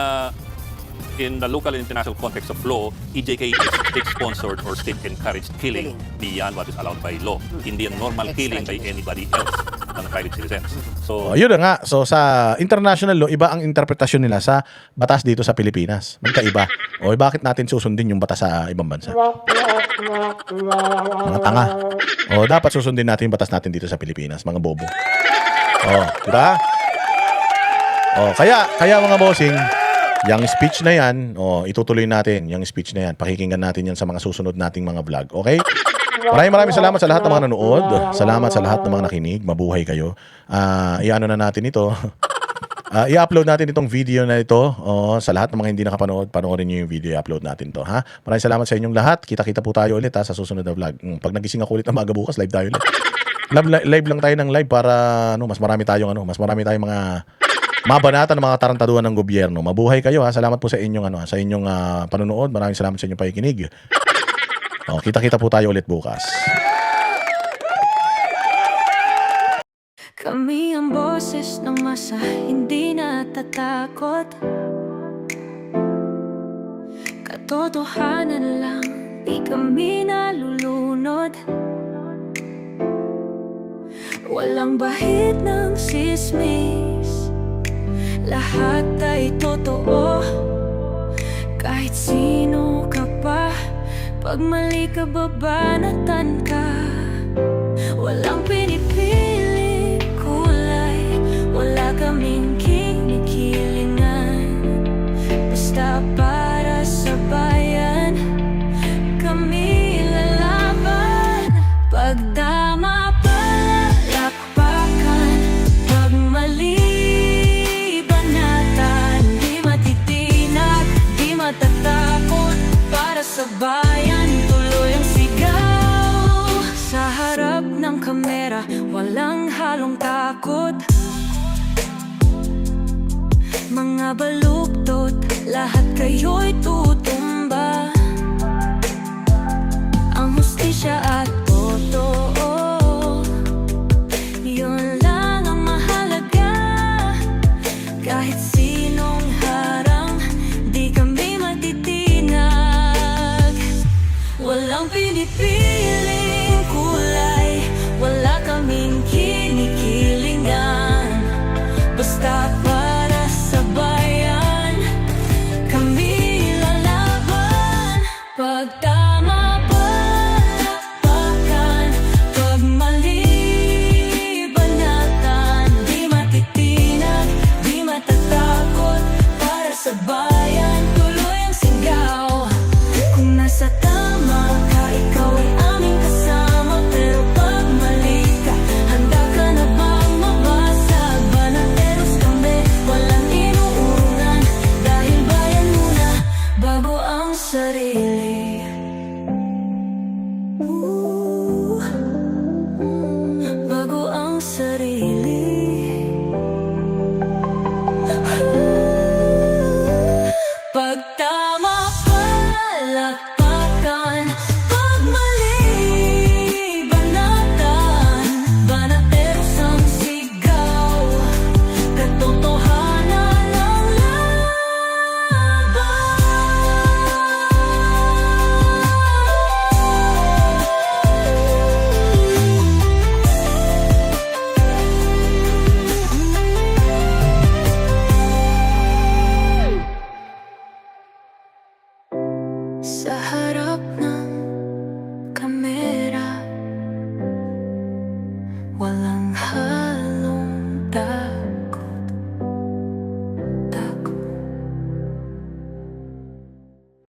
the local and international context of law, EJK is state-sponsored or state-encouraged killing beyond what is allowed by law. Hindi yung normal killing by anybody else than private citizens. So, yun na nga. So, sa international law, iba ang interpretasyon nila sa batas dito sa Pilipinas. Magkaiba. O, bakit natin susundin yung batas sa ibang bansa? Mga tanga. O, dapat susundin natin yung batas natin dito sa Pilipinas. Mga bobo. O, diba? O, kaya mga bossing, yung speech na yan, itutuloy natin yung speech na yan. Pakikinggan natin yan sa mga susunod nating mga vlog. Okay? Maraming salamat sa lahat ng mga nanood. Salamat sa lahat ng mga nakinig. Mabuhay kayo. Iano na natin ito. I-upload natin itong video na ito. Sa lahat ng mga hindi nakapanood, panoorin nyo yung video. I-upload natin to. Ha? Maraming salamat sa inyong lahat. Kita-kita po tayo ulit sa susunod na vlog. Pag nagising ako ulit na maga bukas, live tayo ulit. Live lang tayo ng live para mas marami tayong mga mabanatan ng mga tarantaduhan ng gobyerno. Mabuhay kayo, ha. Salamat po sa inyong panonood. Maraming salamat sa inyong pakikinig. Kita-kita po tayo ulit bukas. Kami ang boses ng masa, hindi natatakot. Katotohanan lang, di kami nalulunod. Walang bahid ng sismis, lahat ay totoo. Kahit sino ka pa, pag mali ka babanatan ka. Walang pinipili kulay, wala kaming kinikilingan. Basta para sa bayan, kami lalaban. Pagdama palakpakan, pag mali banatan. Di matitinag, di matatakot, para sa bayan tuloy ang sigaw. Sa harap ng kamera, walang halong takot. Mga baluktot, lahat kayo'y tutumba. Ang hustisya at totoo, yun lang ang mahalaga. Kahit sinong harang, di kami matitinag. Walang pinipiling kulay, wala kaming kinikilingan. Basta para sa bayan, kami lalaban. Pag tama palakpakan, pag mali banatan. Di matitinag, di matatakot, para sa bayan tuloy ang sigaw. Kung nasa tama ka, ikaw ay tatak.